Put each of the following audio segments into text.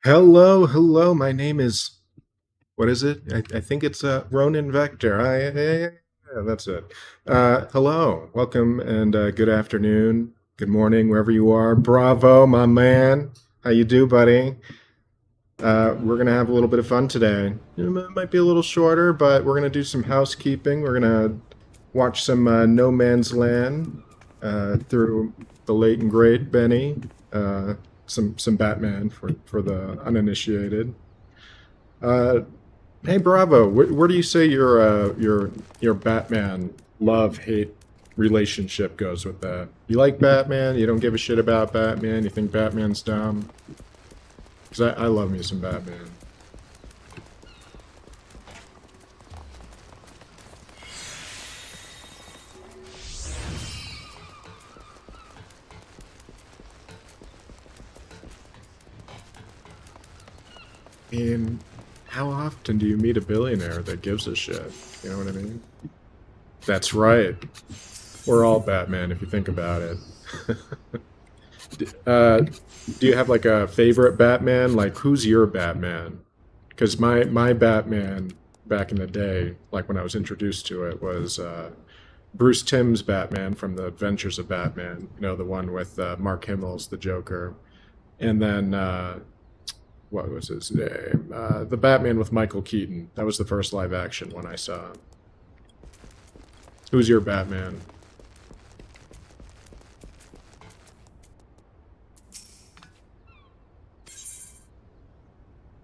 Hello, hello. My name is, what is it? I think it's Ronan Vector. Yeah, that's it. Hello, welcome, and good afternoon, good morning, wherever you are. Bravo, my man. How you do, buddy? We're gonna have a little bit of fun today. It might be a little shorter, but we're gonna do some housekeeping. We're gonna watch some No Man's Land through the late and great Benny. Uh, some Batman for the uninitiated. Uh, hey, Bravo, where do you say your Batman love hate relationship goes with that? You like Batman? You don't give a shit about Batman? You think Batman's dumb? Because I love me some Batman. I mean, how often do you meet a billionaire that gives a shit? You know what I mean? That's right. We're all Batman if you think about it. Do you have like a favorite Batman? Like, who's your Batman? Because my Batman back in the day, like when I was introduced to it, was Bruce Timm's Batman from the Adventures of Batman. You know, the one with Mark Hamill's the Joker, and then what was his name? The Batman with Michael Keaton. That was the first live action one I saw. Who's your Batman?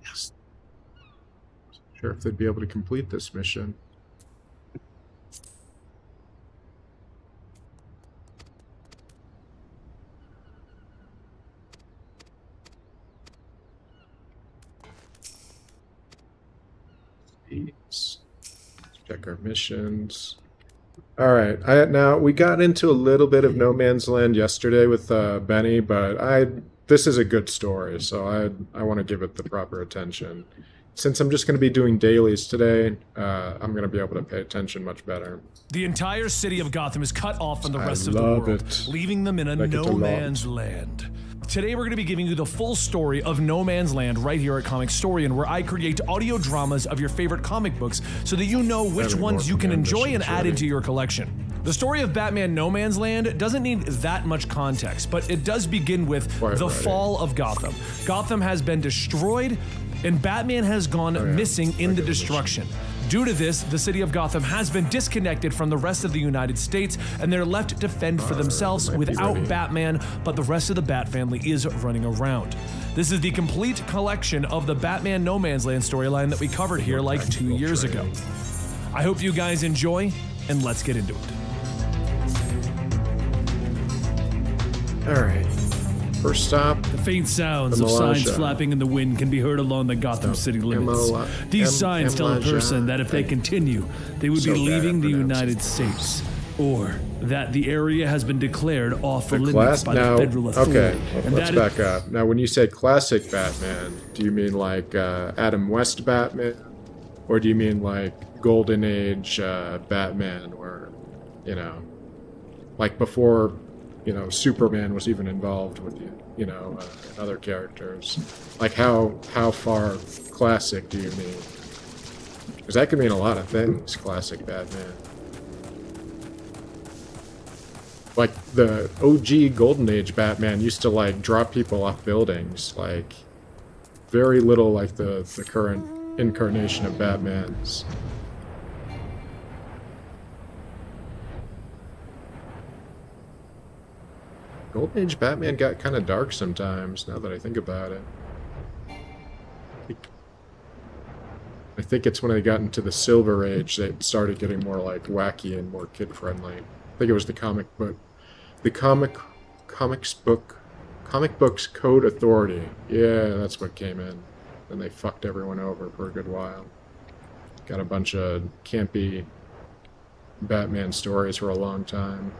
Yes. Sure if they'd be able to complete this mission. Let's check our missions. All right. Now we got into a little bit of No Man's Land yesterday with Benny, but this is a good story, so I want to give it the proper attention. Since I'm just going to be doing dailies today, I'm going to be able to pay attention much better. The entire city of Gotham is cut off from the rest of the love world, it. leaving them in a Like it a no lot. man's land. Today we're going to be giving you the full story of No Man's Land right here at Comicstorian, where I create audio dramas of your favorite comic books so that you know which Having ones more you can enjoy and ambitions add ready. into your collection. The story of Batman No Man's Land doesn't need that much context, but it does begin with Quite the ready. fall of Gotham. Gotham has been destroyed, and Batman has gone missing in the destruction. Due to this, the city of Gotham has been disconnected from the rest of the United States, and they're left to fend for themselves might be without ready. Batman, but the rest of the Bat family is running around. This is the complete collection of the Batman No Man's Land storyline that we covered here like 2 years ago. I hope you guys enjoy, and let's get into it. All right. First stop. The faint sounds The of signs Melange. flapping in the wind can be heard along the Gotham city limits. These signs tell a person that if they continue, they would So be bad at leaving the pronouncing United States, or that the area has been declared off limits Class by now. the federal authority. Okay, And let's that is- back up. Now, when you say classic Batman, do you mean like Adam West Batman, or do you mean like Golden Age Batman, where you know, like before, you know, Superman was even involved with and other characters? Like how far classic do you mean? Because that could mean a lot of things. Classic Batman. Like the OG Golden Age Batman used to like drop people off buildings, like very little like the current incarnation of Batman's. Golden Age Batman got kind of dark sometimes, now that I think about it. I think it's when they got into the Silver Age that it started getting more like wacky and more kid-friendly. I think it was the Comic Books Code Authority. Yeah, that's what came in. And they fucked everyone over for a good while. Got a bunch of campy Batman stories for a long time.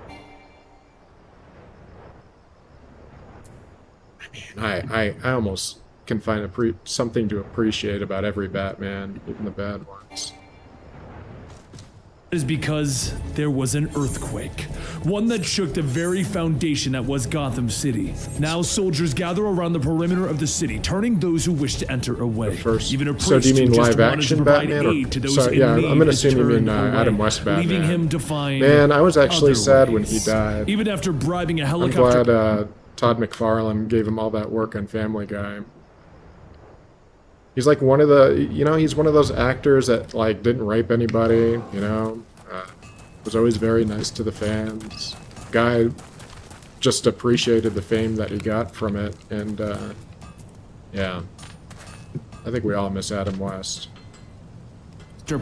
I almost can find something to appreciate about every Batman, even the bad ones. is because there was an earthquake, one that shook the very foundation that was Gotham City. Now soldiers gather around the perimeter of the city, turning those who wish to enter away. Even a priest So do you mean who just live wanted to action provide Batman? aid to those Sorry, in yeah, need I'm gonna is assume you mean turned away, Adam West Batman. leaving him to find Man, I was actually other sad when he ways. died. Even after bribing a I'm helicopter. glad Todd McFarlane gave him all that work on Family Guy. He's like one of the, he's one of those actors that like didn't rape anybody, was always very nice to the fans. Guy just appreciated the fame that he got from it, and yeah, I think we all miss Adam West.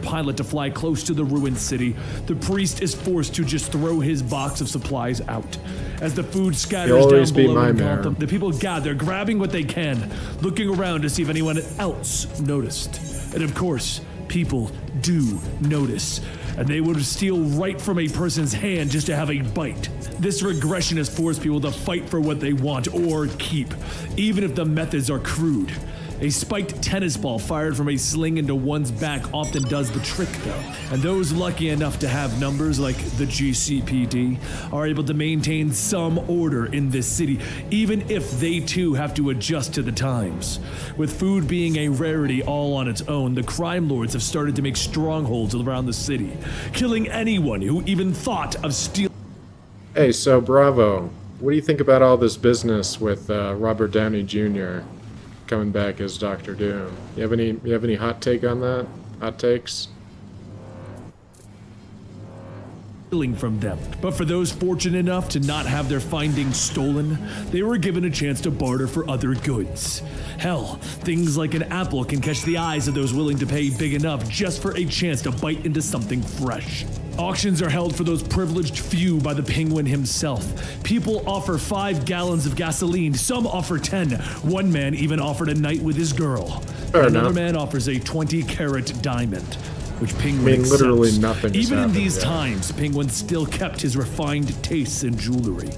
Pilot to fly close to the ruined city, the priest is forced to just throw his box of supplies out. As the food scatters down below in Gotham, the people gather, grabbing what they can, looking around to see if anyone else noticed. And of course, people do notice, and they would steal right from a person's hand just to have a bite. This regression has forced people to fight for what they want or keep, even if the methods are crude. A spiked tennis ball fired from a sling into one's back often does the trick, though. And those lucky enough to have numbers like the GCPD are able to maintain some order in this city, even if they too have to adjust to the times. With food being a rarity all on its own, the crime lords have started to make strongholds around the city, killing anyone who even thought of stealing. Hey, so Bravo, what do you think about all this business with Robert Downey Jr. coming back as Dr. Doom? You have any hot take on that? Hot takes? From them. But for those fortunate enough to not have their findings stolen, they were given a chance to barter for other goods. Hell, things like an apple can catch the eyes of those willing to pay big enough just for a chance to bite into something fresh. Auctions are held for those privileged few by the Penguin himself. People offer 5 gallons of gasoline, some offer 10. One man even offered a night with his girl. Another man offers a 20-carat diamond, which Penguin accepts. Literally nothing. Even in these times, Penguin still kept his refined tastes in jewelry.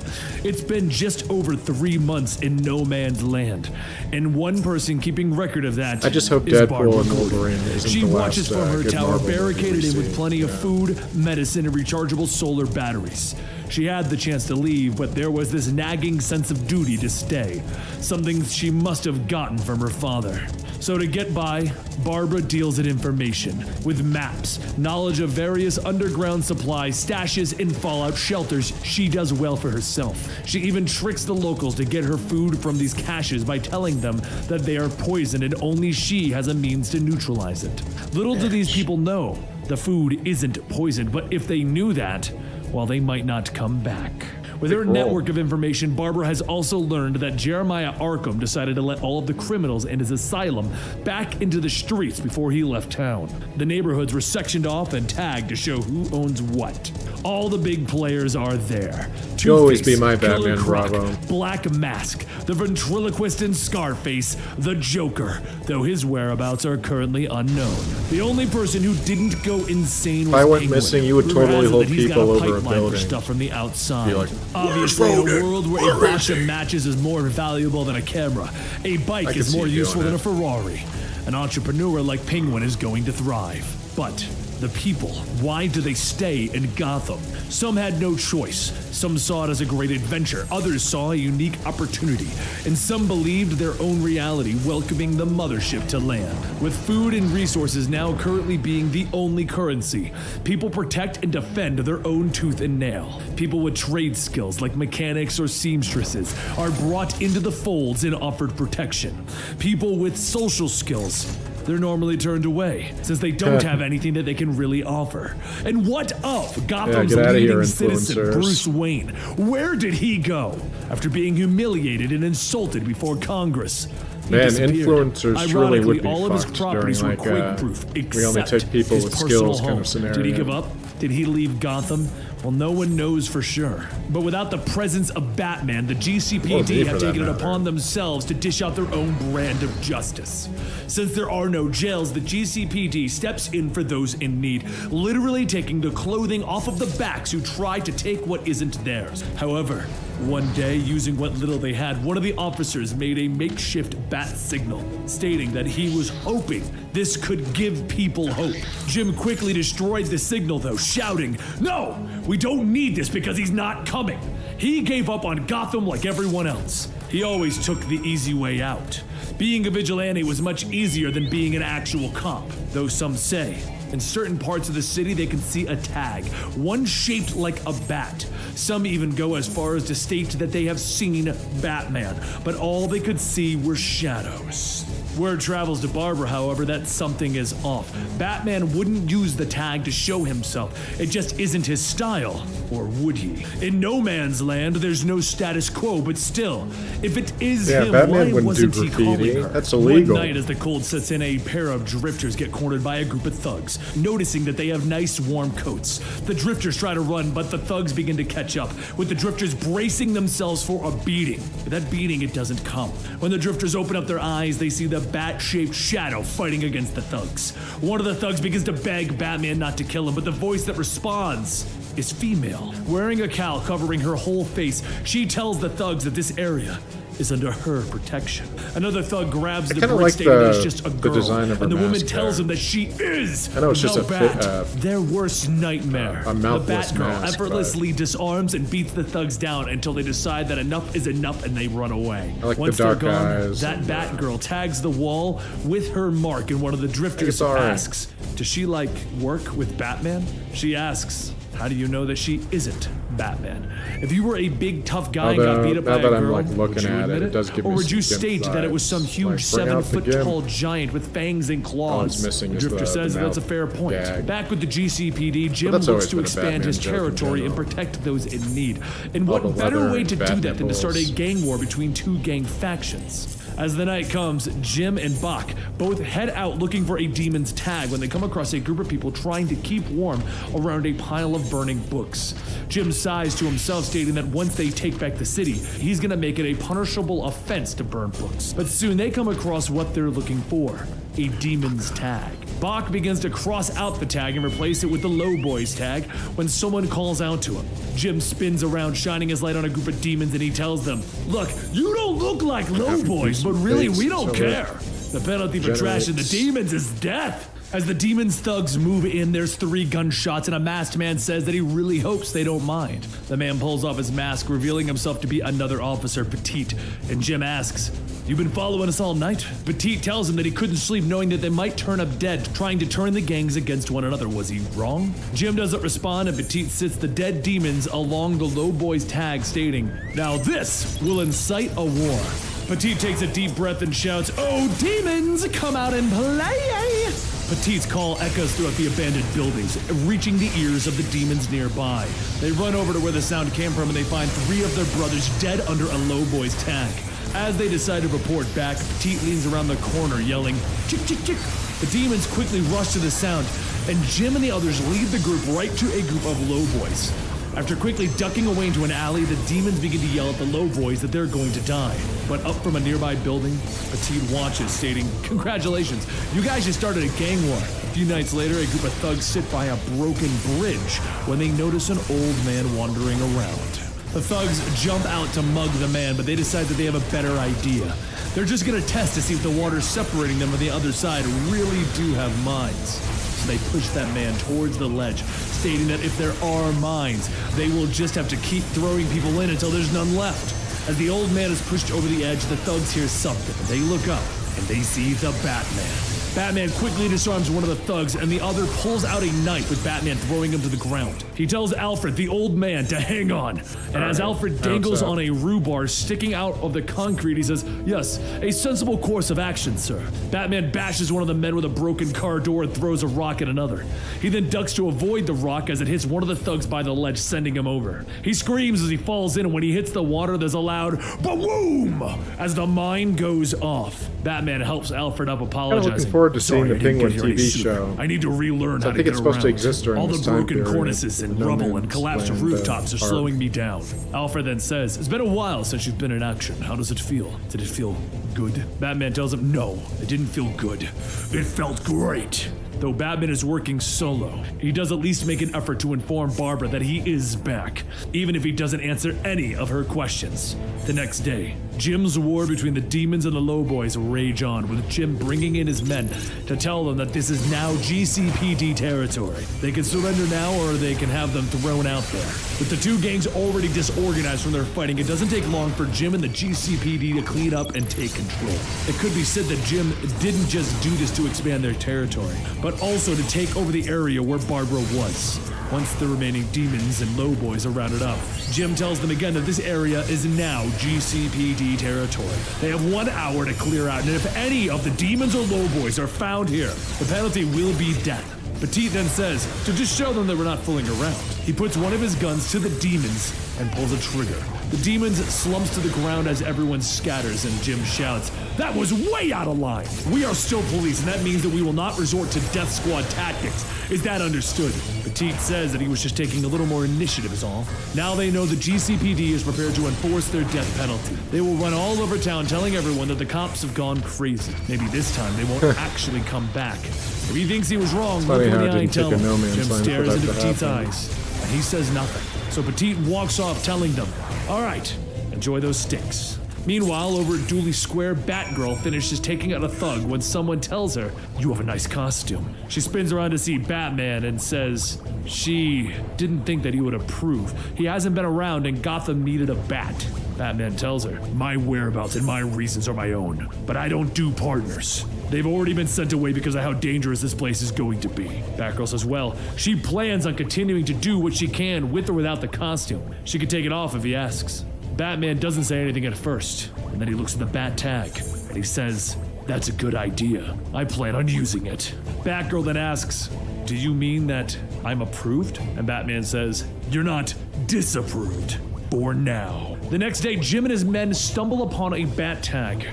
It's been just over 3 months in no man's land, and one person keeping record of that. I just hope is Deadpool Barbara and Gordon. Wolverine isn't She the watches last, from her good tower, Marvel movie barricaded we've in with seen, plenty of food, medicine, and rechargeable solar batteries. She had the chance to leave, but there was this nagging sense of duty to stay, something she must have gotten from her father. So to get by, Barbara deals in information, with maps, knowledge of various underground supply stashes and fallout shelters. She does well for herself. She even tricks the locals to get her food from these caches by telling them that they are poisoned and only she has a means to neutralize it. Little do these people know, the food isn't poisoned, but if they knew that, well, they might not come back. With her network of information, Barbara has also learned that Jeremiah Arkham decided to let all of the criminals in his asylum back into the streets before he left town. The neighborhoods were sectioned off and tagged to show who owns what. All the big players are there. You'll always be Two-Face, my Killer Batman, Croc, Bravo. Black Mask, the ventriloquist in Scarface, the Joker, though his whereabouts are currently unknown. The only person who didn't go insane was If I went Penguin. missing, you would Rumor totally has it hold that he's got people a over a pipeline for building. stuff from the outside. Be like, Obviously, in a world where a box of matches is more valuable than a camera, a bike is more useful than a Ferrari. An entrepreneur like Penguin is going to thrive. But the people, why do they stay in Gotham? Some had no choice. Some saw it as a great adventure. Others saw a unique opportunity. And some believed their own reality, welcoming the mothership to land. With food and resources now currently being the only currency, people protect and defend their own tooth and nail. People with trade skills like mechanics or seamstresses are brought into the folds and offered protection. People with social skills, they're normally turned away, since they don't have anything that they can really offer. And what of Gotham's leading citizen, Bruce Wayne? Where did he go? After being humiliated and insulted before Congress, he disappeared. Influencers really would be all of his fucked properties during, were quake-proof, we only except take people his with personal skills home. kind of scenario. Did he give up? Did he leave Gotham? Well, no one knows for sure. But without the presence of Batman, the GCPD have taken it upon themselves to dish out their own brand of justice. Since there are no jails, the GCPD steps in for those in need, literally taking the clothing off of the backs who try to take what isn't theirs. However, One day, using what little they had, one of the officers made a makeshift bat signal, stating that he was hoping this could give people hope. Jim quickly destroyed the signal though, shouting, "No, we don't need this because he's not coming." He gave up on Gotham like everyone else. He always took the easy way out. Being a vigilante was much easier than being an actual cop, though some say in certain parts of the city they can see a tag, one shaped like a bat. Some even go as far as to state that they have seen Batman, but all they could see were shadows. Word travels to Barbara, however, that something is off. Batman wouldn't use the tag to show himself. It just isn't his style. Or would he? In No Man's Land, there's no status quo, but still, if it is him, Batman why wouldn't wasn't do he calling graffiti. her? That's illegal. One night as the cold sets in, a pair of drifters get cornered by a group of thugs. Noticing that they have nice warm coats, the drifters try to run, but the thugs begin to catch up, with the drifters bracing themselves for a beating. But that beating, it doesn't come. When the drifters open up their eyes, they see the bat-shaped shadow fighting against the thugs. One of the thugs begins to beg Batman not to kill him, but the voice that responds is female. Wearing a cowl covering her whole face, she tells the thugs that this area is under her protection. Another thug grabs the brick, like stating that it's just a the girl, design of her and the woman mask tells there. him that she is I know it's just the a bat. Their worst nightmare. a The mouthless Batgirl mask, effortlessly disarms and beats the thugs down until they decide that enough is enough and they run away. I like the Once dark they're gone, eyes that and, Batgirl tags the wall with her mark, and one of the drifters it's all right. asks, "Does she work with Batman?" She asks, "How do you know that she isn't Batman? If you were a big tough guy and got beat up by a now that I'm, girl, like, would looking you at admit it does give or me would some you Gimp state that it was some vibes. huge Like, bring out the 7-foot-tall Gimp. giant with fangs and claws?" it's missing The is drifter the says that's a mouth fair point. gag. Back with the GCPD, Jim that's looks always to been a expand Batman his joke in territory and general. protect those in need. And All what the better leather way and to do bat that than to start a nipples. gang war between two gang factions? As the night comes, Jim and Bach both head out looking for a demon's tag when they come across a group of people trying to keep warm around a pile of burning books. Jim sighs to himself, stating that once they take back the city, he's gonna make it a punishable offense to burn books. But soon they come across what they're looking for, a demon's tag. Bach begins to cross out the tag and replace it with the Low Boys tag when someone calls out to him. Jim spins around, shining his light on a group of demons, and he tells them, "Look, you don't look like Low Boys, but really we don't care. The penalty for trashing the demons is death." As the demons' thugs move in, there's 3 gunshots, and a masked man says that he really hopes they don't mind. The man pulls off his mask, revealing himself to be another officer, Petite, and Jim asks, "You've been following us all night?" Petite tells him that he couldn't sleep knowing that they might turn up dead, trying to turn the gangs against one another. Was he wrong? Jim doesn't respond, and Petite sits the dead demons along the Low Boys tag, stating, "Now this will incite a war." Petite takes a deep breath and shouts, "Oh, demons, come out and play!" Petite's call echoes throughout the abandoned buildings, reaching the ears of the demons nearby. They run over to where the sound came from and they find 3 of their brothers dead under a Low Boys tag. As they decide to report back, Petite leans around the corner yelling, "Chick, chick, chick." The demons quickly rush to the sound, and Jim and the others lead the group right to a group of Low Boys. After quickly ducking away into an alley, the demons begin to yell at the Low Boys that they're going to die. But up from a nearby building, Petite watches, stating, "Congratulations, you guys just started a gang war." A few nights later, a group of thugs sit by a broken bridge when they notice an old man wandering around. The thugs jump out to mug the man, but they decide that they have a better idea. They're just gonna test to see if the water separating them from the other side really do have minds. So they push that man towards the ledge, stating that if there are mines, they will just have to keep throwing people in until there's none left. As the old man is pushed over the edge, the thugs hear something. They look up, and they see the Batman. Batman quickly disarms one of the thugs, and the other pulls out a knife with Batman throwing him to the ground. He tells Alfred, the old man, to hang on. And as Alfred dangles on a rhubarb sticking out of the concrete, he says, "Yes, a sensible course of action, sir." Batman bashes one of the men with a broken car door and throws a rock at another. He then ducks to avoid the rock as it hits one of the thugs by the ledge, sending him over. He screams as he falls in, and when he hits the water, there's a loud ba-boom as the mine goes off. Batman helps Alfred up, apologizing. Looking forward to seeing "Sorry, the I didn't Penguin get here any TV sooner. show. I need to relearn how to think get it's supposed to around. exist during All this the time broken period. cornices and No rubble and Man's collapsed Land, rooftops are arc. slowing me down." Alfred then says, "It's been a while since you've been in action. How does it feel? Did it feel good?" Batman tells him, "No, it didn't feel good. It felt great." Though Batman is working solo, he does at least make an effort to inform Barbara that he is back, even if he doesn't answer any of her questions. The next day, Jim's war between the demons and the low boys rage on, with Jim bringing in his men to tell them that this is now GCPD territory. They can surrender now, or they can have them thrown out there. With the two gangs already disorganized from their fighting, it doesn't take long for Jim and the GCPD to clean up and take control. It could be said that Jim didn't just do this to expand their territory, but also to take over the area where Barbara was. Once the remaining demons and low boys are rounded up, Jim tells them again that this area is now GCPD territory. They have 1 hour to clear out, and if any of the demons or low boys are found here, the penalty will be death. Petite then says to just show them that we're not fooling around. He puts one of his guns to the demons and pulls a trigger. The demons slumps to the ground as everyone scatters, and Jim shouts, "That was way out of line! We are still police, and that means that we will not resort to death squad tactics. Is that understood?" Petite says that he was just taking a little more initiative is all. Now they know the GCPD is prepared to enforce their death penalty. They will run all over town telling everyone that the cops have gone crazy. Maybe this time they won't actually come back. If he thinks he was wrong, look him in the eye and tell him. Jim stares into Petite's eyes, and he says nothing. So Petite walks off telling them, "All right, enjoy those sticks." Meanwhile, over at Dooley Square, Batgirl finishes taking out a thug when someone tells her, "You have a nice costume." She spins around to see Batman and says she didn't think that he would approve. He hasn't been around and Gotham needed a bat. Batman tells her, "My whereabouts and my reasons are my own, but I don't do partners. They've already been sent away because of how dangerous this place is going to be." Batgirl says, well, she plans on continuing to do what she can with or without the costume. She can take it off if he asks. Batman doesn't say anything at first, and then he looks at the bat tag, and he says, "That's a good idea. I plan on using it." Batgirl then asks, "Do you mean that I'm approved?" And Batman says, "You're not disapproved. For now." The next day, Jim and his men stumble upon a bat tag,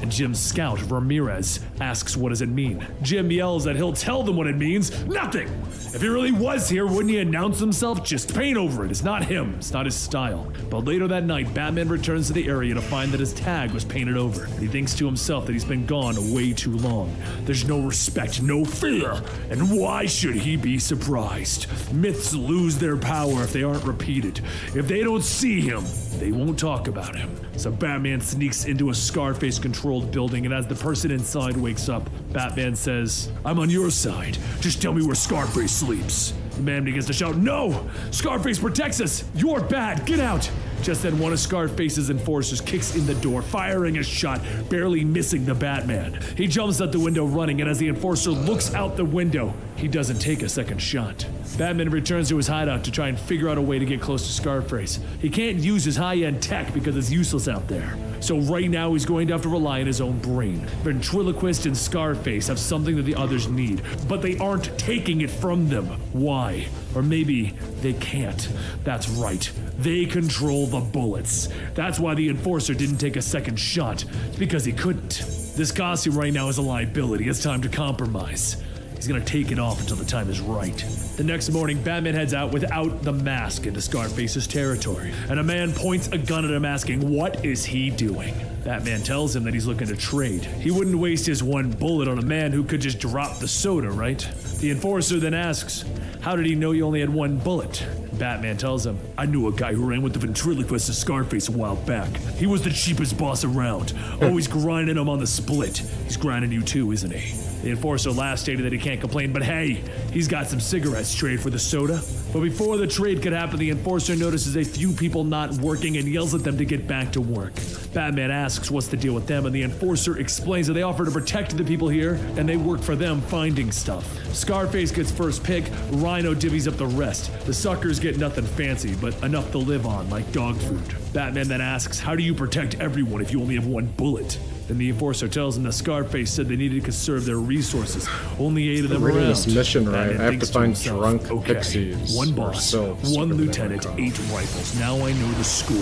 and Jim's scout, Ramirez, asks what does it mean. Jim yells that he'll tell them what it means. Nothing! If he really was here, wouldn't he announce himself? Just paint over it. It's not him. It's not his style. But later that night, Batman returns to the area to find that his tag was painted over. He thinks to himself that he's been gone way too long. There's no respect, no fear, and why should he be surprised? Myths lose their power if they aren't repeated. If they don't see him, they won't talk about him. So Batman sneaks into a Scarface-controlled building, and as the person inside wakes up, Batman says, "I'm on your side. Just tell me where Scarface sleeps." The man begins to shout, "No! Scarface protects us! You're bad! Get out!" Just then, one of Scarface's enforcers kicks in the door, firing a shot, barely missing the Batman. He jumps out the window running, and as the enforcer looks out the window, he doesn't take a second shot. Batman returns to his hideout to try and figure out a way to get close to Scarface. He can't use his high-end tech because it's useless out there. So right now, he's going to have to rely on his own brain. Ventriloquist and Scarface have something that the others need, but they aren't taking it from them. Why? Or maybe they can't. That's right. They control the bullets. That's why the enforcer didn't take a second shot. It's because he couldn't. This costume right now is a liability. It's time to compromise. He's gonna take it off until the time is right. The next morning, Batman heads out without the mask into Scarface's territory, and a man points a gun at him asking, what is he doing? Batman tells him that he's looking to trade. He wouldn't waste his one bullet on a man who could just drop the soda, right? The enforcer then asks, how did he know you only had one bullet? Batman tells him, I knew a guy who ran with the ventriloquist of Scarface a while back. He was the cheapest boss around, always grinding him on the split. He's grinding you too, isn't he? The enforcer last stated that he can't complain, but hey, he's got some cigarettes trade for the soda. But before the trade could happen, the enforcer notices a few people not working and yells at them to get back to work. Batman asks what's the deal with them, and the enforcer explains that they offer to protect the people here, and they work for them finding stuff. Scarface gets first pick, Rhino divvies up the rest. The suckers get nothing fancy, but enough to live on, like dog food. Batman then asks, how do you protect everyone if you only have one bullet? Then the enforcer tells him that Scarface said they needed to conserve their resources. Only 8 of them reading around. this mission right. Batman I have to thinks find himself, drunk okay, pixies. one boss, one lieutenant, 8 rifles. Now I know the score.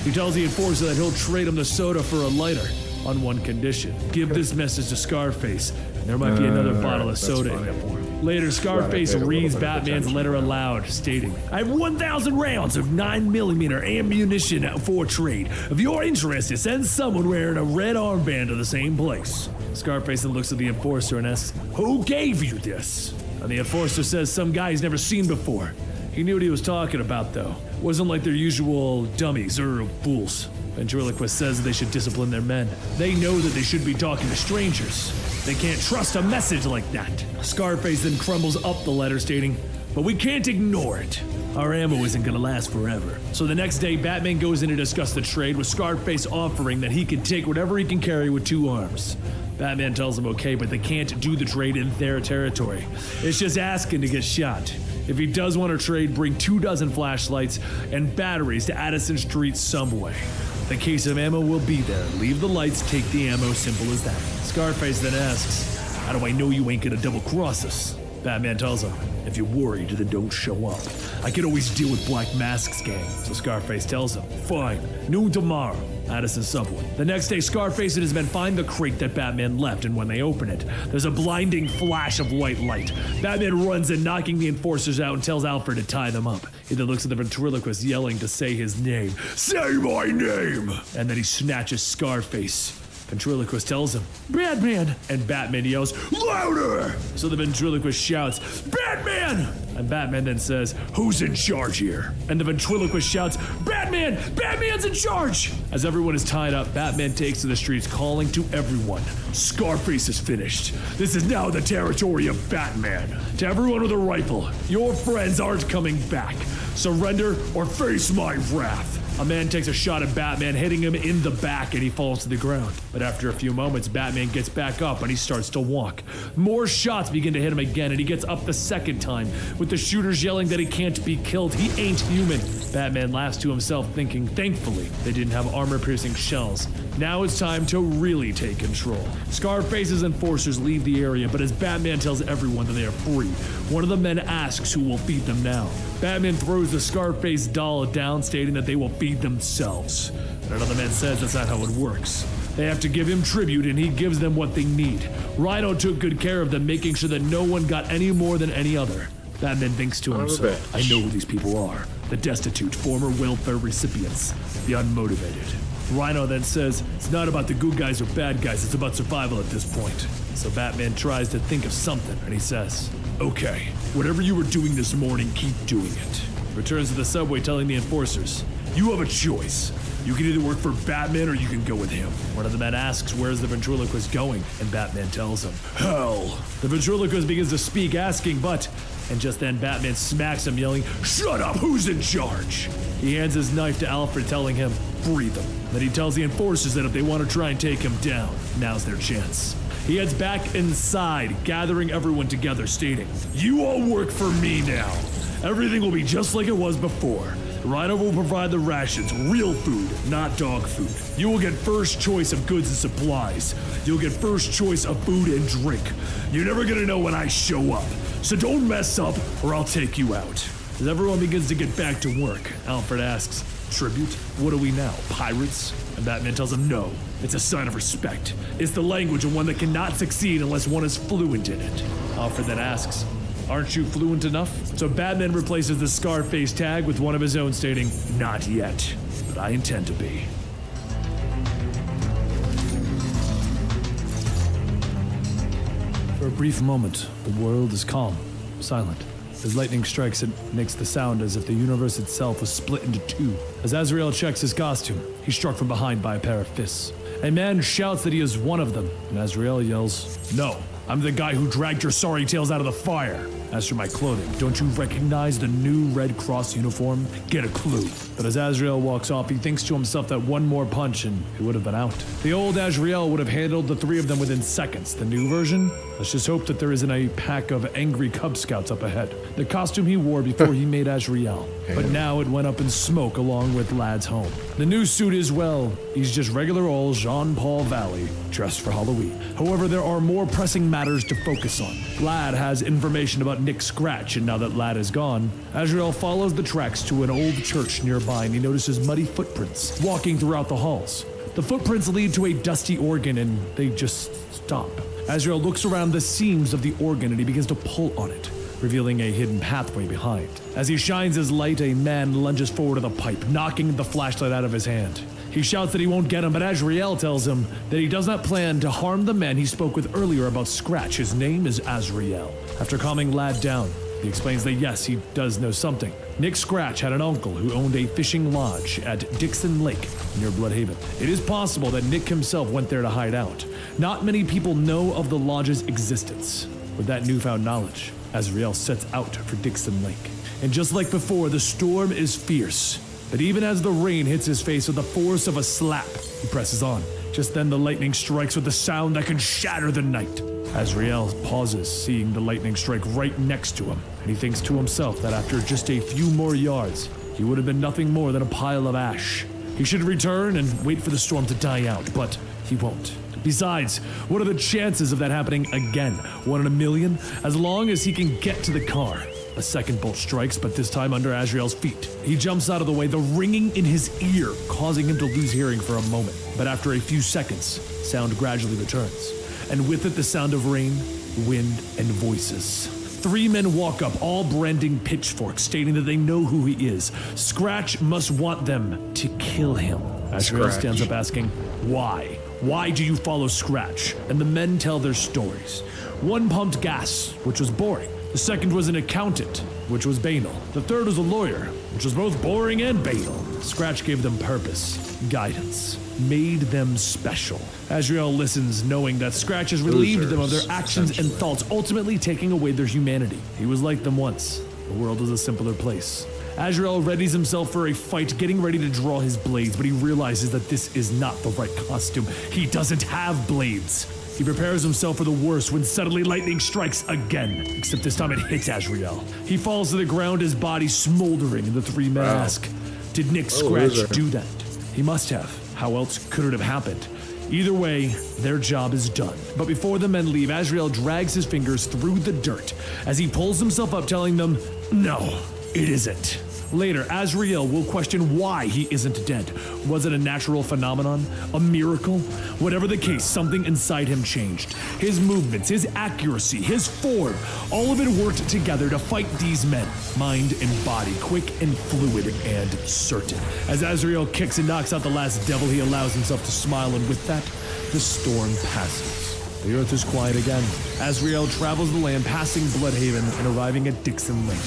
He tells the enforcer that he'll trade him the soda for a lighter on one condition. Give this message to Scarface. There might be another bottle of that's soda in fine. there for him. Later, Scarface Glad I paid a little reads bit of Batman's attention letter to that. aloud, stating, I have 1,000 rounds of 9mm ammunition for trade. If you're interested, send someone wearing a red armband to the same place. Scarface then looks at the enforcer and asks, who gave you this? And the enforcer says some guy he's never seen before. He knew what he was talking about, though. Wasn't like their usual dummies or fools. Ventriloquist says they should discipline their men. They know that they should be talking to strangers. They can't trust a message like that. Scarface then crumbles up the letter, stating, but we can't ignore it. Our ammo isn't gonna last forever. So the next day, Batman goes in to discuss the trade, with Scarface offering that he can take whatever he can carry with 2 arms. Batman tells him okay, but they can't do the trade in their territory. It's just asking to get shot. If he does want to trade, bring 24 flashlights and batteries to Addison Street subway. The case of ammo will be there. Leave the lights, take the ammo, simple as that. Scarface then asks, how do I know you ain't gonna double cross us? Batman tells him, if you're worried, then don't show up. I can always deal with Black Mask's gang. So Scarface tells him, fine, noon tomorrow, Addison subway. The next day, Scarface and his men find the crate that Batman left, and when they open it, there's a blinding flash of white light. Batman runs in, knocking the enforcers out, and tells Alfred to tie them up. He then looks at the ventriloquist, yelling to say his name. Say my name! And then he snatches Scarface. Ventriloquist tells him, Batman! And Batman yells, louder! So the ventriloquist shouts, Batman! And Batman then says, who's in charge here? And the ventriloquist shouts, Batman! Batman's in charge! As everyone is tied up, Batman takes to the streets, calling to everyone, Scarface is finished. This is now the territory of Batman. To everyone with a rifle, your friends aren't coming back. Surrender or face my wrath. A man takes a shot at Batman, hitting him in the back, and he falls to the ground. But after a few moments, Batman gets back up and he starts to walk. More shots begin to hit him again, and he gets up the second time, with the shooters yelling that he can't be killed. He ain't human. Batman laughs to himself, thinking, thankfully, they didn't have armor-piercing shells. Now it's time to really take control. Scarface's enforcers leave the area, but as Batman tells everyone that they are free, one of the men asks who will feed them now. Batman throws the Scarface doll down, stating that they will feed themselves. But another man says that's not how it works. They have to give him tribute, and he gives them what they need. Rhino took good care of them, making sure that no one got any more than any other. Batman thinks to himself, I know who these people are. The destitute, former welfare recipients, the unmotivated. Rhino then says, it's not about the good guys or bad guys, it's about survival at this point. So Batman tries to think of something, and he says, okay, whatever you were doing this morning, keep doing it. Returns to the subway telling the enforcers, you have a choice. You can either work for Batman or you can go with him. One of the men asks, where's the ventriloquist going? And Batman tells him, hell. The ventriloquist begins to speak, asking, but... And just then Batman smacks him, yelling, shut up, who's in charge? He hands his knife to Alfred, telling him, breathe him. Then he tells the enforcers that if they want to try and take him down, now's their chance. He heads back inside, gathering everyone together, stating, you all work for me now. Everything will be just like it was before. Rhino will provide the rations, real food, not dog food. You will get first choice of goods and supplies. You'll get first choice of food and drink. You're never gonna know when I show up, so don't mess up or I'll take you out. As everyone begins to get back to work, Alfred asks, tribute? What are we now, pirates? And Batman tells him no, it's a sign of respect. It's the language of one that cannot succeed unless one is fluent in it. Alfred then asks, aren't you fluent enough? So Batman replaces the Scarface tag with one of his own, stating, not yet, but I intend to be. For a brief moment, the world is calm, silent. As lightning strikes, it makes the sound as if the universe itself was split into two. As Azrael checks his costume, he's struck from behind by a pair of fists. A man shouts that he is one of them, and Azrael yells, no, I'm the guy who dragged your sorry tails out of the fire. As for my clothing, don't you recognize the new Red Cross uniform? Get a clue. But as Azrael walks off, he thinks to himself that one more punch and he would have been out. The old Azrael would have handled the three of them within seconds. The new version? Let's just hope that there isn't a pack of angry Cub Scouts up ahead. The costume he wore before he made Azrael. But now it went up in smoke along with Lad's home. The new suit is, well, he's just regular old Jean-Paul Valley, dressed for Halloween. However, there are more pressing matters to focus on. Lad has information about Nick Scratch, and now that Lad is gone, Azrael follows the tracks to an old church nearby, and he notices muddy footprints walking throughout the halls. The footprints lead to a dusty organ, and they just stop. Azrael looks around the seams of the organ and he begins to pull on it, revealing a hidden pathway behind. As he shines his light, a man lunges forward to the pipe, knocking the flashlight out of his hand. He shouts that he won't get him, but Azrael tells him that he does not plan to harm the man he spoke with earlier about Scratch. His name is Azrael. After calming Lad down, he explains that yes, he does know something. Nick Scratch had an uncle who owned a fishing lodge at Dixon Lake near Bloodhaven. It is possible that Nick himself went there to hide out. Not many people know of the lodge's existence. With that newfound knowledge, Azrael sets out for Dixon Lake. And just like before, the storm is fierce. But even as the rain hits his face with the force of a slap, he presses on. Just then the lightning strikes with a sound that can shatter the night. Azrael pauses, seeing the lightning strike right next to him, and he thinks to himself that after just a few more yards, he would have been nothing more than a pile of ash. He should return and wait for the storm to die out, but he won't. Besides, what are the chances of that happening again? 1 in a million? As long as he can get to the car. A second bolt strikes, but this time under Azrael's feet. He jumps out of the way, the ringing in his ear causing him to lose hearing for a moment. But after a few seconds, sound gradually returns. And with it the sound of rain, wind, and voices. 3 men walk up, all branding pitchforks, stating that they know who he is. Scratch must want them to kill him. Azrael stands up asking, why? Why do you follow Scratch? And the men tell their stories. One pumped gas, which was boring. The second was an accountant, which was banal. The third was a lawyer, which was both boring and banal. Scratch gave them purpose, guidance, made them special. Azrael listens, knowing that Scratch has relieved them of their actions and thoughts, ultimately taking away their humanity. He was like them once. The world was a simpler place. Azrael readies himself for a fight, getting ready to draw his blades, but he realizes that this is not the right costume. He doesn't have blades. He prepares himself for the worst when suddenly lightning strikes again, except this time it hits Azrael. He falls to the ground, his body smoldering, and the 3 men ask, did Nick Scratch do that? He must have. How else could it have happened? Either way, their job is done. But before the men leave, Azrael drags his fingers through the dirt as he pulls himself up, telling them, no, it isn't. Later, Azrael will question why he isn't dead. Was it a natural phenomenon? A miracle? Whatever the case, something inside him changed. His movements, his accuracy, his form, all of it worked together to fight these men. Mind and body, quick and fluid and certain. As Azrael kicks and knocks out the last devil, he allows himself to smile, and with that, the storm passes. The earth is quiet again. Azrael travels the land, passing Bloodhaven and arriving at Dixon Lake.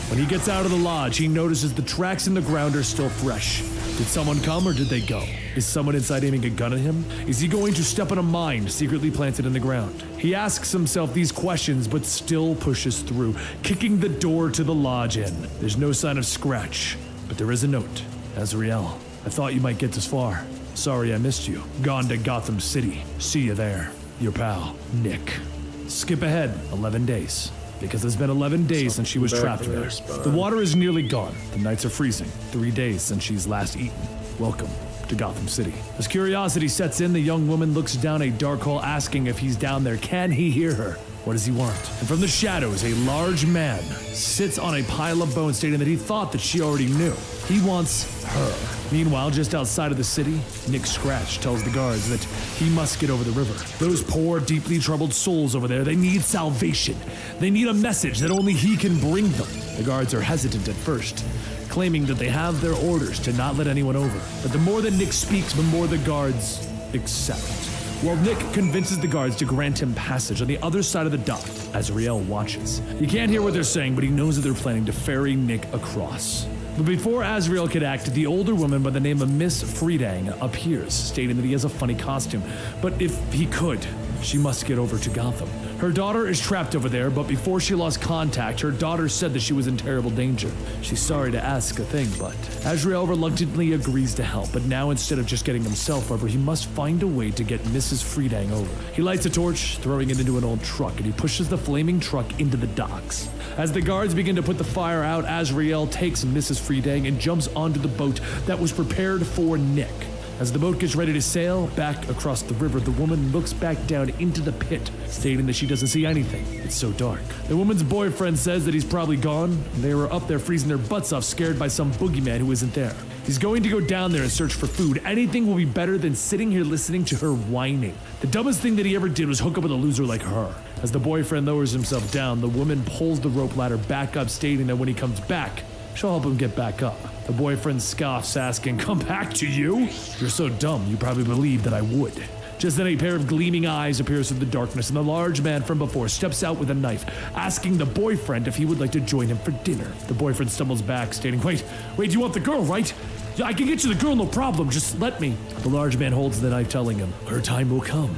When he gets out of the lodge, he notices the tracks in the ground are still fresh. Did someone come or did they go? Is someone inside aiming a gun at him? Is he going to step on a mine secretly planted in the ground? He asks himself these questions, but still pushes through, kicking the door to the lodge in. There's no sign of Scratch, but there is a note. Azrael, I thought you might get this far. Sorry I missed you. Gone to Gotham City. See you there. Your pal, Nick. Skip ahead 11 days. Because it's been 11 days since she was trapped there. The water is nearly gone. The nights are freezing. 3 days since she's last eaten. Welcome to Gotham City. As curiosity sets in, the young woman looks down a dark hole, asking if he's down there. Can he hear her? What does he want? And from the shadows, a large man sits on a pile of bones, stating that he thought that she already knew. He wants her. Meanwhile, just outside of the city, Nick Scratch tells the guards that he must get over the river. Those poor, deeply troubled souls over there, they need salvation. They need a message that only he can bring them. The guards are hesitant at first, claiming that they have their orders to not let anyone over. But the more that Nick speaks, the more the guards accept. While Nick convinces the guards to grant him passage on the other side of the dock, Azrael watches. He can't hear what they're saying, but he knows that they're planning to ferry Nick across. But before Azrael could act, the older woman by the name of Miss Friedang appears, stating that he has a funny costume. But if he could, she must get over to Gotham. Her daughter is trapped over there, but before she lost contact, her daughter said that she was in terrible danger. She's sorry to ask a thing, but Azrael reluctantly agrees to help. But now, instead of just getting himself over, he must find a way to get Mrs. Friedang over. He lights a torch, throwing it into an old truck, and he pushes the flaming truck into the docks. As the guards begin to put the fire out, Azrael takes Mrs. Friedang and jumps onto the boat that was prepared for Nick. As the boat gets ready to sail back across the river, the woman looks back down into the pit, stating that she doesn't see anything. It's so dark. The woman's boyfriend says that he's probably gone, and they were up there freezing their butts off, scared by some boogeyman who isn't there. He's going to go down there and search for food. Anything will be better than sitting here listening to her whining. The dumbest thing that he ever did was hook up with a loser like her. As the boyfriend lowers himself down, the woman pulls the rope ladder back up, stating that when he comes back, she'll help him get back up. The boyfriend scoffs, asking, "Come back to you? You're so dumb, you probably believed that I would." Just then a pair of gleaming eyes appears through the darkness, and the large man from before steps out with a knife, asking the boyfriend if he would like to join him for dinner. The boyfriend stumbles back, stating, Wait, you want the girl, right? Yeah, I can get you the girl, no problem, just let me." The large man holds the knife, telling him, "Her time will come."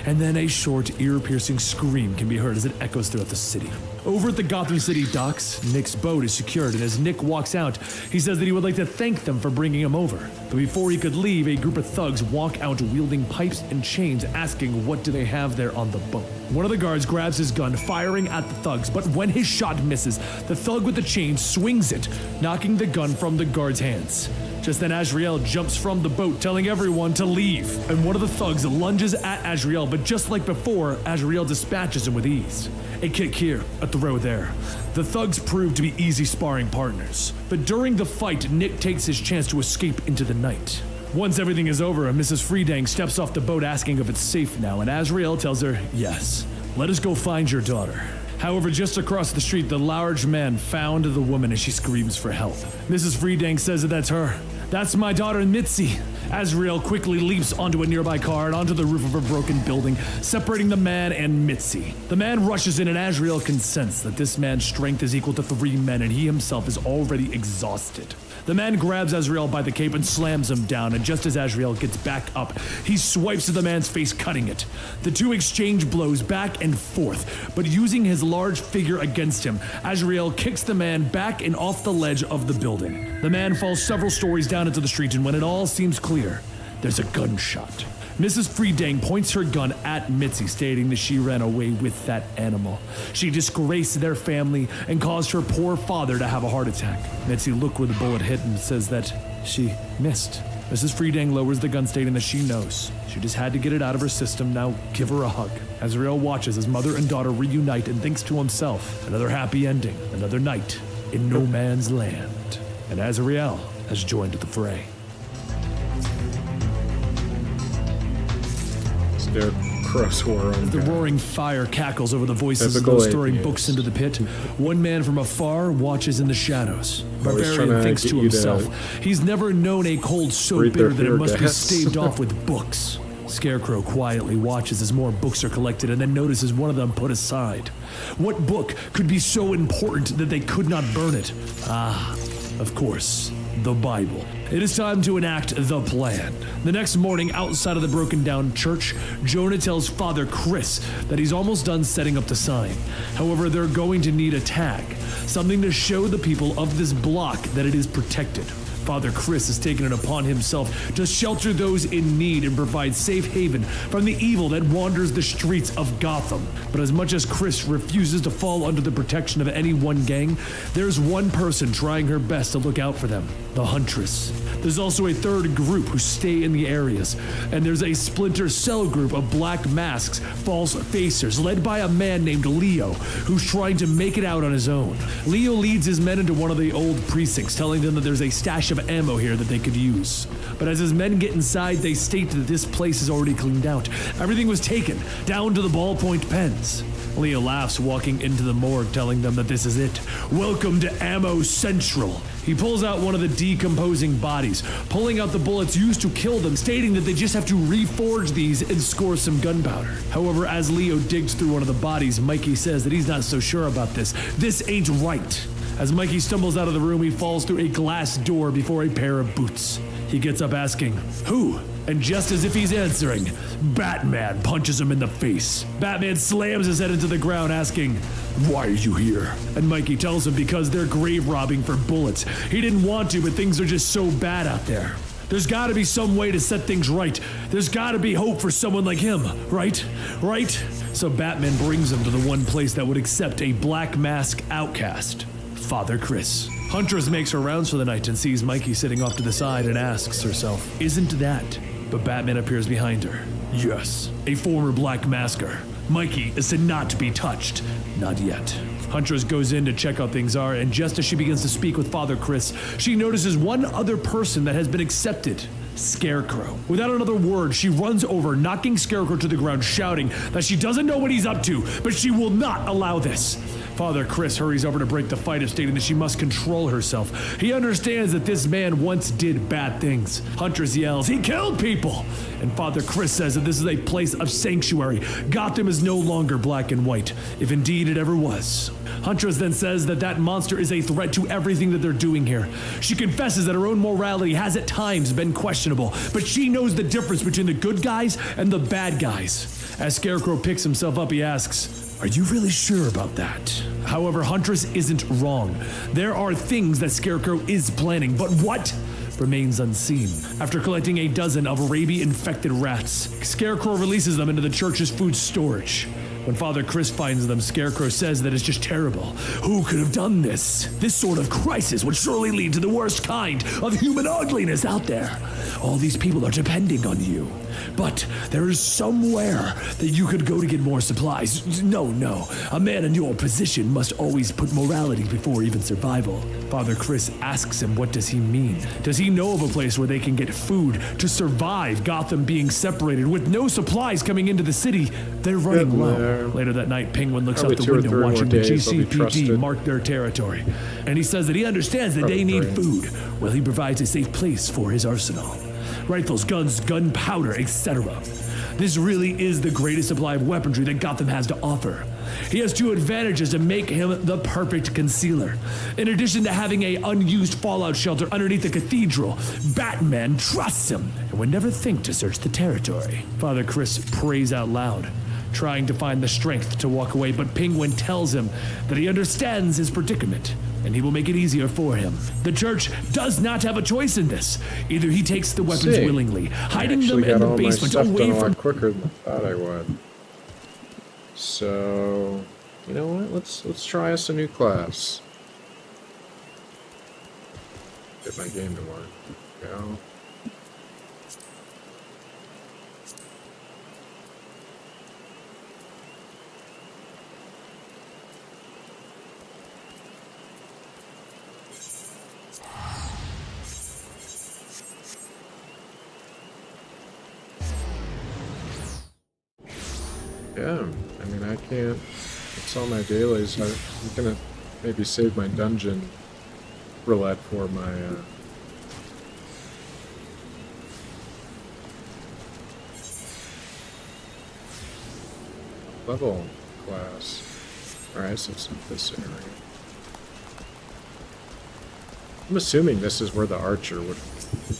And then a short, ear-piercing scream can be heard as it echoes throughout the city. Over at the Gotham City docks, Nick's boat is secured, and as Nick walks out, he says that he would like to thank them for bringing him over. But before he could leave, a group of thugs walk out wielding pipes and chains, asking what do they have there on the boat. One of the guards grabs his gun, firing at the thugs, but when his shot misses, the thug with the chain swings it, knocking the gun from the guard's hands. Just then Azrael jumps from the boat, telling everyone to leave, and one of the thugs lunges at Azrael, but just like before, Azrael dispatches him with ease. A kick here, a throw there. The thugs prove to be easy sparring partners, but during the fight, Nick takes his chance to escape into the night. Once everything is over, Mrs. Freedang steps off the boat asking if it's safe now, and Azrael tells her, "Yes, let us go find your daughter." However, just across the street, the large man found the woman as she screams for help. Mrs. Freedang says that that's her. "That's my daughter, Mitzi." Azrael quickly leaps onto a nearby car and onto the roof of a broken building, separating the man and Mitzi. The man rushes in, and Azrael consents that this man's strength is equal to 3 men, and he himself is already exhausted. The man grabs Azrael by the cape and slams him down, and just as Azrael gets back up, he swipes at the man's face, cutting it. The two exchange blows back and forth, but using his large figure against him, Azrael kicks the man back and off the ledge of the building. The man falls several stories down into the street, and when it all seems clear, there's a gunshot. Mrs. Freedang points her gun at Mitzi, stating that she ran away with that animal. She disgraced their family and caused her poor father to have a heart attack. Mitzi looked where the bullet hit and says that she missed. Mrs. Freedang lowers the gun, stating that she knows. She just had to get it out of her system. Now give her a hug. Azrael watches as mother and daughter reunite and thinks to himself, another happy ending, another night in no man's land. And Azrael has joined the fray. Their crows were on The roaring fire cackles over the voices of those throwing books into the pit. One man from afar watches in the shadows. Barbarian thinks to himself, he's never known a cold so bitter that it must be staved off with books. Scarecrow quietly watches as more books are collected and then notices one of them put aside. What book could be so important that they could not burn it? Ah, of course, the Bible. It is time to enact the plan. The next morning, outside of the broken down church, Jonah tells Father Chris that he's almost done setting up the sign. However, they're going to need a tag, something to show the people of this block that it is protected. Father Chris has taken it upon himself to shelter those in need and provide safe haven from the evil that wanders the streets of Gotham. But as much as Chris refuses to fall under the protection of any one gang, there's one person trying her best to look out for them, the Huntress. There's also a third group who stay in the areas, and there's a splinter cell group of black masks, false facers, led by a man named Leo, who's trying to make it out on his own. Leo leads his men into one of the old precincts, telling them that there's a stash of ammo here that they could use. But as his men get inside, they state that this place is already cleaned out. Everything was taken, down to the ballpoint pens. Leo laughs, walking into the morgue, telling them that this is it. Welcome to Ammo Central. He pulls out one of the decomposing bodies, pulling out the bullets used to kill them, stating that they just have to reforge these and score some gunpowder. However, as Leo digs through one of the bodies, Mikey says that he's not so sure about this. This ain't right. As Mikey stumbles out of the room, he falls through a glass door before a pair of boots. He gets up asking, "Who?" And just as if he's answering, Batman punches him in the face. Batman slams his head into the ground asking, "Why are you here?" And Mikey tells him because they're grave robbing for bullets. He didn't want to, but things are just so bad out there. There's gotta be some way to set things right. There's gotta be hope for someone like him, right? Right? So Batman brings him to the one place that would accept a black mask outcast, Father Chris. Huntress makes her rounds for the night and sees Mikey sitting off to the side and asks herself, "Isn't that?" But Batman appears behind her. Yes, a former black masker. Mikey is to not be touched. Not yet. Huntress goes in to check how things are, and just as she begins to speak with Father Chris, she notices one other person that has been accepted. Scarecrow. Without another word, she runs over, knocking Scarecrow to the ground, shouting that she doesn't know what he's up to, but she will not allow this. Father Chris hurries over to break the fight, stating that she must control herself. He understands that this man once did bad things. Huntress yells, "He killed people!" And Father Chris says that this is a place of sanctuary. Gotham is no longer black and white, if indeed it ever was. Huntress then says that that monster is a threat to everything that they're doing here. She confesses that her own morality has at times been questionable, but she knows the difference between the good guys and the bad guys. As Scarecrow picks himself up, he asks, "Are you really sure about that?" However, Huntress isn't wrong. There are things that Scarecrow is planning, but what remains unseen. After collecting a dozen of rabies-infected rats, Scarecrow releases them into the church's food storage. When Father Chris finds them, Scarecrow says that it's just terrible. Who could have done this? This sort of crisis would surely lead to the worst kind of human ugliness out there. All these people are depending on you. But there is somewhere that you could go to get more supplies. No. A man in your position must always put morality before even survival. Father Chris asks him, what does he mean? Does he know of a place where they can get food to survive Gotham being separated? With no supplies coming into the city, they're running low. Later that night, Penguin looks out the window watching the GCPD mark their territory. And he says that he understands that they need food. Well, he provides a safe place for his arsenal. Rifles, guns, gunpowder, etc. This really is the greatest supply of weaponry that Gotham has to offer. He has two advantages to make him the perfect concealer. In addition to having an unused fallout shelter underneath the cathedral, Batman trusts him and would never think to search the territory. Father Chris prays out loud, trying to find the strength to walk away, but Penguin tells him that he understands his predicament and he will make it easier for him. The church does not have a choice in this. Either he takes the weapons willingly, hiding them in the basement away from... quicker than I thought I would. So, you know what? Let's try us a new class. Get my game to work. Go. Yeah, I mean, I can't. It's all my dailies. I'm gonna maybe save my dungeon roulette for my level class. Alright, so it's not this area. I'm assuming this is where the archer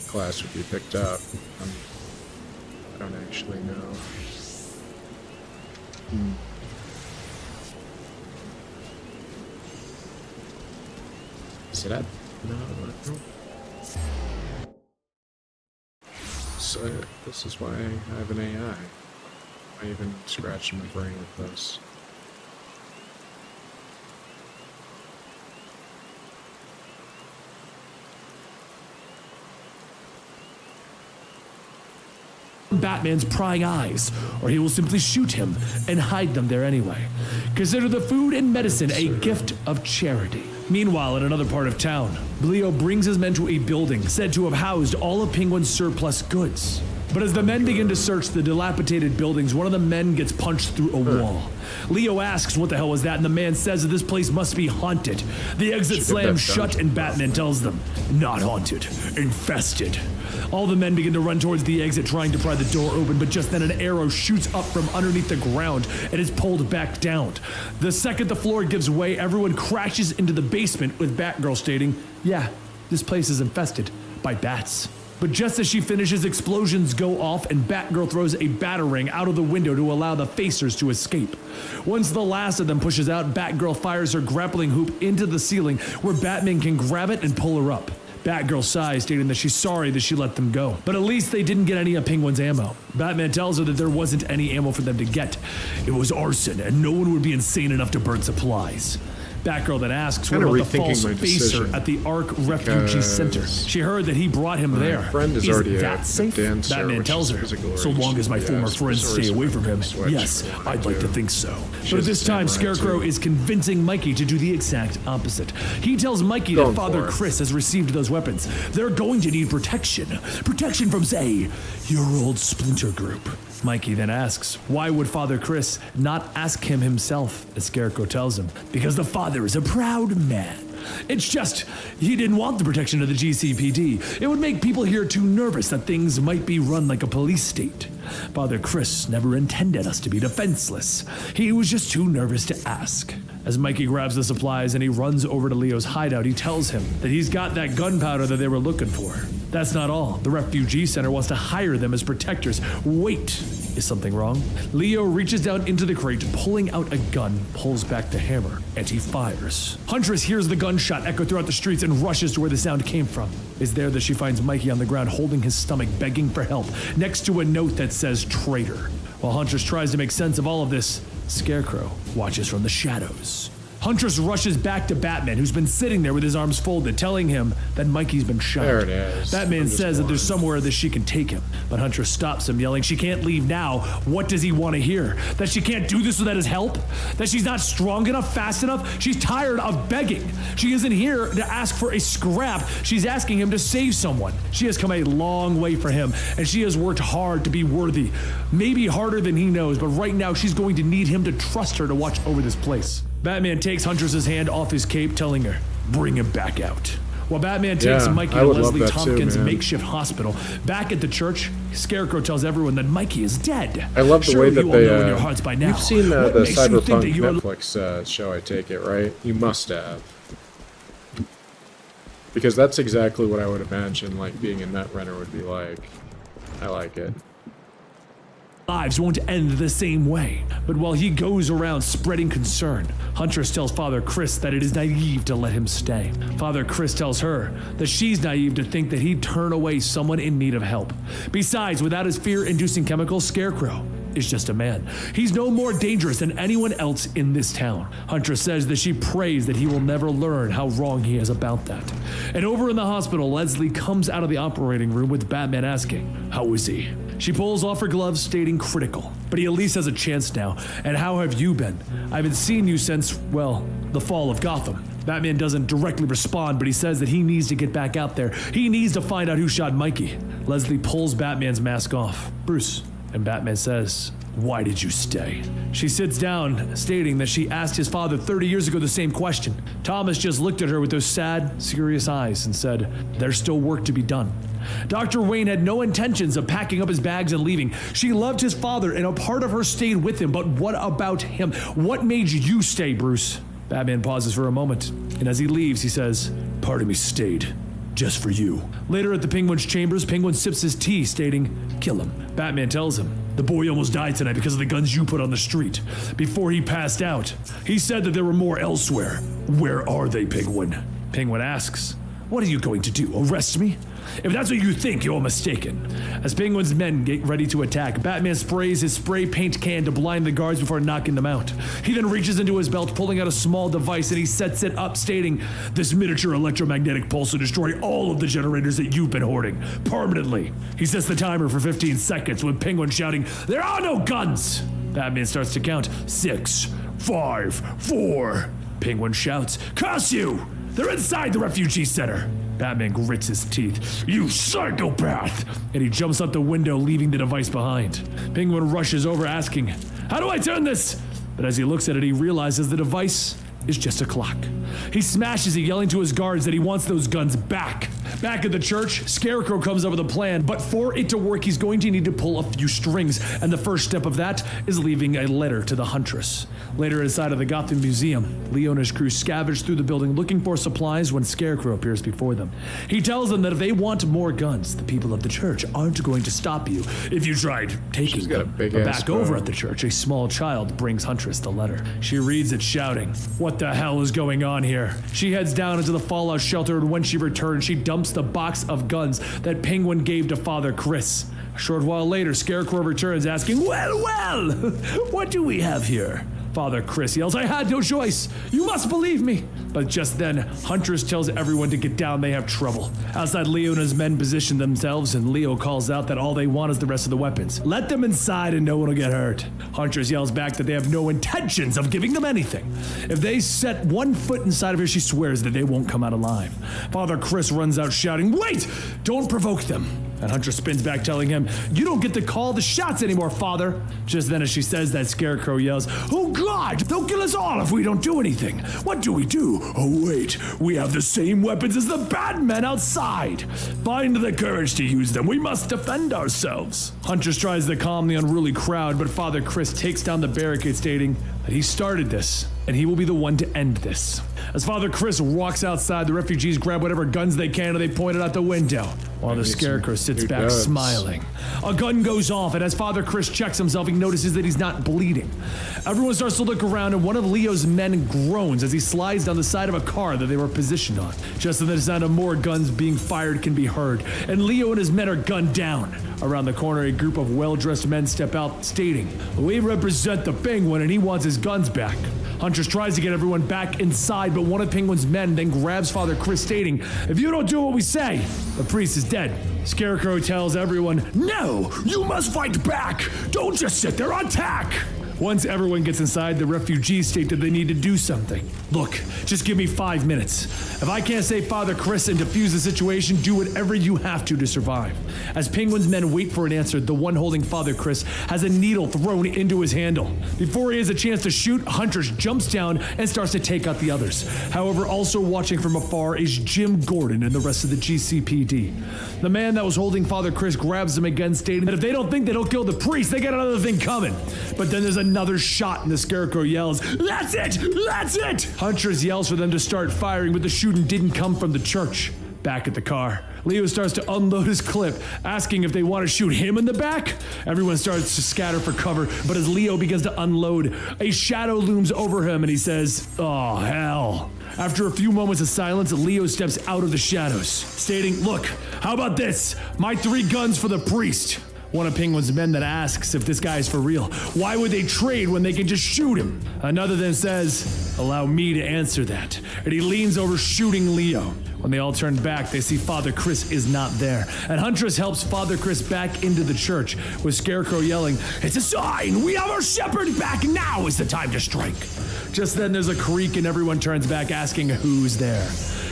class would be picked up. I don't actually know. Is it up? No. So this is why I have an AI. I even scratched my brain with this. Batman's prying eyes, or he will simply shoot him and hide them there anyway. Consider the food and medicine a gift of charity. Meanwhile, in another part of town, Leo brings his men to a building said to have housed all of Penguin's surplus goods. But as the men begin to search the dilapidated buildings, one of the men gets punched through a wall. Leo asks what the hell was that, and the man says that this place must be haunted. The exit slams shut, and Batman tells them, not haunted, infested. All the men begin to run towards the exit, trying to pry the door open, but just then an arrow shoots up from underneath the ground and is pulled back down. The second the floor gives way, everyone crashes into the basement, with Batgirl stating, yeah, this place is infested by bats. But just as she finishes, explosions go off and Batgirl throws a batarang out of the window to allow the Facers to escape. Once the last of them pushes out, Batgirl fires her grappling hoop into the ceiling where Batman can grab it and pull her up. Batgirl sighs, stating that she's sorry that she let them go, but at least they didn't get any of Penguin's ammo. Batman tells her that there wasn't any ammo for them to get. It was arson, and no one would be insane enough to burn supplies. Batgirl then asks what Kinda about the rethinking false my facer decision, at the Ark Refugee Center. She heard that he brought him there. friend is Is already that a safe? dancer, Batman which tells is her, physical so long as my origin. former Yes, friends sorry, stay away from him. switch Yes, from what I I'd like to do. think so. She But is at this a time, samurai, Scarecrow too. is convincing Mikey to do the exact opposite. He tells Mikey that Going Father for it. Chris has received those weapons. They're going to need protection. Protection from, say, your old Splinter Group. Mikey then asks, why would Father Chris not ask him himself, as Scarecrow tells him? Because the father is a proud man. It's just, he didn't want the protection of the GCPD. It would make people here too nervous that things might be run like a police state. Father Chris never intended us to be defenseless. He was just too nervous to ask. As Mikey grabs the supplies and he runs over to Leo's hideout, he tells him that he's got that gunpowder that they were looking for. That's not all. The refugee center wants to hire them as protectors. Wait, is something wrong? Leo reaches down into the crate, pulling out a gun, pulls back the hammer, and he fires. Huntress hears the gunshot echo throughout the streets and rushes to where the sound came from. It's there that she finds Mikey on the ground holding his stomach, begging for help, next to a note that says traitor. While Huntress tries to make sense of all of this, Scarecrow watches from the shadows. Huntress rushes back to Batman, who's been sitting there with his arms folded, telling him that Mikey's been shot. There it is. Batman I'm just says that there's blind. somewhere that she can take him, but Huntress stops him, yelling she can't leave now. What does he want to hear? That she can't do this without his help? That she's not strong enough, fast enough? She's tired of begging. She isn't here to ask for a scrap. She's asking him to save someone. She has come a long way for him, and she has worked hard to be worthy. Maybe harder than he knows, but right now she's going to need him to trust her to watch over this place. Batman takes Huntress's hand off his cape, telling her, bring him back out. While Batman takes Yeah, Mikey I to would love Leslie that too, Tompkins' man. makeshift hospital, back at the church, Scarecrow tells everyone that Mikey is dead. I love the Sure, way that you all they. know in your hearts by now. You've seen What the makes you think Cyberpunk that you are Netflix show, I take it, right? You must have. Because that's exactly what I would imagine, like, being a Netrunner would be like. I like it. lives won't end the same way. But while he goes around spreading concern, Huntress tells Father Chris that it is naive to let him stay. Father Chris tells her that she's naive to think that he'd turn away someone in need of help. Besides, without his fear-inducing chemical, Scarecrow is just a man. He's no more dangerous than anyone else in this town. Huntress says that she prays that he will never learn how wrong he is about that. And over in the hospital, Leslie comes out of the operating room with Batman asking, "How is he?" She pulls off her gloves, stating critical. But he at least has a chance now. And how have you been? I haven't seen you since, well, the fall of Gotham. Batman doesn't directly respond, but he says that he needs to get back out there. He needs to find out who shot Mikey. Leslie pulls Batman's mask off. "Bruce." And Batman says, "Why did you stay?" She sits down, stating that she asked his father 30 years ago the same question. Thomas just looked at her with those sad, serious eyes and said, "There's still work to be done." Dr. Wayne had no intentions of packing up his bags and leaving. She loved his father, and a part of her stayed with him, but what about him? What made you stay, Bruce? Batman pauses for a moment, and as he leaves, he says, "Part of me stayed. Just for you." Later at the Penguin's chambers, Penguin sips his tea, stating, "Kill him." Batman tells him, "The boy almost died tonight because of the guns you put on the street. Before he passed out, he said that there were more elsewhere. Where are they, Penguin?" Penguin asks, "What are you going to do, arrest me? If that's what you think, you're mistaken." As Penguin's men get ready to attack, Batman sprays his spray paint can to blind the guards before knocking them out. He then reaches into his belt, pulling out a small device, and he sets it up, stating, "This miniature electromagnetic pulse will destroy all of the generators that you've been hoarding, permanently." He sets the timer for 15 seconds, with Penguin shouting, "There are no guns!" Batman starts to count. 6, 5, 4. Penguin shouts, "Curse you! They're inside the refugee center!" Batman grits his teeth. "You psychopath!" And he jumps out the window, leaving the device behind. Penguin rushes over, asking, "How do I turn this?" But as he looks at it, he realizes the device is just a clock. He smashes it, yelling to his guards that he wants those guns back. Back at the church, Scarecrow comes up with a plan, but for it to work, he's going to need to pull a few strings, and the first step of that is leaving a letter to the Huntress. Later inside of the Gotham Museum, Leo and his crew scavenge through the building looking for supplies when Scarecrow appears before them. He tells them that if they want more guns, the people of the church aren't going to stop you if you tried taking got a them. big But ass back over bow. at the church, a small child brings Huntress the letter. She reads it, shouting, "What the hell is going on here?" She heads down into the fallout shelter, and when she returns, she dumps the box of guns that Penguin gave to Father Chris. A short while later, Scarecrow returns, asking, well, what do we have here?" Father Chris yells, I had no choice. You must believe me. But just then, Huntress tells everyone to get down. They have trouble. Outside, Leo and his men position themselves, and Leo calls out that all they want is the rest of the weapons. Let them inside and no one will get hurt. Huntress yells back that they have no intentions of giving them anything. If they set one foot inside of her, she swears that they won't come out alive. Father Chris runs out shouting, wait! Don't provoke them. And Huntress spins back telling him, you don't get to call the shots anymore, Father. Just then as she says that, Scarecrow yells, oh God, they'll kill us all if we don't do anything. What do we do? Oh wait, we have the same weapons as the Batmen outside. Find the courage to use them. We must defend ourselves. Huntress tries to calm the unruly crowd, but Father Chris takes down the barricade stating that he started this, and he will be the one to end this. As Father Chris walks outside, the refugees grab whatever guns they can and they point it out the window, while the Scarecrow sits back smiling. A gun goes off, and as Father Chris checks himself, he notices that he's not bleeding. Everyone starts to look around, and one of Leo's men groans as he slides down the side of a car that they were positioned on. Just then the sound of more guns being fired can be heard, and Leo and his men are gunned down. Around the corner, a group of well-dressed men step out, stating, we represent the Penguin and he wants his guns back. Huntress tries to get everyone back inside, but one of Penguin's men then grabs Father Chris, stating, if you don't do what we say, the priest is dead. Scarecrow tells everyone, no, you must fight back. Don't just sit there, attack. Once everyone gets inside, the refugees state that they need to do something. Look, just give me 5 minutes. If I can't save Father Chris and defuse the situation, do whatever you have to survive. As Penguin's men wait for an answer, the one holding Father Chris has a needle thrown into his handle. Before he has a chance to shoot, Huntress jumps down and starts to take out the others. However, also watching from afar is Jim Gordon and the rest of the GCPD. The man that was holding Father Chris grabs them again, stating that if they don't think that he'll kill the priest, they got another thing coming. But then there's another shot and the Scarecrow yells, that's it! That's it! Huntress yells for them to start firing, but the shooting didn't come from the church. Back at the car, Leo starts to unload his clip, asking if they want to shoot him in the back. Everyone starts to scatter for cover, but as Leo begins to unload, a shadow looms over him and he says, oh, hell. After a few moments of silence, Leo steps out of the shadows, stating, look, how about this? My 3 guns for the priest. One of Penguin's men that asks if this guy is for real. Why would they trade when they can just shoot him? Another then says, allow me to answer that. And he leans over, shooting Leo. When they all turn back, they see Father Chris is not there. And Huntress helps Father Chris back into the church, with Scarecrow yelling, it's a sign! We have our shepherd back! Now is the time to strike! Just then there's a creak and everyone turns back asking who's there.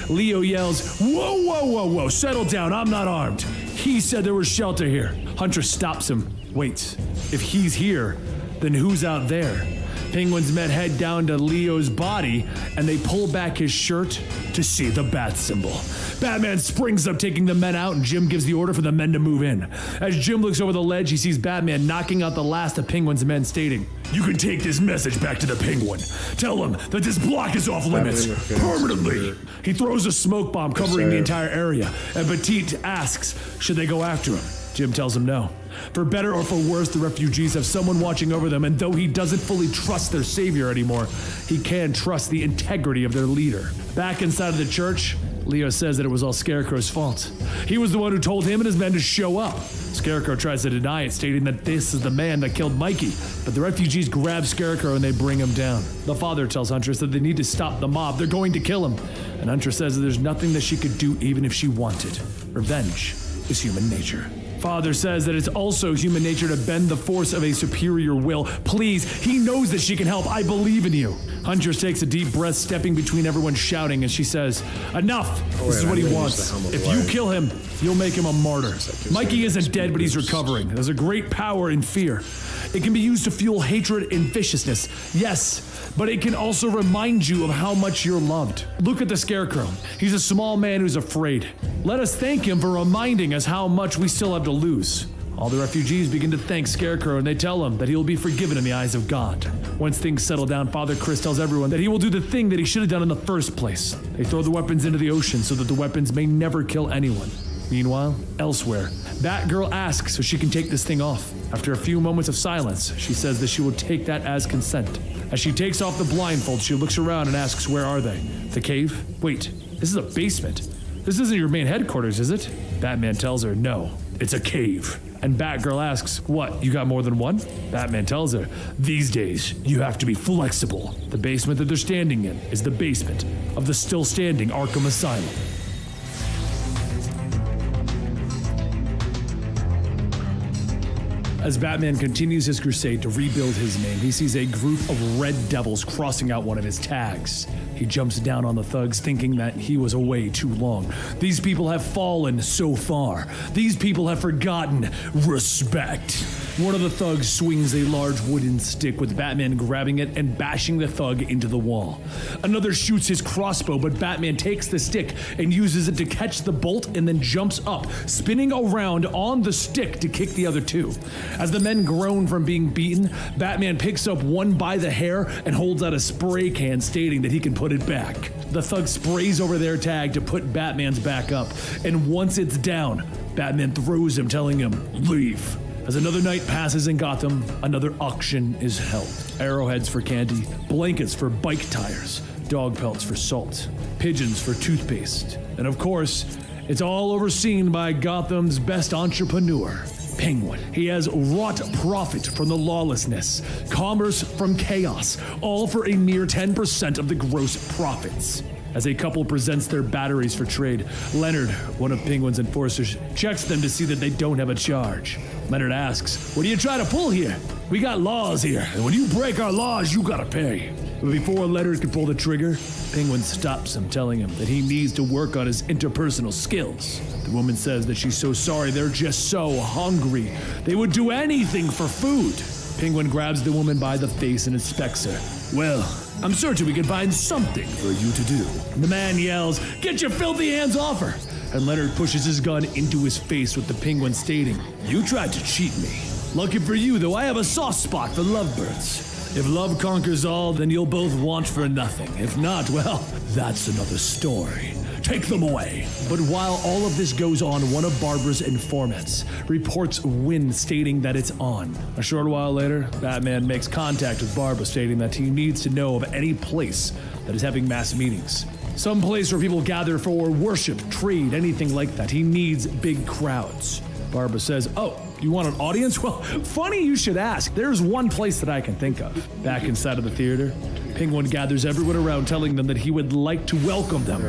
Leo yells, whoa, whoa, whoa, whoa, settle down, I'm not armed. He said there was shelter here. Huntress stops him. Wait, if he's here, then who's out there? Penguin's men head down to Leo's body, and they pull back his shirt to see the bat symbol. Batman springs up, taking the men out, and Jim gives the order for the men to move in. As Jim looks over the ledge, he sees Batman knocking out the last of Penguin's men, stating, you can take this message back to the Penguin. Tell him that this block is off limits, permanently. He throws a smoke bomb covering the entire area, and Petite asks, should they go after him? Jim tells him no. For better or for worse, the refugees have someone watching over them, and though he doesn't fully trust their savior anymore, he can trust the integrity of their leader. Back inside of the church, Leo says that it was all Scarecrow's fault. He was the one who told him and his men to show up. Scarecrow tries to deny it, stating that this is the man that killed Mikey, but the refugees grab Scarecrow and they bring him down. The father tells Huntress that they need to stop the mob. They're going to kill him. And Huntress says that there's nothing that she could do even if she wanted. Revenge is human nature. Father says that it's also human nature to bend the force of a superior will. Please, he knows that she can help. I believe in you. Huntress takes a deep breath, stepping between everyone shouting, and she says, enough. This is what he wants. If you kill him, you'll make him a martyr. Mikey isn't dead, but he's recovering. There's a great power in fear. It can be used to fuel hatred and viciousness. Yes, but it can also remind you of how much you're loved. Look at the Scarecrow. He's a small man who's afraid. Let us thank him for reminding us how much we still have to lose. All the refugees begin to thank Scarecrow, and they tell him that he will be forgiven in the eyes of God. Once things settle down, Father Chris tells everyone that he will do the thing that he should have done in the first place. They throw the weapons into the ocean so that the weapons may never kill anyone. Meanwhile, elsewhere, Batgirl asks so she can take this thing off. After a few moments of silence, she says that she will take that as consent. As she takes off the blindfold, she looks around and asks, where are they? The cave? Wait, this is a basement. This isn't your main headquarters, is it? Batman tells her, no, it's a cave. And Batgirl asks, what, you got more than one? Batman tells her, these days, you have to be flexible. The basement that they're standing in is the basement of the still standing Arkham Asylum. As Batman continues his crusade to rebuild his name, he sees a group of red devils crossing out one of his tags. He jumps down on the thugs, thinking that he was away too long. These people have fallen so far. These people have forgotten respect. One of the thugs swings a large wooden stick, with Batman grabbing it and bashing the thug into the wall. Another shoots his crossbow, but Batman takes the stick and uses it to catch the bolt and then jumps up, spinning around on the stick to kick the other two. As the men groan from being beaten, Batman picks up one by the hair and holds out a spray can, stating that he can put it back. The thug sprays over their tag to put Batman's back up, and once it's down, Batman throws him, telling him, leave. As another night passes in Gotham, another auction is held. Arrowheads for candy, blankets for bike tires, dog pelts for salt, pigeons for toothpaste, and of course, it's all overseen by Gotham's best entrepreneur, Penguin. He has wrought profit from the lawlessness, commerce from chaos, all for a mere 10% of the gross profits. As a couple presents their batteries for trade, Leonard, one of Penguin's enforcers, checks them to see that they don't have a charge. Leonard asks, what are you trying to pull here? We got laws here, and when you break our laws, you gotta pay. But before Leonard can pull the trigger, Penguin stops him, telling him that he needs to work on his interpersonal skills. The woman says that she's so sorry, they're just so hungry. They would do anything for food. Penguin grabs the woman by the face and inspects her. Well, I'm certain we can find something for you to do. The man yells, get your filthy hands off her! And Leonard pushes his gun into his face, with the Penguin stating, you tried to cheat me. Lucky for you, though, I have a soft spot for lovebirds. If love conquers all, then you'll both want for nothing. If not, well, that's another story. Take them away. But while all of this goes on, one of Barbara's informants reports Wynn, stating that it's on. A short while later, Batman makes contact with Barbara, stating that he needs to know of any place that is having mass meetings. Some place where people gather for worship, trade, anything like that. He needs big crowds. Barbara says, oh, you want an audience? Well, funny you should ask. There's one place that I can think of. Back inside of the theater, Penguin gathers everyone around, telling them that he would like to welcome them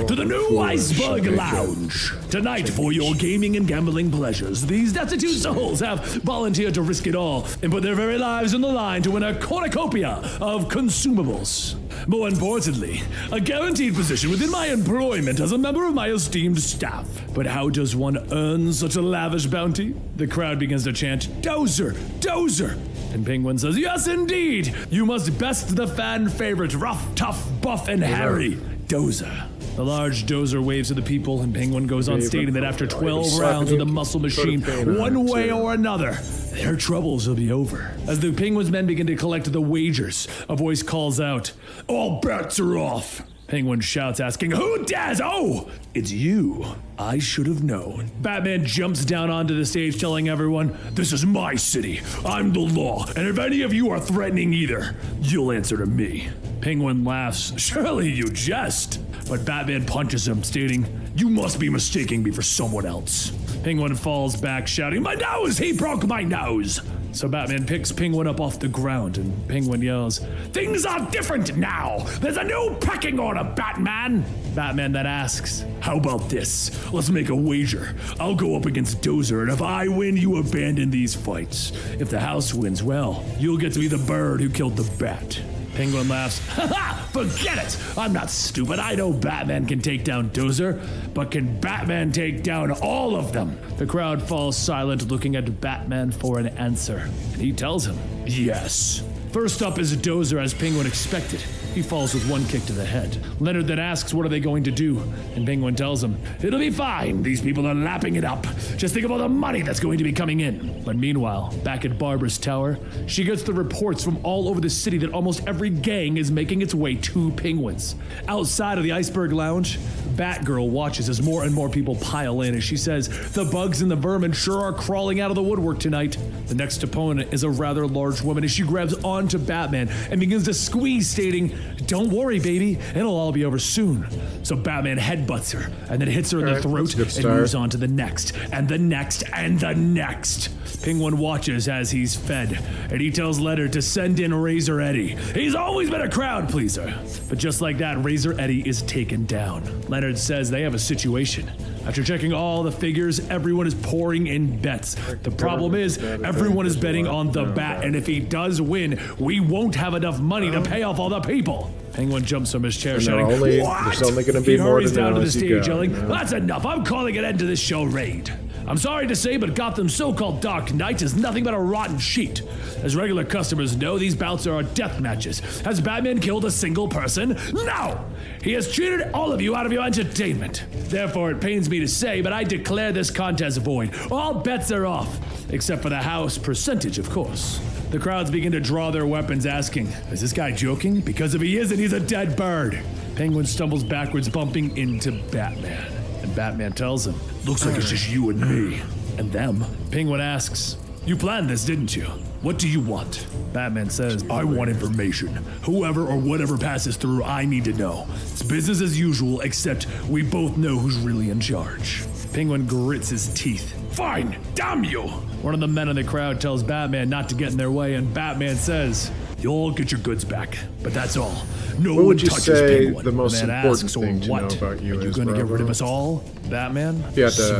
to the new Iceberg Lounge. Tonight, for your gaming and gambling pleasures, these destitute souls have volunteered to risk it all and put their very lives on the line to win a cornucopia of consumables. More importantly, a guaranteed position within my employment as a member of my esteemed staff. But how does one earn such a lavish bounty? The crowd begins to chant, Dozer! Dozer! And Penguin says, yes, indeed! You must best the fan favorite, rough, tough, buff, and hairy, Dozer. The large Dozer waves to the people, and Penguin goes on, stating that after 12 rounds of the muscle machine, one way or another, their troubles will be over. As the Penguin's men begin to collect the wagers, a voice calls out, all bets are off. Penguin shouts, asking, who dares? Oh, it's you. I should have known. Batman jumps down onto the stage, telling everyone, this is my city. I'm the law, and if any of you are threatening either, you'll answer to me. Penguin laughs, surely you jest. But Batman punches him, stating, you must be mistaking me for someone else. Penguin falls back, shouting, my nose! He broke my nose! So Batman picks Penguin up off the ground, and Penguin yells, things are different now! There's a new pecking order, Batman! Batman then asks, how about this? Let's make a wager. I'll go up against Dozer, and if I win, you abandon these fights. If the house wins, well, you'll get to be the bird who killed the bat. Penguin laughs, ha! Forget it! I'm not stupid. I know Batman can take down Dozer, but can Batman take down all of them? The crowd falls silent, looking at Batman for an answer. And he tells him, yes. First up is Dozer, as Penguin expected. He falls with one kick to the head. Leonard then asks, what are they going to do? And Penguin tells him, it'll be fine. These people are lapping it up. Just think of all the money that's going to be coming in. But meanwhile, back at Barbara's tower, she gets the reports from all over the city that almost every gang is making its way to Penguin's. Outside of the Iceberg Lounge, Batgirl watches as more and more people pile in, as she says, the bugs and the vermin sure are crawling out of the woodwork tonight. The next opponent is a rather large woman, as she grabs onto Batman and begins to squeeze, stating, Don't worry, baby. It'll all be over soon. So Batman headbutts her and then hits her in the throat and moves on to the next, and the next, and the next. Penguin watches as he's fed, and he tells Leonard to send in Razor Eddie. He's always been a crowd pleaser. But just like that, Razor Eddie is taken down. Leonard says they have a situation. After checking all the figures, everyone is pouring in bets. The problem is, everyone is betting on the Bat, and if he does win, we won't have enough money to pay off all the people. Penguin jumps from his chair, shouting, "What?" There's only going to be more hurries to down know to the as you stage, go, yelling, you know? "That's enough! I'm calling an end to this charade. I'm sorry to say, but Gotham's so-called Dark Knight is nothing but a rotten sheet. As regular customers know, these bouts are death matches. Has Batman killed a single person? No! He has cheated all of you out of your entertainment. Therefore, it pains me to say, but I declare this contest void. All bets are off, except for the house percentage, of course." The crowds begin to draw their weapons, asking, "Is this guy joking? Because if he isn't, he's a dead bird." Penguin stumbles backwards, bumping into Batman. And Batman tells him, "Looks like it's just you and me." And them. Penguin asks, "You planned this, didn't you? What do you want?" Batman says, "I want information. Whoever or whatever passes through, I need to know. It's business as usual, except we both know who's really in charge." Penguin grits his teeth. "Fine, damn you!" One of the men in the crowd tells Batman not to get in their way, and Batman says, "You'll all get your goods back, but that's all. No one touches Penguin." The most man important asks, thing to know "What? about you Are you is, going to get rid of Bravo?" us all?" Batman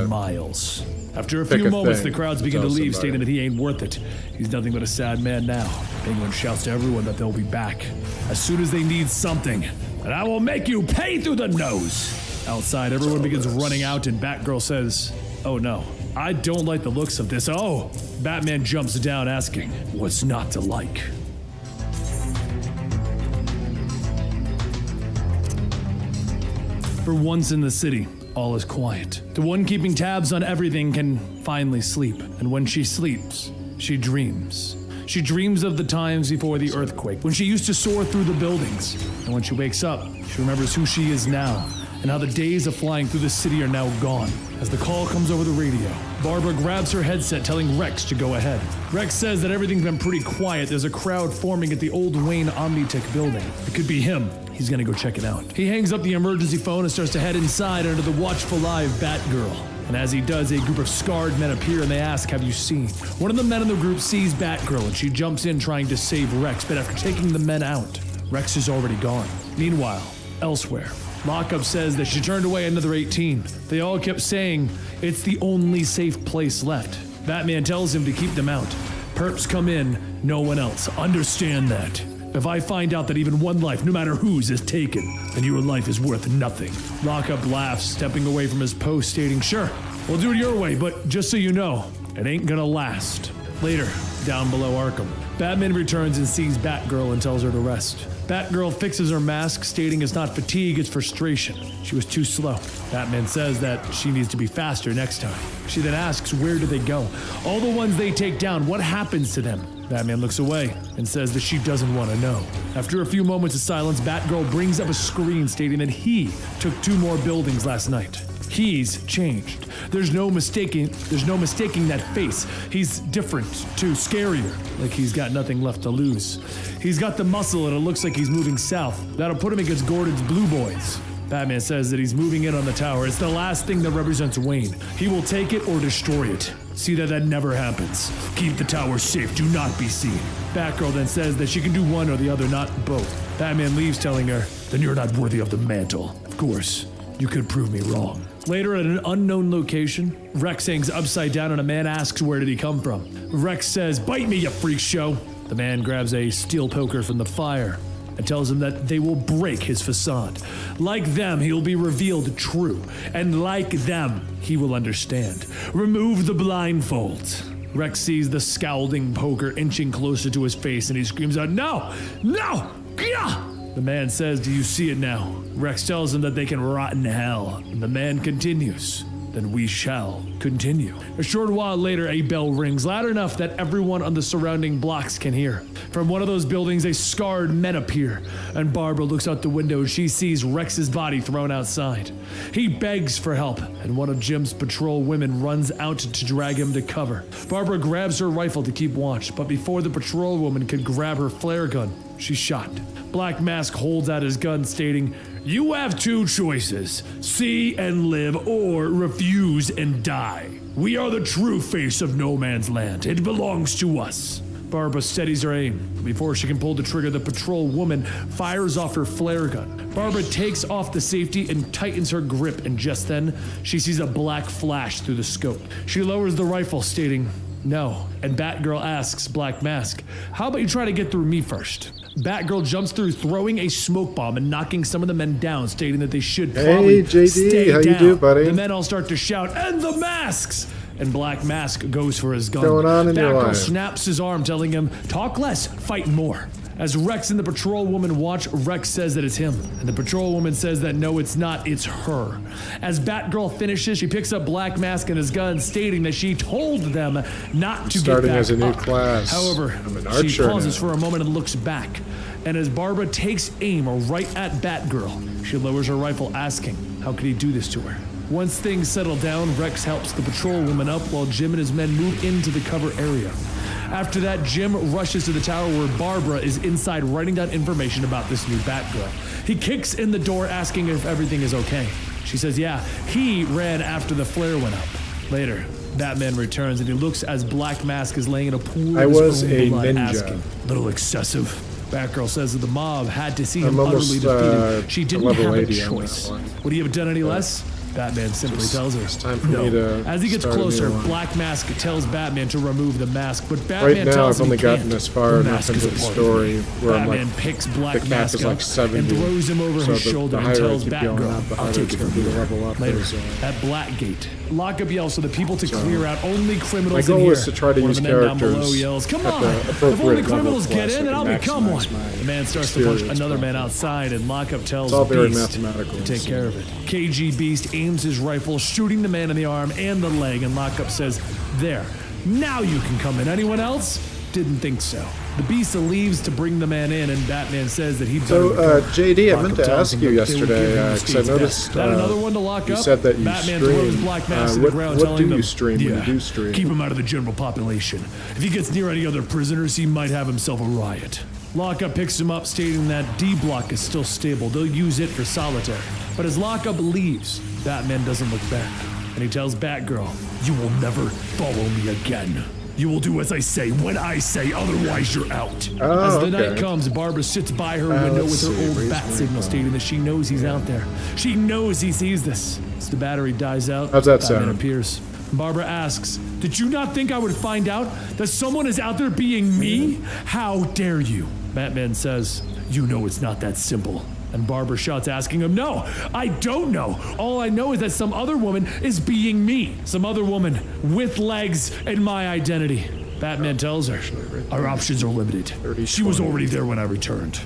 smiles. After a Pick few a moments, thing the crowds to begin to tell leave, somebody. stating that he ain't worth it. He's nothing but a sad man now. Penguin shouts to everyone that they'll be back as soon as they need something, and I will make you pay through the nose. Outside, everyone begins running out, and Batgirl says, "Oh no, I don't like the looks of this." Oh! Batman jumps down, asking, "What's not to like?" For once in the city, all is quiet. The one keeping tabs on everything can finally sleep, and when she sleeps, she dreams. She dreams of the times before the earthquake, when she used to soar through the buildings. And when she wakes up, she remembers who she is now, and how the days of flying through the city are now gone. As the call comes over the radio, Barbara grabs her headset, telling Rex to go ahead. Rex says that everything's been pretty quiet. There's a crowd forming at the old Wayne Omnitech building. It could be him. He's gonna go check it out. He hangs up the emergency phone and starts to head inside under the watchful eye of Batgirl. And as he does, a group of scarred men appear and they ask, "Have you seen?" One of the men in the group sees Batgirl and she jumps in trying to save Rex, but after taking the men out, Rex is already gone. Meanwhile, elsewhere, Lockup says that she turned away another 18. They all kept saying it's the only safe place left. Batman tells him to keep them out. Perps come in, no one else. Understand that. If I find out that even one life, no matter whose, is taken, then your life is worth nothing. Lockup laughs, stepping away from his post, stating, "Sure, we'll do it your way, but just so you know, it ain't gonna last." Later, down below Arkham, Batman returns and sees Batgirl and tells her to rest. Batgirl fixes her mask, stating it's not fatigue, it's frustration. She was too slow. Batman says that she needs to be faster next time. She then asks, where do they go? All the ones they take down, what happens to them? Batman looks away and says that she doesn't want to know. After a few moments of silence, Batgirl brings up a screen stating that he took 2 more buildings last night. He's changed. There's no mistaking that face. He's different, too, scarier, like he's got nothing left to lose. He's got the muscle and it looks like he's moving south. That'll put him against Gordon's Blue Boys. Batman says that he's moving in on the tower. It's the last thing that represents Wayne. He will take it or destroy it. See that that never happens. Keep the tower safe. Do not be seen. Batgirl then says that she can do one or the other, not both. Batman leaves, telling her, then you're not worthy of the mantle. Of course, you could prove me wrong. Later, at an unknown location, Rex hangs upside down and a man asks where did he come from. Rex says, bite me, you freak show. The man grabs a steel poker from the fire and tells him that they will break his facade. Like them, he'll be revealed true, and like them, he will understand. Remove the blindfold. Rex sees the scowling poker inching closer to his face and he screams out, no! No! Gah! The man says, do you see it now? Rex tells him that they can rot in hell, and the man continues, then we shall continue. A short while later, a bell rings, loud enough that everyone on the surrounding blocks can hear. From one of those buildings, a scarred men appear, and Barbara looks out the window and she sees Rex's body thrown outside. He begs for help, and one of Jim's patrol women runs out to drag him to cover. Barbara grabs her rifle to keep watch, but before the patrol woman could grab her flare gun, she's shot. Black Mask holds out his gun, stating, "You have two choices, see and live or refuse and die. We are the true face of No Man's Land. It belongs to us." Barbara steadies her aim. Before she can pull the trigger, the patrol woman fires off her flare gun. Barbara takes off the safety and tightens her grip, and just then, she sees a black flash through the scope. She lowers the rifle, stating, "No," and Batgirl asks Black Mask, "How about you try to get through me first?" Batgirl jumps through, throwing a smoke bomb and knocking some of the men down, stating that they should probably stay how down. You do, buddy? The men all start to shout, "And the masks!" And Black Mask goes for his gun. What's going on in your Batgirl life? snaps his arm, telling him, "Talk less, fight more." As Rex and the patrol woman watch, Rex says that it's him, and the patrol woman says that no, it's not, it's her. As Batgirl finishes, she picks up Black Mask and his gun, stating that she told them not to Starting get back as a new up. class. However, I'm an she archer pauses now. for a moment and looks back. And as Barbara takes aim right at Batgirl, she lowers her rifle, asking, how could he do this to her? Once things settle down, Rex helps the patrol woman up while Jim and his men move into the cover area. After that, Jim rushes to the tower where Barbara is inside writing down information about this new Batgirl. He kicks in the door asking if everything is okay. She says yeah, he ran after the flare went up. Later, Batman returns and he looks as Black Mask is laying in a pool I of his was own a blood, ninja. asking, "Little excessive." Batgirl says that the mob had to see I'm him utterly almost, defeated. She a didn't level have a 80 on that choice. one. Would he have done any less? Batman simply tells her, It's time for no. me to As he gets start a new closer, one. Black Mask tells Batman to remove the mask, but Batman Right now, tells I've him only he gotten can't. this far The enough mask into is a the part of story me. where I'm Batman like, picks the Black cap Mask is up like 70. and throws him over So his shoulder the and higher tells I keep going Batgirl, up, the "I'll harder take it's it going from to be to here." level up. Later, Those, at Blackgate, Lockup yells for the people to clear out only criminals My in goal here. is to try to One of use the men down characters below yells, "Come at on! the If only appropriate criminals level get so in, then I I'll can become one." maximize my The man starts to push experience another man from it. outside, and Lockup tells It's all very Beast mathematical, to take so- care of it. KG Beast aims his rifle, shooting the man in the arm and the leg, and Lockup says, "There, now you can come in. Anyone else? Didn't think so." The Beast leaves to bring the man in, and Batman says that he'd better So, recover. JD, I Lockup meant to tells ask him you that they will give him yesterday, the 'cause I state's noticed, best. That another one to lock you up? said that you Batman stream. throws Black Mask to the What- ground, what telling do you them, stream when you do stream? keep him out of the general population. If he gets near any other prisoners, he might have himself a riot. Lockup picks him up, stating that D-Block is still stable. They'll use it for solitary. But as Lockup leaves, Batman doesn't look back. And he tells Batgirl, "You will never follow me again. You will do as I say, when I say, otherwise you're out." Oh, As the night okay. comes, Barbara sits by her window let's with her see. old Where's bat my signal, phone? stating that she knows he's out there. She knows he sees this. As the battery dies out, How's that Batman sound? appears. Barbara asks, "Did you not think I would find out that someone is out there being me? How dare you?" Batman says, "You know it's not that simple." And Barbara shouts, asking him, "No, I don't know. All I know is that some other woman is being me. Some other woman with legs and my identity." Batman tells her, "Our options are limited. She was already there when I returned."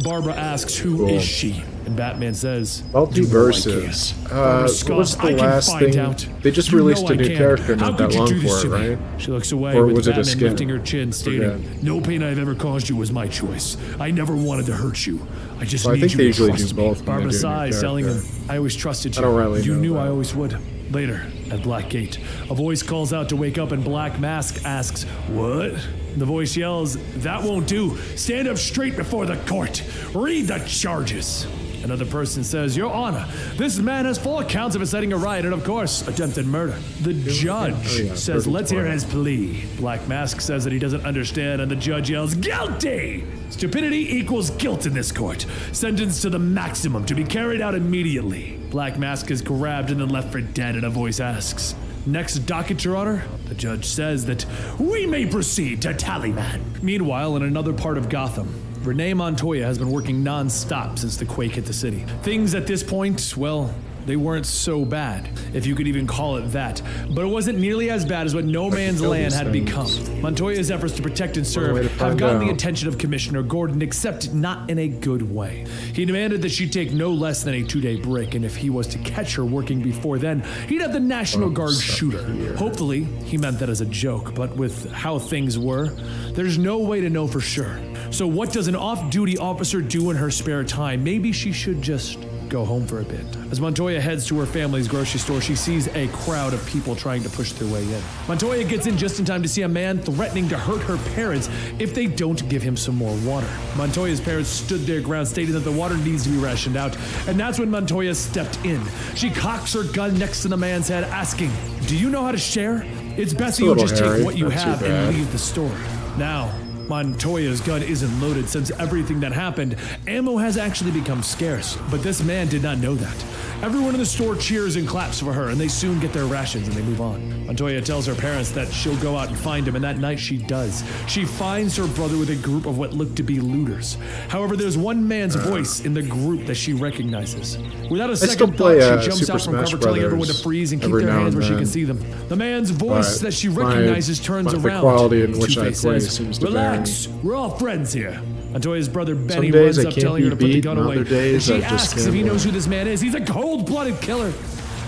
Barbara asks, "Who is she?" And Batman says, Multiverses. Barbara What scoffs, was the "I can last find thing? out. They just You released know a I new can. character How not that could you long do this for to it, me?" right? She looks away, Or with was it a Batman skin? lifting her chin, stating, Forget. "No pain I've ever caused you was my choice. I never wanted to hurt you. I just Well, I need think you they to usually trust do me." both when they Barbara do a new sighs, telling him, character. "I always trusted you. I don't really You know knew that. I always would." Later, at Blackgate, a voice calls out to wake up, and Black Mask asks, "What?" The voice yells, "That won't do. Stand up straight before the court. Read the charges." Another person says, "Your Honor, this man has full accounts of inciting a riot and, of course, attempted murder." The judge says, "Let's hear his plea." Black Mask says that he doesn't understand, and the judge yells, "Guilty! Stupidity equals guilt in this court. Sentenced to the maximum to be carried out immediately." Black Mask is grabbed and then left for dead, and a voice asks, "Next docket, Your Honor?" The judge says that we may proceed to Tallyman. Meanwhile, in another part of Gotham, Renee Montoya has been working non-stop since the quake hit the city. Things at this point, well, they weren't so bad, if you could even call it that. But it wasn't nearly as bad as what No Man's kill Land these had things. become. Montoya's efforts to protect and way serve to have find gotten the out. attention of Commissioner Gordon, except not in a good way. He demanded that she take no less than a 2-day break, and if he was to catch her working before then, he'd have the National Guard shoot her. Hopefully, he meant that as a joke, but with how things were, there's no way to know for sure. So what does an off-duty officer do in her spare time? Maybe she should just go home for a bit. As Montoya heads to her family's grocery store, she sees a crowd of people trying to push their way in. Montoya gets in just in time to see a man threatening to hurt her parents if they don't give him some more water. Montoya's parents stood their ground, stating that the water needs to be rationed out, and that's when Montoya stepped in. She cocks her gun next to the man's head, asking, "Do you know how to share? It's best that you just take what you have and leave the store." Now, Montoya's gun isn't loaded since everything that happened. Ammo has actually become scarce, but this man did not know that. Everyone in the store cheers and claps for her, and they soon get their rations and they move on. Montoya tells her parents that she'll go out and find him, and that night she does. She finds her brother with a group of what look to be looters. However, there's one man's voice in the group that she recognizes. Without a second thought, she jumps out from cover, telling everyone to freeze and keep their hands where she can see them. The man's voice that she recognizes turns around. The quality in which I play says, seems to "Relax, we're all friends here." Montoya's brother Benny runs up telling her to put the gun away. And she asks if he knows who this man is. He's a cold-blooded killer.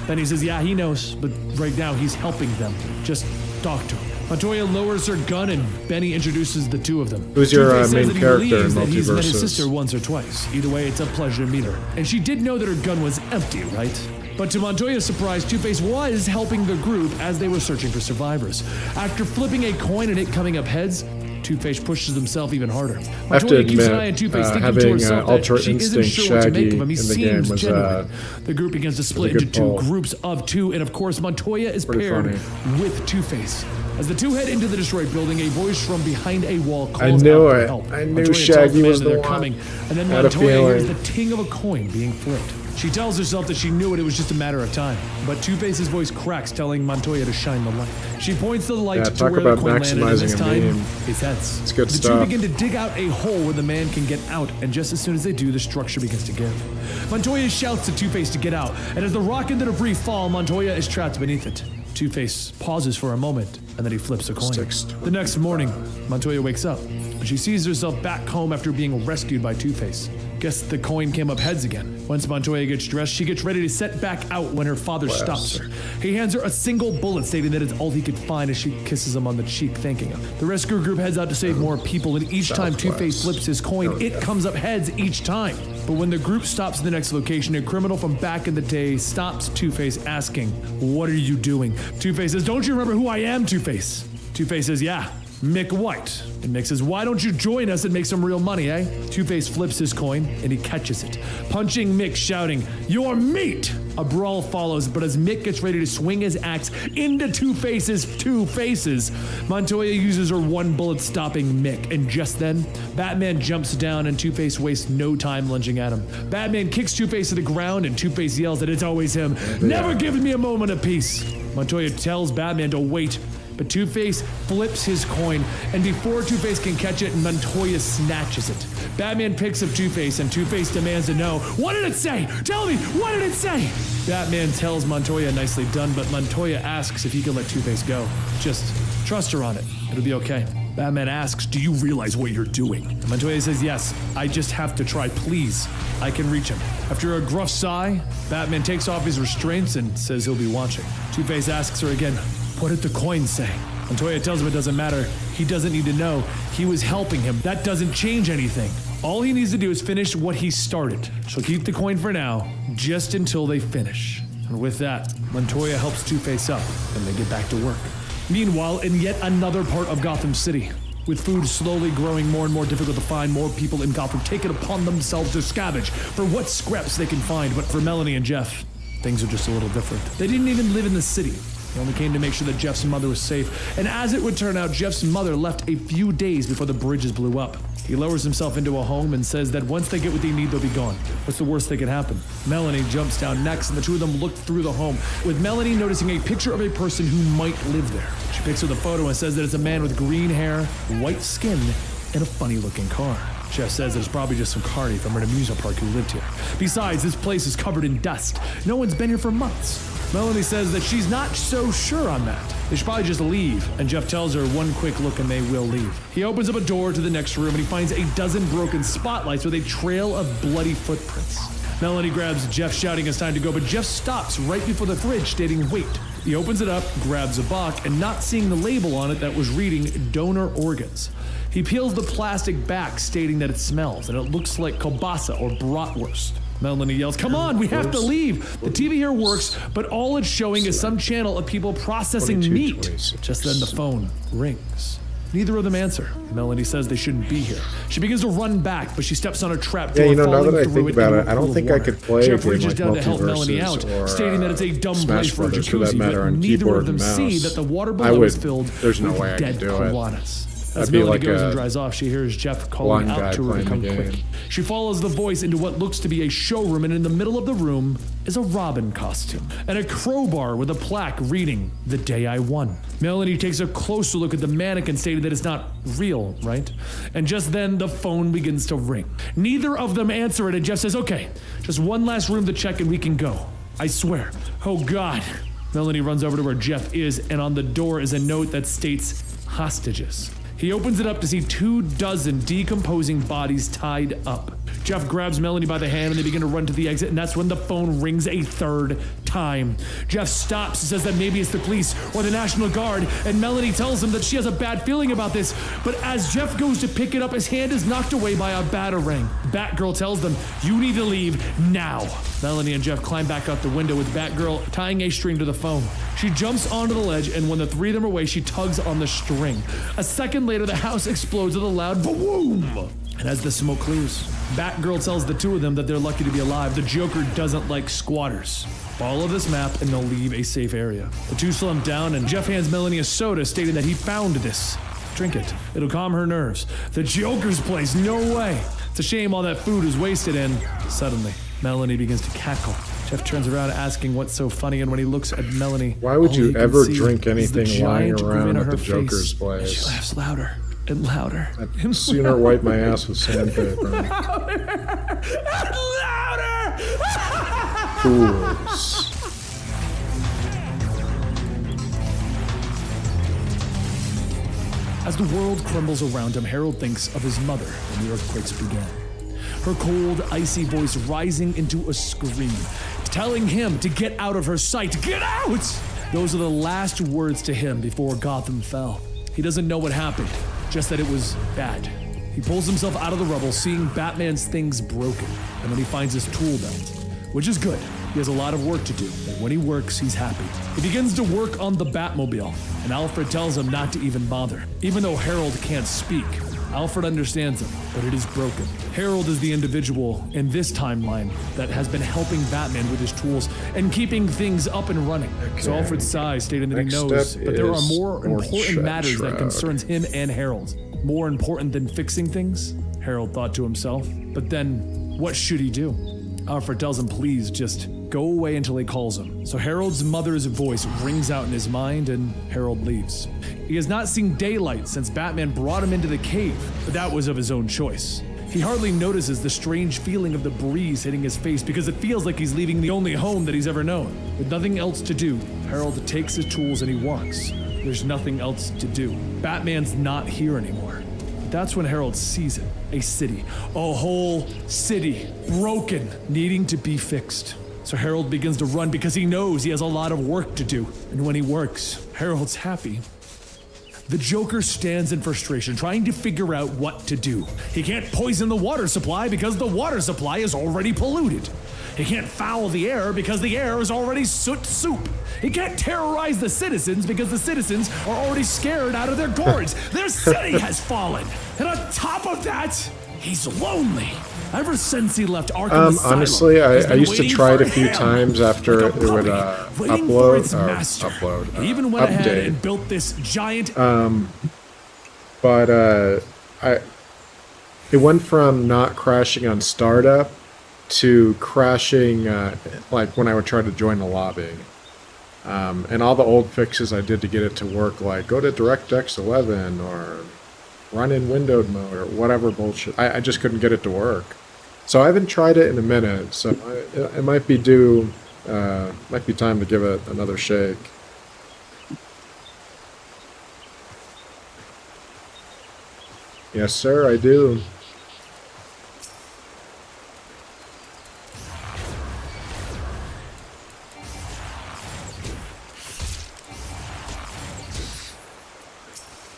Benny says, yeah, he knows, but right now he's helping them. Just talk to him. Montoya lowers her gun and Benny introduces the two of them. Who's your main character in Multiverses? He's met his Multiverses? sister once or twice. Either way, it's a pleasure to meet her. And she did know that her gun was empty, right? But to Montoya's surprise, Two-Face was helping the group as they were searching for survivors. After flipping a coin and it coming up heads, Two-Face pushes himself even harder. I have to Montoya keeps an eye on admit, Two-Face, thinking to having herself Ultra that she isn't Instinct sure what to make Shaggy of him. He in the game seems was genuine. The group begins to split into two pull. groups of two, and of course, Montoya is Pretty paired funny. with Two-Face. As the two head into the destroyed building, a voice from behind a wall I calls knew out for it. help. I knew Montoya tells Shaggy the was man that the they're one. coming, and then Had a Montoya hears feeling. the ting of a coin being flipped. She tells herself that she knew it was just a matter of time, but Two-Face's voice cracks, telling Montoya to shine the light. She points the light to talk where the about coin landed, and this maximizing a time, beam. his heads. It's good the stuff. two begin to dig out a hole where the man can get out, and just as soon as they do, the structure begins to give. Montoya shouts to Two-Face to get out, and as the rock and the debris fall, Montoya is trapped beneath it. Two-Face pauses for a moment, and then he flips a coin. The next morning, Montoya wakes up, and she sees herself back home after being rescued by Two-Face. Guess the coin came up heads again. Once Montoya gets dressed, she gets ready to set back out when her father stops her. He hands her a single bullet, stating that it's all he could find as she kisses him on the cheek, thanking him. The rescue group heads out to save more people, and each time Two-Face flips his coin, it comes up heads each time. But when the group stops at the next location, a criminal from back in the day stops Two-Face, asking, "What are you doing?" Two-Face says, "Don't you remember who I am, Two-Face?" Two-Face says, "Yeah, Mick White." And Mick says, "Why don't you join us and make some real money, eh?" Two-Face flips his coin, and he catches it, punching Mick, shouting, "You're meat!" A brawl follows, but as Mick gets ready to swing his axe into Two-Face's two faces, Montoya uses her one bullet, stopping Mick, and just then, Batman jumps down, and Two-Face wastes no time lunging at him. Batman kicks Two-Face to the ground, and Two-Face yells that it's always him, "Never giving me a moment of peace." Montoya tells Batman to wait, but Two-Face flips his coin, and before Two-Face can catch it, Montoya snatches it. Batman picks up Two-Face, and Two-Face demands to know, "What did it say? Tell me, what did it say?" Batman tells Montoya nicely done, but Montoya asks if he can let Two-Face go. Just trust her on it. It'll be okay. Batman asks, "Do you realize what you're doing?" Montoya says, "Yes, I just have to try, please. I can reach him." After a gruff sigh, Batman takes off his restraints and says he'll be watching. Two-Face asks her again, "What did the coin say?" Montoya tells him it doesn't matter. He doesn't need to know. He was helping him. That doesn't change anything. All he needs to do is finish what he started. She'll keep the coin for now, just until they finish. And with that, Montoya helps Two-Face up, and they get back to work. Meanwhile, in yet another part of Gotham City, with food slowly growing more and more difficult to find, more people in Gotham take it upon themselves to scavenge for what scraps they can find. But for Melanie and Jeff, things are just a little different. They didn't even live in the city. They only came to make sure that Jeff's mother was safe. And as it would turn out, Jeff's mother left a few days before the bridges blew up. He lowers himself into a home and says that once they get what they need, they'll be gone. What's the worst that could happen? Melanie jumps down next, and the two of them look through the home, with Melanie noticing a picture of a person who might live there. She picks up the photo and says that it's a man with green hair, white skin, and a funny-looking car. Jeff says that it's probably just some carny from an amusement park who lived here. Besides, this place is covered in dust. No one's been here for months. Melanie says that she's not so sure on that. They should probably just leave, and Jeff tells her one quick look and they will leave. He opens up a door to the next room and he finds a dozen broken spotlights with a trail of bloody footprints. Melanie grabs Jeff, shouting it's time to go, but Jeff stops right before the fridge, stating wait. He opens it up, grabs a box, and not seeing the label on it that was reading donor organs. He peels the plastic back, stating that it smells, and it looks like kielbasa or bratwurst. Melanie yells, "Come on, we have to leave!" The TV here works, but all it's showing is some channel of people processing meat. 26. Just then the phone rings. Neither of them answer. Melanie says they shouldn't be here. She begins to run back, but she steps on a trap door, Yeah, you know, now falling that I through think it about into it, a I pool don't of think I water. could play a Jeff game reaches like down to help Melanie out, Multiverses or, stating that it's a dumb Smash place for a Brothers, for that jacuzzi, matter, but on neither keyboard of them and see mouse. that the water I below is would- filled there's no with way I dead could do it. piranhas. As I'd be Melanie like goes and a dries off, she hears Jeff calling blind out guy to her to playing come the quick. game. She follows the voice into what looks to be a showroom, and in the middle of the room is a Robin costume and a crowbar with a plaque reading, "The Day I Won." Melanie takes a closer look at the mannequin, stating that it's not real, right? And just then the phone begins to ring. Neither of them answer it, and Jeff says, "Okay, just one last room to check and we can go. I swear." Oh God. Melanie runs over to where Jeff is, and on the door is a note that states, "Hostages." He opens it up to see 24 decomposing bodies tied up. Jeff grabs Melanie by the hand and they begin to run to the exit, and that's when the phone rings a third time. Jeff stops and says that maybe it's the police or the National Guard, and Melanie tells him that she has a bad feeling about this, but as Jeff goes to pick it up, his hand is knocked away by a batarang. Batgirl tells them, "You need to leave now." Melanie and Jeff climb back out the window with Batgirl tying a string to the phone. She jumps onto the ledge, and when the three of them are away, she tugs on the string. A second later, the house explodes with a loud boom. And as the smoke clears, Batgirl tells the two of them that they're lucky to be alive. The Joker doesn't like squatters. Follow this map and they'll leave a safe area. The two slump down, and Jeff hands Melanie a soda, stating that he found this. Drink it. It'll calm her nerves. The Joker's place, no way. It's a shame all that food is wasted, and suddenly, Melanie begins to cackle. Jeff turns around asking what's so funny, and when he looks at Melanie, Why would all you he can ever see drink is the anything lying giant around grin on at her the Joker's face. place? And she laughs louder and louder. I'd sooner wipe my ass with sandpaper. Louder! Fools. As the world crumbles around him, Harold thinks of his mother when the earthquakes began. Her cold, icy voice rising into a scream, telling him to get out of her sight. Get out! Those are the last words to him before Gotham fell. He doesn't know what happened, just that it was bad. He pulls himself out of the rubble, seeing Batman's things broken, and then he finds his tool belt, which is good. He has a lot of work to do, but when he works, he's happy. He begins to work on the Batmobile, and Alfred tells him not to even bother. Even though Harold can't speak, Alfred understands him, but it is broken. Harold is the individual in this timeline that has been helping Batman with his tools and keeping things up and running. So Alfred sighs, stating that Next he knows step that there are is more important Shroud. matters that concerns him and Harold. More important than fixing things, Harold thought to himself. But then, what should he do? Alfred tells him, please just go away until he calls him. So Harold's mother's voice rings out in his mind, and Harold leaves. He has not seen daylight since Batman brought him into the cave, but that was of his own choice. He hardly notices the strange feeling of the breeze hitting his face because it feels like he's leaving the only home that he's ever known. With nothing else to do, Harold takes his tools and he walks. There's nothing else to do. Batman's not here anymore. That's when Harold sees it. A city. A whole city. Broken. Needing to be fixed. So Harold begins to run because he knows he has a lot of work to do. And when he works, Harold's happy. The Joker stands in frustration, trying to figure out what to do. He can't poison the water supply because the water supply is already polluted. He can't foul the air because the air is already soot soup. He can't terrorize the citizens because the citizens are already scared out of their gourds. Their city has fallen. And on top of that, he's lonely. Ever since he left Arkham Asylum, honestly, he's I been used to waiting try it for a few him, times after like a it would puppy, waiting for its master. upload. He even went ahead update. and built this giant. But it went from not crashing on startup to crashing like when I would try to join the lobby. And all the old fixes I did to get it to work, like go to DirectX 11 or run in windowed mode or whatever bullshit, I just couldn't get it to work. So I haven't tried it in a minute, so it might be due, might be time to give it another shake. Yes, sir, I do.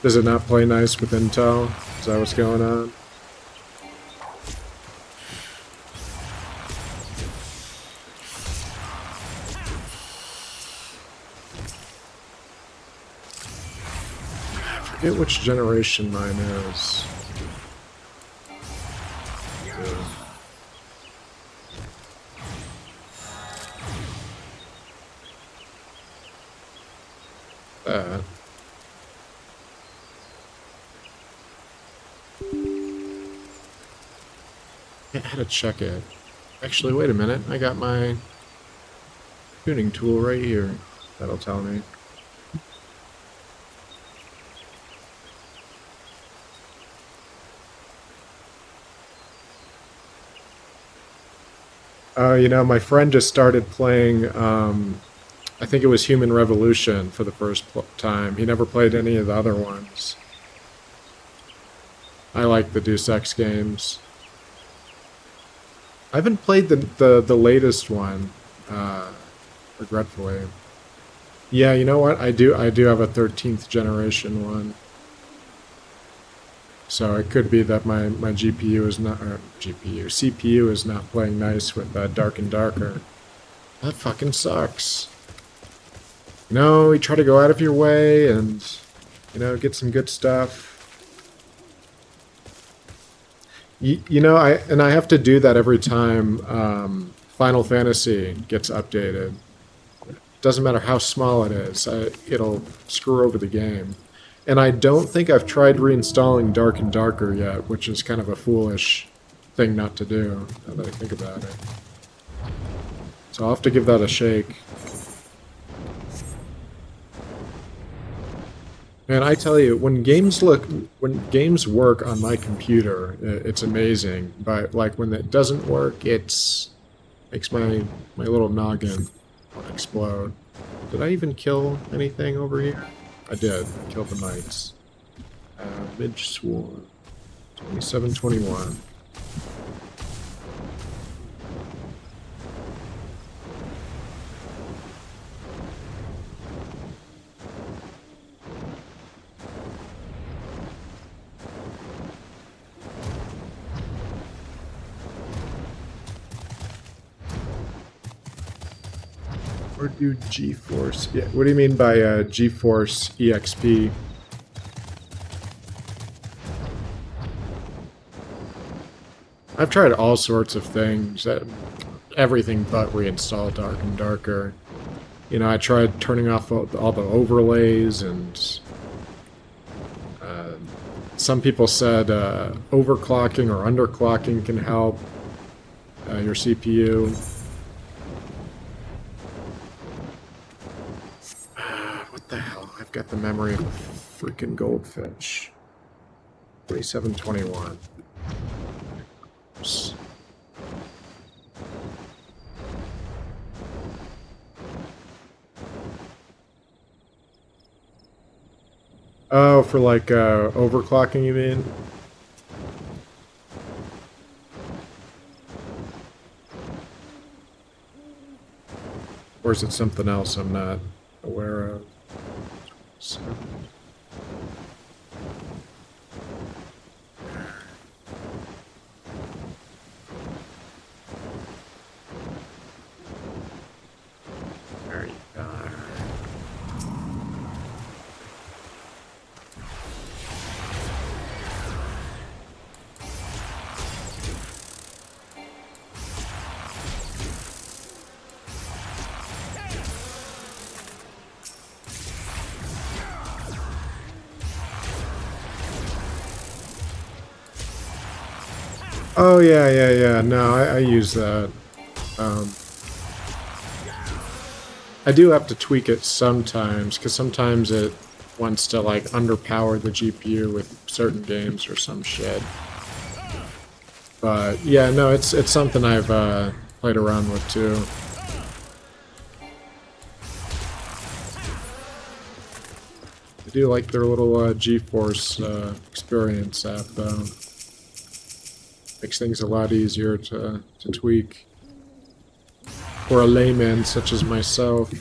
Does it not play nice with Intel? Is that what's going on? forget which generation mine is. I had to check it. Actually, wait a minute. I got my tuning tool right here. That'll tell me. You know, my friend just started playing, I think it was Human Revolution for the first time. He never played any of the other ones. I like the Deus Ex games. I haven't played the latest one, regretfully. Yeah, you know what? I do have a 13th generation one. So it could be that my GPU is not, or CPU is not playing nice with Dark and Darker. That fucking sucks. You know, you try to go out of your way and, you know, get some good stuff. You know, I have to do that every time Final Fantasy gets updated. Doesn't matter how small it is, it'll screw over the game. And I don't think I've tried reinstalling Dark and Darker yet, which is kind of a foolish thing not to do, now that I think about it. So I'll have to give that a shake. Man, I tell you, when games work on my computer, it's amazing. But like when it doesn't work, makes my little noggin explode. Did I even kill anything over here? I did. I killed the knights. Midge Swarm. 2721. Or do GeForce? Yeah. What do you mean by GeForce EXP? I've tried all sorts of things. Everything but reinstall Dark and Darker. You know, I tried turning off all the overlays, and some people said overclocking or underclocking can help your CPU. What the hell? I've got the memory of a freaking goldfish. 2721. Oops. Oh, for like overclocking, you mean? Or is it something else I'm not aware of? So. There you go. Oh, yeah. No, I use that. I do have to tweak it sometimes, because sometimes it wants to, like, underpower the GPU with certain games or some shit. But, yeah, no, it's something I've played around with, too. I do like their little GeForce experience app, though. Makes things a lot easier to tweak. For a layman such as myself.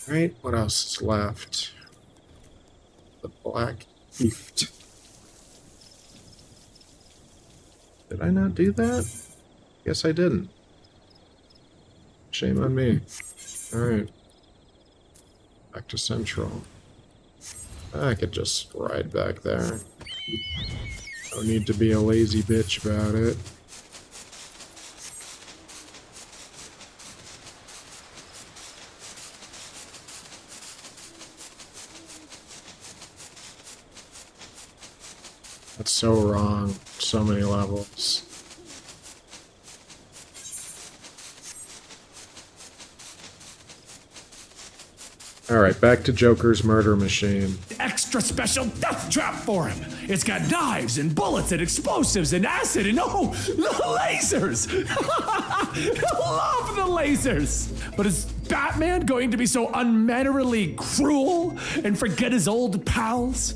Right, what else is left? The Black Thief. Did I not do that? Guess I didn't. Shame on me. Alright. Back to Central. I could just ride back there. No need to be a lazy bitch about it. That's so wrong. So many levels. Alright, back to Joker's murder machine. Extra special death trap for him. It's got knives and bullets and explosives and acid and lasers. I love the lasers. But is Batman going to be so unmannerly cruel and forget his old pals?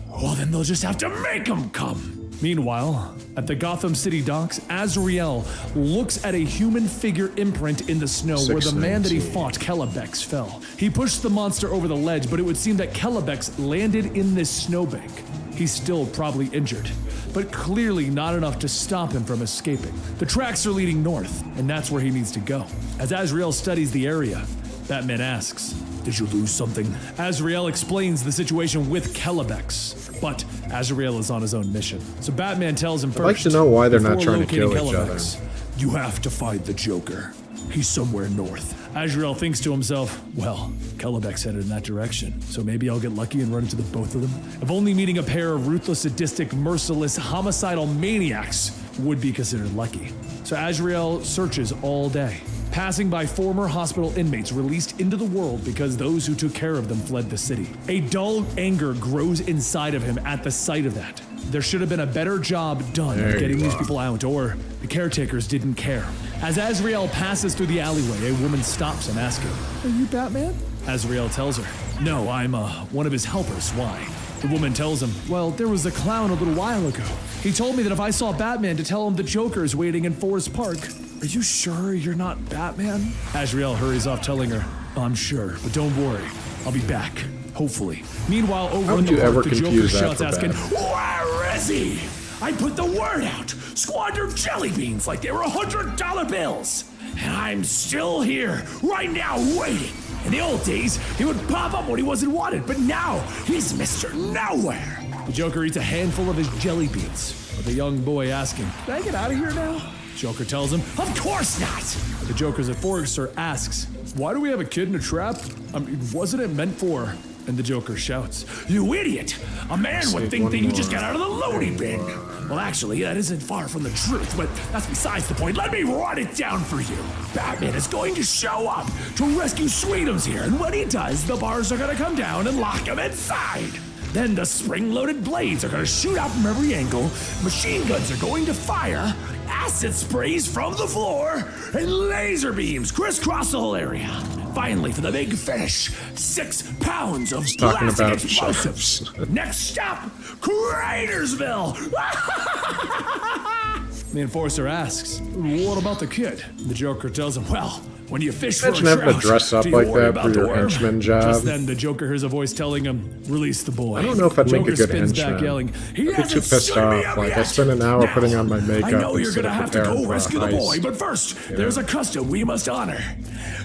Well, then they'll just have to make him come. Meanwhile, at the Gotham City docks, Azrael looks at a human figure imprint in the snow where the man that he fought, Kellebex, fell. He pushed the monster over the ledge, but it would seem that Kellebex landed in this snowbank. He's still probably injured, but clearly not enough to stop him from escaping. The tracks are leading north, and that's where he needs to go. As Azrael studies the area, Batman asks, "Did you lose something?" Azrael explains the situation with Kellebex, but Azrael is on his own mission. So Batman tells him first, I'd like to know why they're not before trying to kill locating each other. Kellebex, "You have to find the Joker. He's somewhere north." Azrael thinks to himself, well, Kellebex headed in that direction, so maybe I'll get lucky and run into the both of them. If only meeting a pair of ruthless, sadistic, merciless, homicidal maniacs would be considered lucky. So Azrael searches all day, passing by former hospital inmates released into the world because those who took care of them fled the city. A dull anger grows inside of him at the sight of that. There should have been a better job done of getting these people out, or the caretakers didn't care. As Azrael passes through the alleyway, a woman stops him, asking, "Are you Batman?" Azrael tells her, "No, I'm one of his helpers. Why?" The woman tells him, "Well, there was a clown a little while ago. He told me that if I saw Batman to tell him the Joker's waiting in Forest Park." "Are you sure you're not Batman?" Azrael hurries off, telling her, "I'm sure, but don't worry. I'll be back. Hopefully." Meanwhile, over in the park, the Joker shouts, asking, "Where is he? I put the word out. Squandered jelly beans like they were $100 bills. And I'm still here, right now, waiting. In the old days, he would pop up when he wasn't wanted, but now he's Mr. Nowhere." The Joker eats a handful of his jelly beans, with the young boy asking, "Can I get out of here now?" Joker tells him, "Of course not!" The Joker's enforcer asks, "Why do we have a kid in a trap? I mean, wasn't it meant for..." And the Joker shouts, "You idiot! A man would think that you just got out of the loading bin." Well, actually, that isn't far from the truth, but that's besides the point. Let me run it down for you. Batman is going to show up to rescue Sweetums here, and when he does, the bars are going to come down and lock him inside. Then the spring-loaded blades are going to shoot out from every angle, machine guns are going to fire, acid sprays from the floor, and laser beams crisscross the whole area. Finally, for the big finish, 6 pounds of plastic explosives. Next stop, Cratersville. The enforcer asks, "What about the kid?" The Joker tells him, "Well, when you fish for a trout, imagine having to dress up do you like worry that about for the your worm?" henchman job. Just then, the Joker hears a voice telling him, "Release the boy." I don't know if I'd make Joker a good spins henchman. back, yelling, "He I'd be too hasn't pissed stood me off. up Like, I yet. spent an hour Now, putting on my makeup I know you're instead gonna of have to preparing go for a rescue the boy, heist. but first, there's a custom we must honor.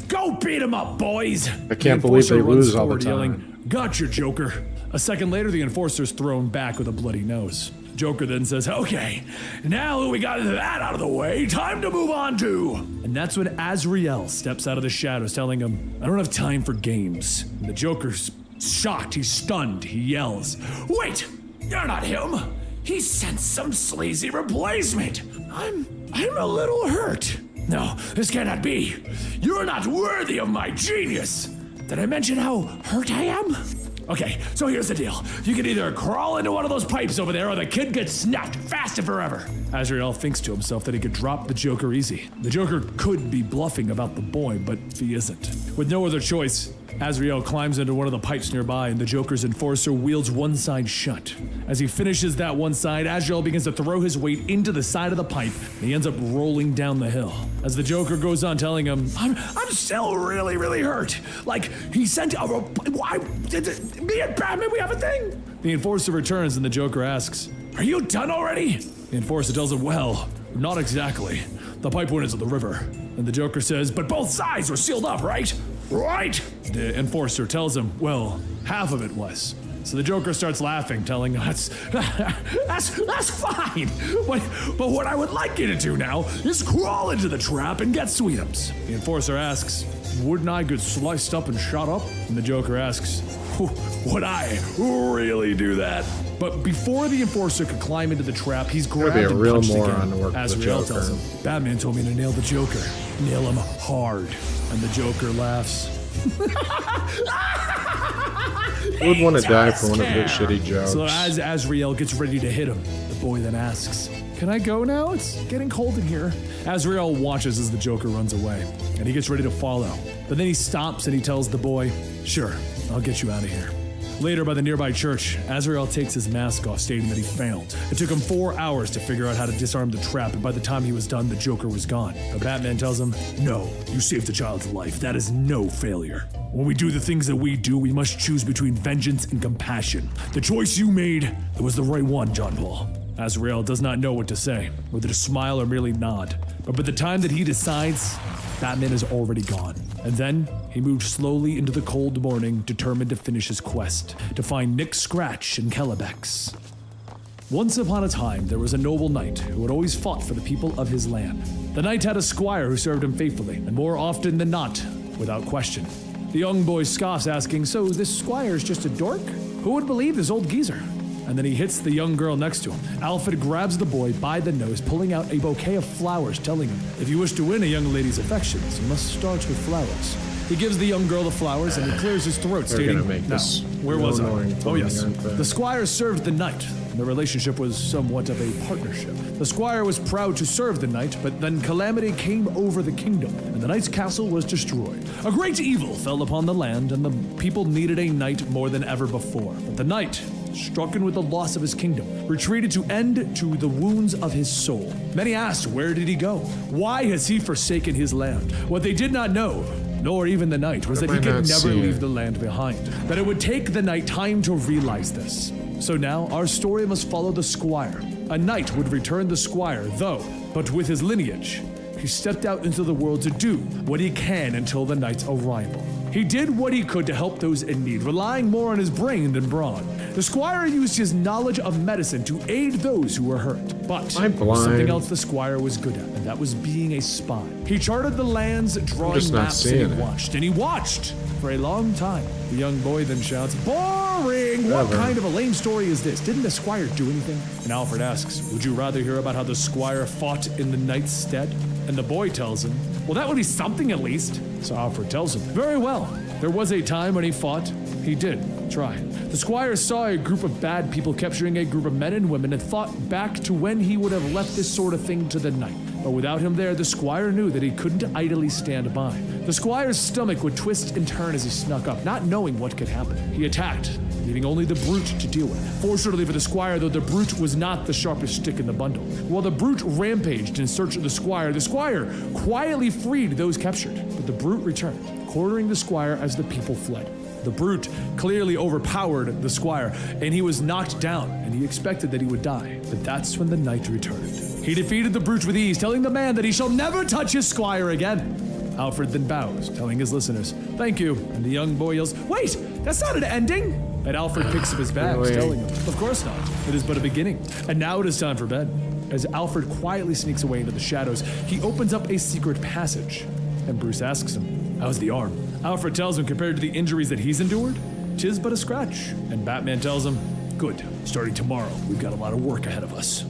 Go beat him up, boys." I can't believe they enforcer runs lose all the forward, time. yelling, "Gotcha, Joker." A second later, the enforcer's thrown back with a bloody nose. Joker then says, "Okay, now that we got that out of the way, time to move on to..." And that's when Azrael steps out of the shadows, telling him, "I don't have time for games." And the Joker's shocked, he's stunned, he yells, "Wait, you're not him. He sent some sleazy replacement. I'm a little hurt. No, this cannot be. You're not worthy of my genius. Did I mention how hurt I am? Okay, so here's the deal. You can either crawl into one of those pipes over there or the kid gets snapped fast and forever." Azrael thinks to himself that he could drop the Joker easy. The Joker could be bluffing about the boy, but he isn't. With no other choice, Azrael climbs into one of the pipes nearby, and the Joker's enforcer wields one side shut. As he finishes that one side, Azrael begins to throw his weight into the side of the pipe, and he ends up rolling down the hill. As the Joker goes on telling him, I'm still really, really hurt. Like, he sent a... Why? Me and Batman, we have a thing? The enforcer returns, and the Joker asks, "Are you done already?" The The enforcer tells him, well, not exactly. The pipe went into the river. And the Joker says, but both sides were sealed up, right? Right? The enforcer tells him, well, half of it was. So the Joker starts laughing, telling him, that's fine. But what I would like you to do now is crawl into the trap and get Sweetums. The enforcer asks, wouldn't I get sliced up and shot up? And the Joker asks, would I really do that? But before the enforcer could climb into the trap, he's grabbed and punched again. Azrael tells him, Batman told me to nail the Joker. Nail him hard. And the Joker laughs. Who would want to die for one of his shitty jokes? So as Azrael gets ready to hit him, the boy then asks, can I go now? It's getting cold in here. Azrael watches as the Joker runs away, and he gets ready to follow. But then he stops and he tells the boy, sure, I'll get you out of here. Later, by the nearby church, Azrael takes his mask off, stating that he failed. It took him 4 hours to figure out how to disarm the trap, and by the time he was done, the Joker was gone. But Batman tells him, no, you saved a child's life. That is no failure. When we do the things that we do, we must choose between vengeance and compassion. The choice you made, it was the right one, John Paul. Azrael does not know what to say, whether to smile or merely nod. But by the time that he decides, Batman is already gone. And then he moved slowly into the cold morning, determined to finish his quest, to find Nick Scratch and Calabex. Once upon a time, there was a noble knight who had always fought for the people of his land. The knight had a squire who served him faithfully, and more often than not, without question. The young boy scoffs, asking, so this squire's just a dork? Who would believe this old geezer? And then he hits the young girl next to him. Alfred grabs the boy by the nose, pulling out a bouquet of flowers, telling him, if you wish to win a young lady's affections, you must start with flowers. He gives the young girl the flowers and he clears his throat, stating, now, where was I? Oh yes, the squire served the knight. The relationship was somewhat of a partnership. The squire was proud to serve the knight, but then calamity came over the kingdom, and the knight's castle was destroyed. A great evil fell upon the land, and the people needed a knight more than ever before. But the knight, stricken with the loss of his kingdom, retreated to end to the wounds of his soul. Many asked, where did he go? Why has he forsaken his land? What they did not know, nor even the knight, was that he could never leave the land behind. That it would take the knight time to realize this. So now, our story must follow the squire. A knight would return the squire, though, but with his lineage. He stepped out into the world to do what he can until the knight's arrival. He did what he could to help those in need, relying more on his brain than brawn. The squire used his knowledge of medicine to aid those who were hurt. But something else the squire was good at, and that was being a spy. He charted the lands, drawing maps, and he watched for a long time. The young boy then shouts, boring! What kind of a lame story is this? Didn't the squire do anything? And Alfred asks, would you rather hear about how the squire fought in the knight's stead? And the boy tells him, well, that would be something at least. So Alfred tells him, very well. There was a time when he fought. He did try. The squire saw a group of bad people capturing a group of men and women and thought back to when he would have left this sort of thing to the knight. But without him there, the squire knew that he couldn't idly stand by. The squire's stomach would twist and turn as he snuck up, not knowing what could happen. He attacked, leaving only the brute to deal with. Fortunately for the squire, though, the brute was not the sharpest stick in the bundle. While the brute rampaged in search of the squire quietly freed those captured. But the brute returned, cornering the squire as the people fled. The brute clearly overpowered the squire, and he was knocked down, and he expected that he would die. But that's when the knight returned. He defeated the brute with ease, telling the man that he shall never touch his squire again. Alfred then bows, telling his listeners, thank you. And the young boy yells, wait, that's not an ending. And Alfred picks up his bags, telling him, of course not. It is but a beginning. And now it is time for bed. As Alfred quietly sneaks away into the shadows, he opens up a secret passage. And Bruce asks him, how's the arm? Alfred tells him, compared to the injuries that he's endured, 'tis but a scratch. And Batman tells him, good, starting tomorrow, we've got a lot of work ahead of us.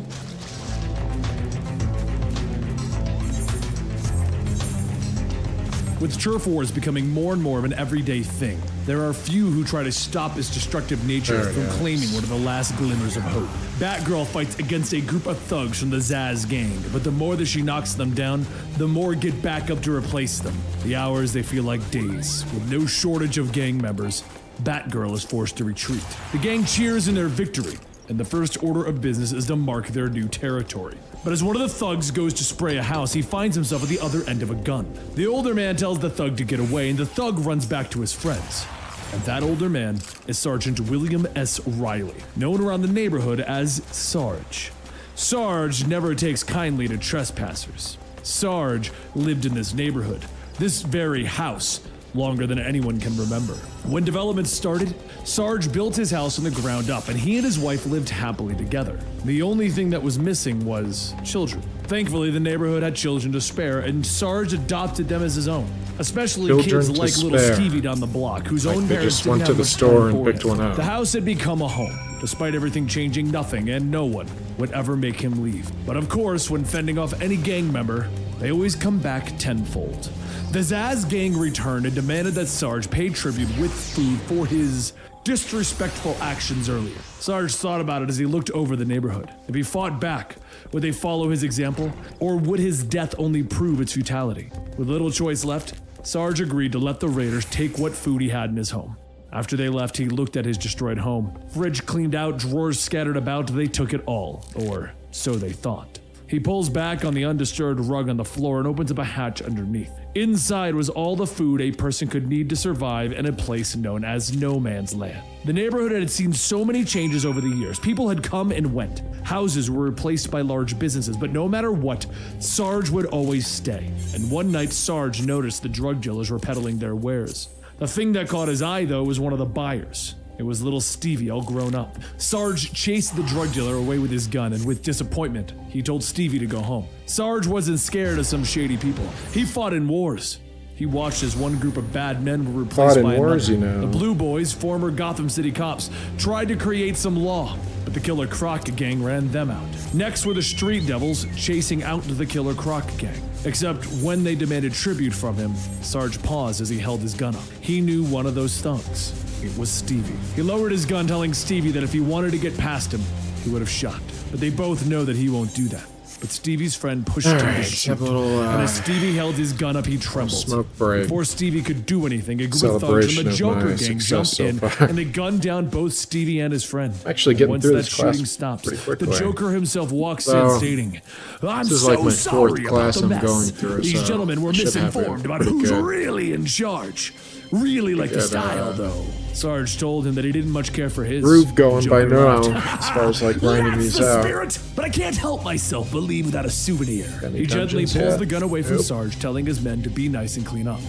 With turf wars becoming more and more of an everyday thing, there are few who try to stop his destructive nature from claiming one of the last glimmers of hope. Batgirl fights against a group of thugs from the Zaz gang, but the more that she knocks them down, the more get back up to replace them. The hours, they feel like days. With no shortage of gang members, Batgirl is forced to retreat. The gang cheers in their victory, and the first order of business is to mark their new territory. But as one of the thugs goes to spray a house, he finds himself at the other end of a gun. The older man tells the thug to get away, and the thug runs back to his friends. And that older man is Sergeant William S. Riley, known around the neighborhood as Sarge. Sarge never takes kindly to trespassers. Sarge lived in this neighborhood, this very house, longer than anyone can remember. When development started, Sarge built his house from the ground up, and he and his wife lived happily together. The only thing that was missing was children. Thankfully, the neighborhood had children to spare, and Sarge adopted them as his own. Especially Children kids to like little spare. Stevie down the block, whose Like own they parents just didn't went have to the much store time and for picked him. one out. The house had become a home. Despite everything changing, nothing and no one would ever make him leave. But of course, when fending off any gang member, they always come back tenfold. The Zaz gang returned and demanded that Sarge pay tribute with food for his disrespectful actions earlier. Sarge thought about it as he looked over the neighborhood. If he fought back, would they follow his example, or would his death only prove its futility? With little choice left, Sarge agreed to let the raiders take what food he had in his home. After they left, he looked at his destroyed home. Fridge cleaned out, drawers scattered about, they took it all, or so they thought. He pulls back on the undisturbed rug on the floor and opens up a hatch underneath. Inside was all the food a person could need to survive in a place known as No Man's Land. The neighborhood had seen so many changes over the years. People had come and went. Houses were replaced by large businesses, but no matter what, Sarge would always stay. And one night, Sarge noticed the drug dealers were peddling their wares. The thing that caught his eye, though, was one of the buyers. It was little Stevie, all grown up. Sarge chased the drug dealer away with his gun, and with disappointment, he told Stevie to go home. Sarge wasn't scared of some shady people. He fought in wars. He watched as one group of bad men were replaced by another. The Blue Boys, former Gotham City cops, tried to create some law, but the Killer Croc gang ran them out. Next were the Street Devils chasing out the Killer Croc gang. Except when they demanded tribute from him, Sarge paused as he held his gun up. He knew one of those thugs. It was Stevie. He lowered his gun, telling Stevie that if he wanted to get past him, he would have shot. But they both know that he won't do that. But Stevie's friend pushed him to shoot. And as Stevie held his gun up, he trembled. Smoke break. Before Stevie could do anything, a group of thugs from the Joker gang jumped in, and they gunned down both Stevie and his friend. Actually getting Once through that this class shooting stops, pretty the quickly. Joker himself walks So, in, stating, "I'm this is so like my sorry fourth about class the I'm mess. going through, These so gentlemen were should have it misinformed about pretty who's good. really in charge. Really like the Good, style, though." Sarge told him that he didn't much care for his. Groove going by Joker now, laughed. as far as like grinding That's these the out. spirit, but I can't help myself but leave without a souvenir. Any He gently dungeons pulls yet? the gun away from Nope. Sarge, telling his men to be nice and clean up.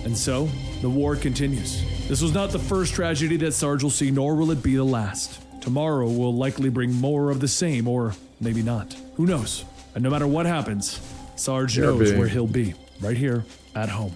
And so, the war continues. This was not the first tragedy that Sarge will see, nor will it be the last. Tomorrow will likely bring more of the same, or maybe not. Who knows? And no matter what happens, Sarge knows where he'll be, right here at home.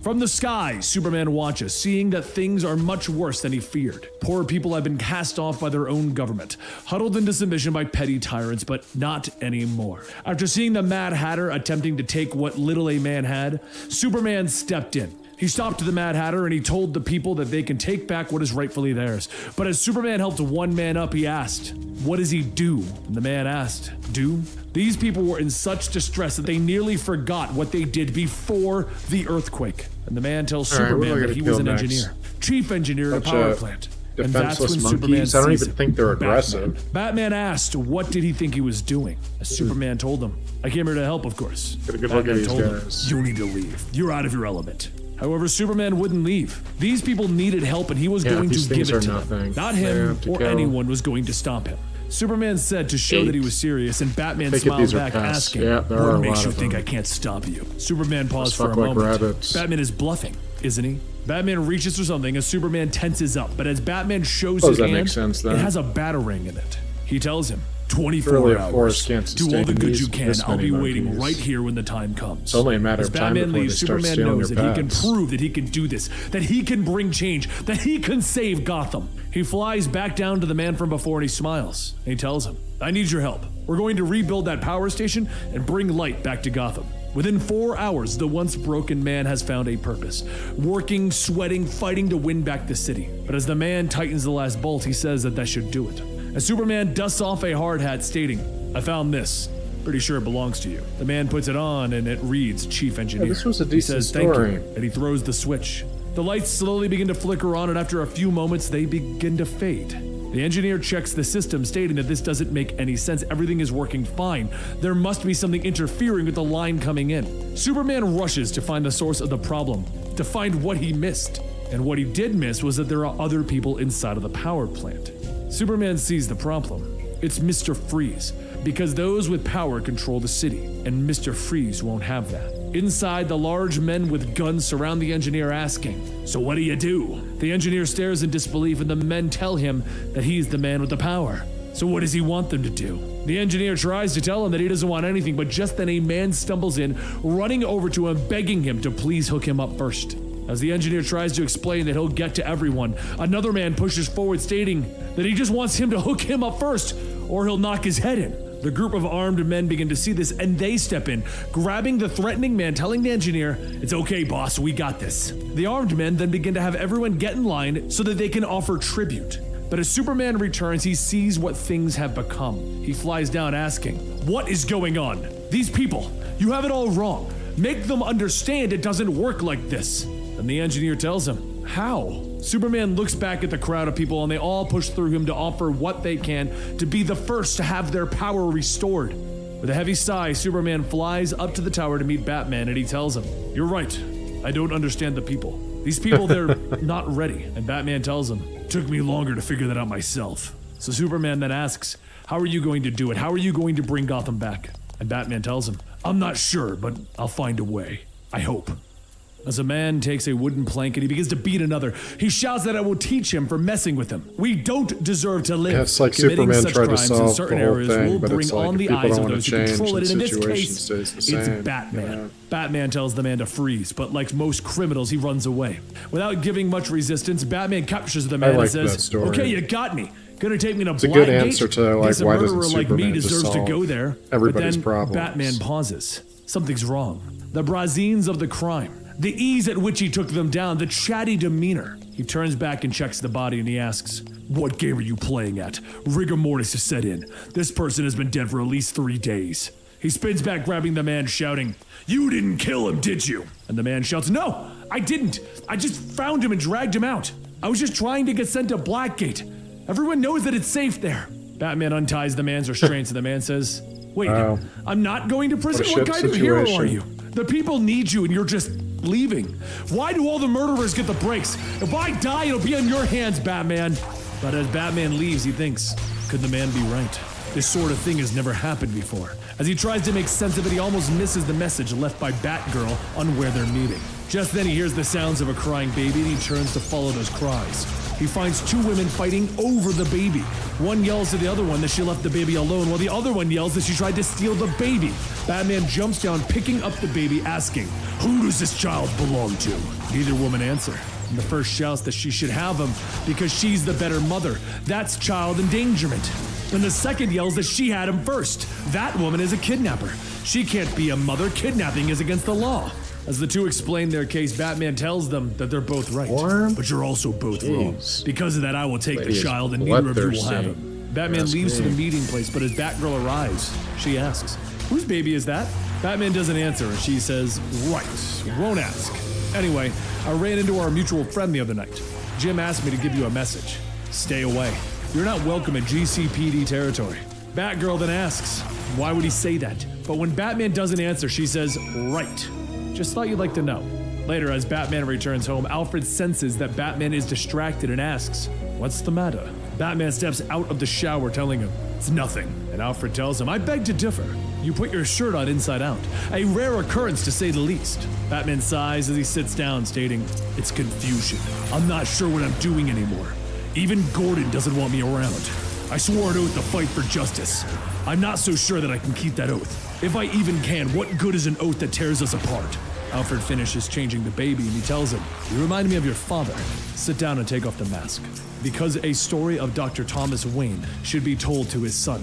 From the sky, Superman watches, seeing that things are much worse than he feared. Poor people have been cast off by their own government, huddled into submission by petty tyrants, but not anymore. After seeing the Mad Hatter attempting to take what little a man had, Superman stepped in. He stopped the Mad Hatter and he told the people that they can take back what is rightfully theirs. But as Superman helped one man up, he asked, "What does he do?" And the man asked, "Do?" These people were in such distress that they nearly forgot what they did before the earthquake. And the man tells Superman that he was an engineer, chief engineer at a power plant. And that's when Defenseless Superman monkeys. I don't sees even him. think they're aggressive. Batman asked what did he think he was doing. As Superman told him, "I came here to help, of course." Get a good look at Batman these told him, guys. "You need to leave. You're out of your element." However, Superman wouldn't leave. These people needed help and he was going to these give things it are to nothing. them. Not They him have to or go. anyone was going to stop him. Superman said to show that he was serious, and Batman Take it smiled these are back, pests. asking, Yeah, there are "What a makes lot you of think them. I can't stop you?" Superman paused for a fuck like moment. rabbits. Batman is bluffing, isn't he? Batman reaches for something as Superman tenses up, but as Batman shows Suppose his that hand, makes sense, then. it has a battering in it. He tells him, 24 Surely a hours. forest can't Do all sustain the good these- you can. this I'll be many waiting monkeys. right here when the time comes. It's only a matter As of time Batman before leaves, they start Superman stealing knows your that he can pets. prove that he can do this, that he can bring change, that he can save Gotham. He flies back down to the man from before and he smiles. And he tells him, "I need your help. We're going to rebuild that power station and bring light back to Gotham." Within 4 hours, the once broken man has found a purpose. Working, sweating, fighting to win back the city. But as the man tightens the last bolt, he says that should do it. As Superman dusts off a hard hat stating, "I found this. Pretty sure it belongs to you." The man puts it on and it reads Chief Engineer. this was a He decent says, "Thank story." you," and he throws the switch. The lights slowly begin to flicker on, and after a few moments, they begin to fade. The engineer checks the system, stating that this doesn't make any sense. Everything is working fine. There must be something interfering with the line coming in. Superman rushes to find the source of the problem, to find what he missed. And what he did miss was that there are other people inside of the power plant. Superman sees the problem. It's Mr. Freeze, because those with power control the city, and Mr. Freeze won't have that. Inside, the large men with guns surround the engineer asking, "So what do you do?" The engineer stares in disbelief and the men tell him that he's the man with the power. So what does he want them to do? The engineer tries to tell him that he doesn't want anything, but just then a man stumbles in, running over to him, begging him to please hook him up first. As the engineer tries to explain that he'll get to everyone, another man pushes forward stating that he just wants him to hook him up first, or he'll knock his head in. The group of armed men begin to see this, and they step in, grabbing the threatening man, telling the engineer, "It's okay, boss, we got this." The armed men then begin to have everyone get in line so that they can offer tribute. But as Superman returns, he sees what things have become. He flies down asking, "What is going on? These people, you have it all wrong. Make them understand it doesn't work like this." And the engineer tells him, "How?" Superman looks back at the crowd of people and they all push through him to offer what they can to be the first to have their power restored. With a heavy sigh, Superman flies up to the tower to meet Batman and he tells him, "You're right. I don't understand the people. These people, they're not ready." And Batman tells him, "Took me longer to figure that out myself." So Superman then asks, "How are you going to do it? How are you going to bring Gotham back?" And Batman tells him, "I'm not sure, but I'll find a way. I hope." As a man takes a wooden plank and he begins to beat another, he shouts that it will teach him for messing with him. "We don't deserve to live." Yeah, it's like Committing Superman such tried to crimes in solve the certain whole areas thing, will but bring it's like on the if people eyes don't of want those to who change, control it. the And in this situation case, stays the it's same. Batman. Yeah. Batman tells the man to freeze, but like most criminals, he runs away. Without giving much resistance, Batman captures the man and like that says, story. "Okay, you got me. Gonna take me to It's a Blackgate? good answer to, like, Guess a why murderer doesn't like me Superman just deserves to solve go there." everybody's But then problems? Batman pauses. Something's wrong. The brazines of the crime, the ease at which he took them down, the chatty demeanor. He turns back and checks the body and he asks, "What game are you playing at? Rigor mortis has set in. This person has been dead for at least 3 days." He spins back, grabbing the man, shouting, "You didn't kill him, did you?" And the man shouts, "No, I didn't. I just found him and dragged him out. I was just trying to get sent to Blackgate. Everyone knows that it's safe there." Batman unties the man's restraints and the man says, "Wait, I'm not going to prison? What kind of hero are you? The people need you and you're just leaving. Why do all the murderers get the breaks? If I die, it'll be on your hands, Batman." But as Batman leaves, he thinks, could the man be right? This sort of thing has never happened before. As he tries to make sense of it, he almost misses the message left by Batgirl on where they're meeting. Just then he hears the sounds of a crying baby and he turns to follow those cries. He finds two women fighting over the baby. One yells to the other one that she left the baby alone, while the other one yells that she tried to steal the baby. Batman jumps down, picking up the baby, asking, "Who does this child belong to?" Neither woman answer. And the first shouts that she should have him because she's the better mother. That's child endangerment. And the second yells that she had him first. That woman is a kidnapper. She can't be a mother. Kidnapping is against the law. As the two explain their case, Batman tells them that they're both right. But you're also both wrong. Because of that, I will take the child and neither of you will have him. Batman leaves to the meeting place, but as Batgirl arrives, she asks, "Whose baby is that?" Batman doesn't answer, and she says, "Right, won't ask. Anyway, I ran into our mutual friend the other night. Jim asked me to give you a message. Stay away. You're not welcome in GCPD territory." Batgirl then asks, why would he say that? But when Batman doesn't answer, she says, "Right. Just thought you'd like to know." Later, as Batman returns home, Alfred senses that Batman is distracted and asks, "What's the matter?" Batman steps out of the shower, telling him, "It's nothing." And Alfred tells him, "I beg to differ. You put your shirt on inside out. A rare occurrence, to say the least." Batman sighs as he sits down, stating, "It's confusion. I'm not sure what I'm doing anymore. Even Gordon doesn't want me around. I swore an oath to fight for justice. I'm not so sure that I can keep that oath. If I even can, what good is an oath that tears us apart?" Alfred finishes changing the baby and he tells him, "You remind me of your father. Sit down and take off the mask." Because a story of Dr. Thomas Wayne should be told to his son.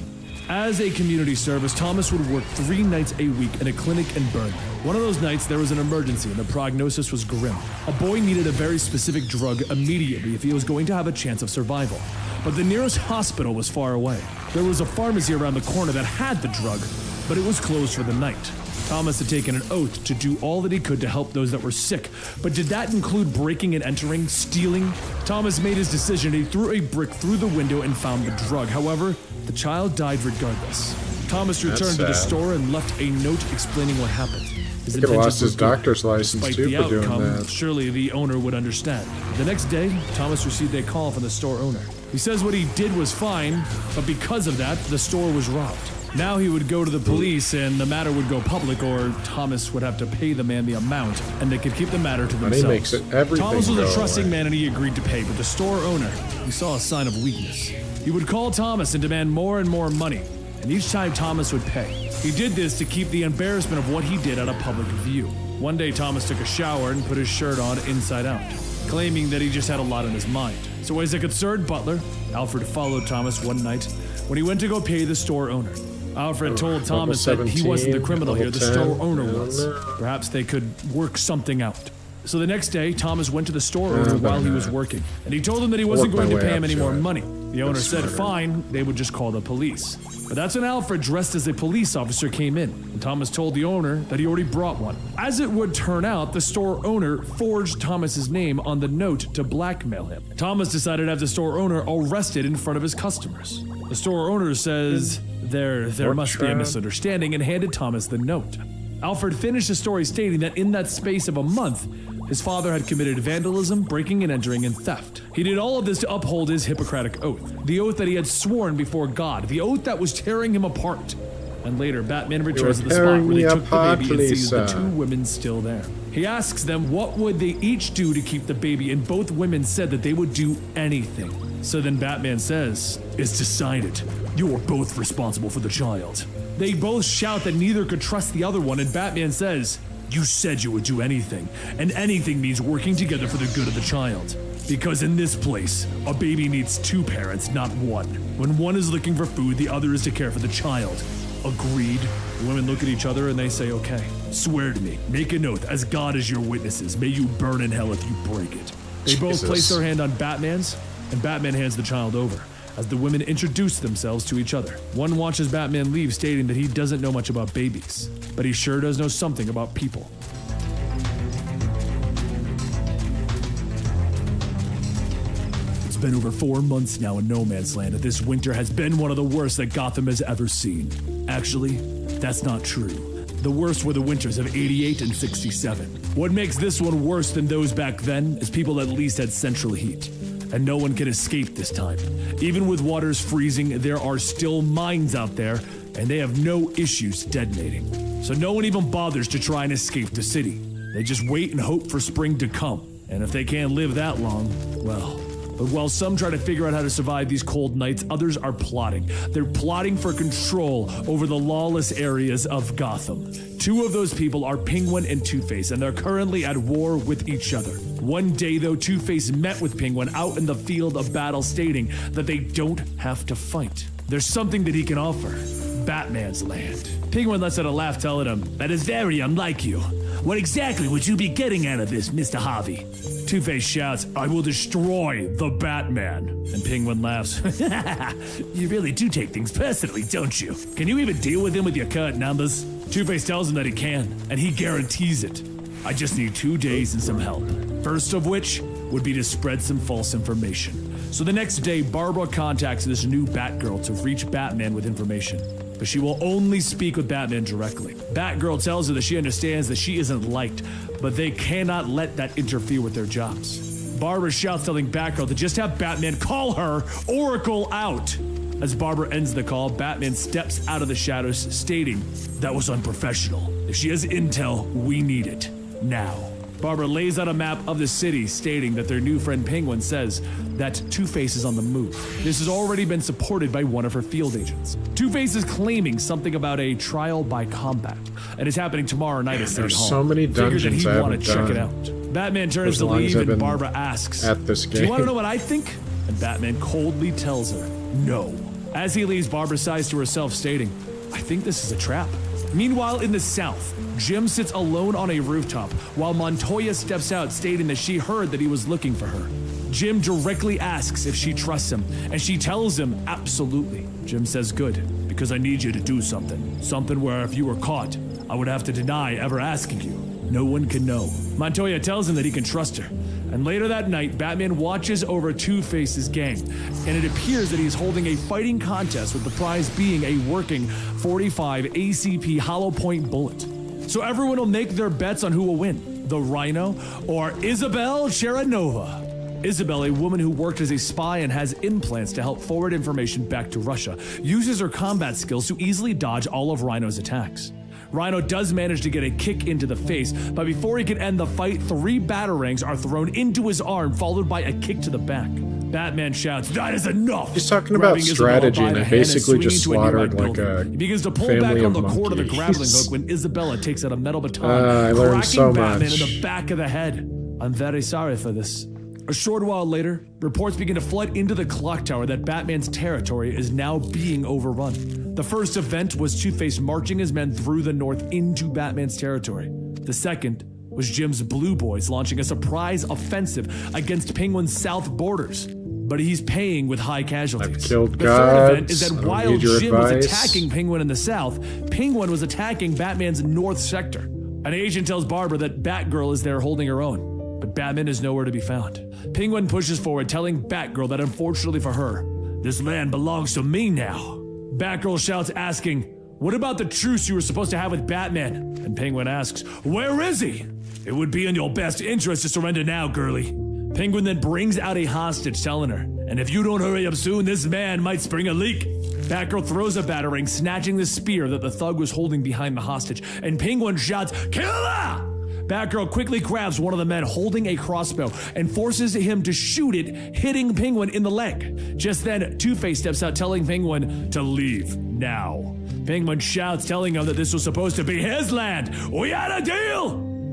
As a community service, Thomas would work 3 nights a week in a clinic in Burnham. One of those nights, there was an emergency and the prognosis was grim. A boy needed a very specific drug immediately if he was going to have a chance of survival. But the nearest hospital was far away. There was a pharmacy around the corner that had the drug, but it was closed for the night. Thomas had taken an oath to do all that he could to help those that were sick, but did that include breaking and entering, stealing? Thomas made his decision. He threw a brick through the window and found the drug. However, the child died regardless. Thomas returned to the store and left a note explaining what happened. His He could have lost intentions were his good. doctor's license Despite too the for doing outcome, that. surely the owner would understand. The next day, Thomas received a call from the store owner. He says what he did was fine, but because of that, the store was robbed. Now he would go to the police and the matter would go public, or Thomas would have to pay the man the amount and they could keep the matter to Money themselves. makes it everything Thomas was go a trusting away. man and he agreed to pay, but the store owner, he saw a sign of weakness. He would call Thomas and demand more and more money, and each time Thomas would pay. He did this to keep the embarrassment of what he did out of public view. One day Thomas took a shower and put his shirt on inside out, claiming that he just had a lot on his mind. So as a concerned butler, Alfred followed Thomas one night when he went to go pay the store owner. Alfred told Thomas that he wasn't the 17, criminal here, the level store 10, owner I don't was. know. Perhaps they could work something out. So the next day, Thomas went to the store owner while he was working, and he told him that he wasn't Work my going to way pay up him any to more it. money. The owner That's said smarter. fine, they would just call the police. But that's when Alfred, dressed as a police officer, came in, and Thomas told the owner that he already brought one. As it would turn out, the store owner forged Thomas's name on the note to blackmail him. Thomas decided to have the store owner arrested in front of his customers. The store owner says there must be a trap. misunderstanding and handed Thomas the note. Alfred finished the story stating that in that space of a month, his father had committed vandalism, breaking and entering, and theft. He did all of this to uphold his Hippocratic oath, the oath that he had sworn before God, the oath that was tearing him apart. And later, Batman returns to the spot tearing where they me took the apart, baby and sees the Lisa. two women still there. He asks them what would they each do to keep the baby, and both women said that they would do anything. So then Batman says, "It's decided. You are both responsible for the child." They both shout that neither could trust the other one, and Batman says, "You said you would do anything, and anything means working together for the good of the child. Because in this place, a baby needs two parents, not one. When one is looking for food, the other is to care for the child." Agreed. The women look at each other and they say, "Okay. Swear to me. Make an oath, as God is your witnesses. May you burn in hell if you break it." They both Jesus. place their hand on Batman's, and Batman hands the child over, as the women introduce themselves to each other. One watches Batman leave, stating that he doesn't know much about babies, but he sure does know something about people. It's been over 4 months now in No Man's Land, and this winter has been one of the worst that Gotham has ever seen. Actually, that's not true. The worst were the winters of 88 and 67. What makes this one worse than those back then is people at least had central heat. And no one can escape this time. Even with waters freezing, there are still mines out there, and they have no issues detonating. So no one even bothers to try and escape the city. They just wait and hope for spring to come. And if they can't live that long, well. But while some try to figure out how to survive these cold nights, others are plotting. They're plotting for control over the lawless areas of Gotham. Two of those people are Penguin and Two-Face, and they're currently at war with each other. One day, though, Two-Face met with Penguin out in the field of battle, stating that they don't have to fight. There's something that he can offer. Batman's land. Penguin lets out a laugh, telling him, "That is very unlike you. What exactly would you be getting out of this, Mr. Harvey?" Two-Face shouts, "I will destroy the Batman." And Penguin laughs, "You really do take things personally, don't you? Can you even deal with him with your current numbers?" Two-Face tells him that he can, and he guarantees it. "I just need 2 days and some help. First of which would be to spread some false information." So the next day, Barbara contacts this new Batgirl to reach Batman with information. But she will only speak with Batman directly. Batgirl tells her that she understands that she isn't liked, but they cannot let that interfere with their jobs. Barbara shouts, telling Batgirl to just have Batman call her Oracle out. As Barbara ends the call, Batman steps out of the shadows, stating, "That was unprofessional. If she has intel, we need it. Now." Barbara lays out a map of the city, stating that their new friend Penguin says that Two-Face is on the move. This has already been supported by one of her field agents. Two-Face is claiming something about a trial by combat, and it's happening tomorrow night at City There's Hall. so many Figured dungeons that I he'd want haven't to check it done. out. Batman turns As to long as leave, I've and been Barbara asks, at this "Do you want to game." know what I think?" And Batman coldly tells her, "No." As he leaves, Barbara sighs to herself, stating, "I think this is a trap." Meanwhile, in the south, Jim sits alone on a rooftop while Montoya steps out, stating that she heard that he was looking for her. Jim directly asks if she trusts him, and she tells him absolutely. Jim says, "Good, because I need you to do something. Something where if you were caught, I would have to deny ever asking you. No one can know." Montoya tells him that he can trust her. And later that night, Batman watches over Two-Face's gang, and it appears that he's holding a fighting contest, with the prize being a working .45 ACP hollow point bullet. So everyone will make their bets on who will win, the Rhino or Isabel Cheranova. Isabel, a woman who worked as a spy and has implants to help forward information back to Russia, uses her combat skills to easily dodge all of Rhino's attacks. Rhino does manage to get a kick into the face, but before he can end the fight, 3 batarangs are thrown into his arm, followed by a kick to the back. Batman shouts, "That is enough!" He's talking about strategy, and they basically just slaughtered like a He begins to pull family back on of the cord of the grappling monkeys. hook when Isabella takes out a metal baton, I learned cracking so Batman much. in the back of the head. I'm very sorry for this. A short while later, reports begin to flood into the clock tower that Batman's territory is now being overrun. The first event was Two-Face marching his men through the north into Batman's territory. The second was Jim's Blue Boys launching a surprise offensive against Penguin's south borders. But he's paying with high casualties. I've killed the third event is gods. that I don't while need your Jim was advice. attacking Penguin in the south, Penguin was attacking Batman's north sector. An agent tells Barbara that Batgirl is there holding her own, but Batman is nowhere to be found. Penguin pushes forward, telling Batgirl that unfortunately for her, this land belongs to me now. Batgirl shouts, asking, "What about the truce you were supposed to have with Batman?" And Penguin asks, "Where is he?" "It would be in your best interest to surrender now, girlie." Penguin then brings out a hostage, telling her, "And if you don't hurry up soon, this man might spring a leak." Batgirl throws a batarang, snatching the spear that the thug was holding behind the hostage, and Penguin shouts, "Kill her!" Batgirl quickly grabs one of the men holding a crossbow and forces him to shoot it, hitting Penguin in the leg. Just then, Two-Face steps out, telling Penguin to leave now. Penguin shouts, telling him that this was supposed to be his land. "We had a deal!"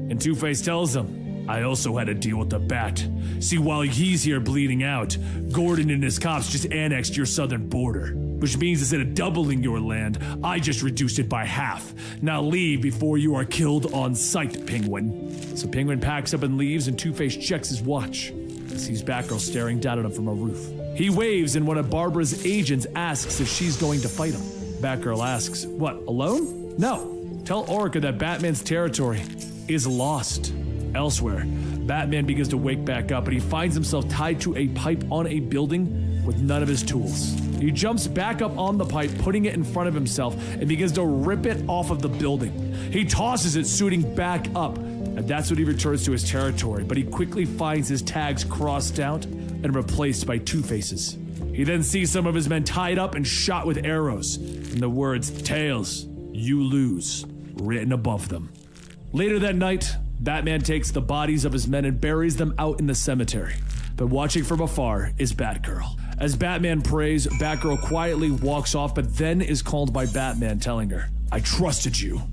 And Two-Face tells him, "I also had a deal with the Bat. See, while he's here bleeding out, Gordon and his cops just annexed your southern border. Which means instead of doubling your land, I just reduced it by half. Now leave before you are killed on sight, Penguin." So Penguin packs up and leaves, and Two-Face checks his watch and sees Batgirl staring down at him from a roof. He waves, and one of Barbara's agents asks if she's going to fight him. Batgirl asks, "What, alone?" "No. Tell Orca that Batman's territory is lost." Elsewhere, Batman begins to wake back up, and he finds himself tied to a pipe on a building with none of his tools. He jumps back up on the pipe, putting it in front of himself, and begins to rip it off of the building. He tosses it, shooting back up, and that's when he returns to his territory, but he quickly finds his tags crossed out and replaced by Two-Faces. He then sees some of his men tied up and shot with arrows, and the words, "Tails, you lose," written above them. Later that night, Batman takes the bodies of his men and buries them out in the cemetery. But watching from afar is Batgirl. As Batman prays, Batgirl quietly walks off, but then is called by Batman, telling her, "I trusted you."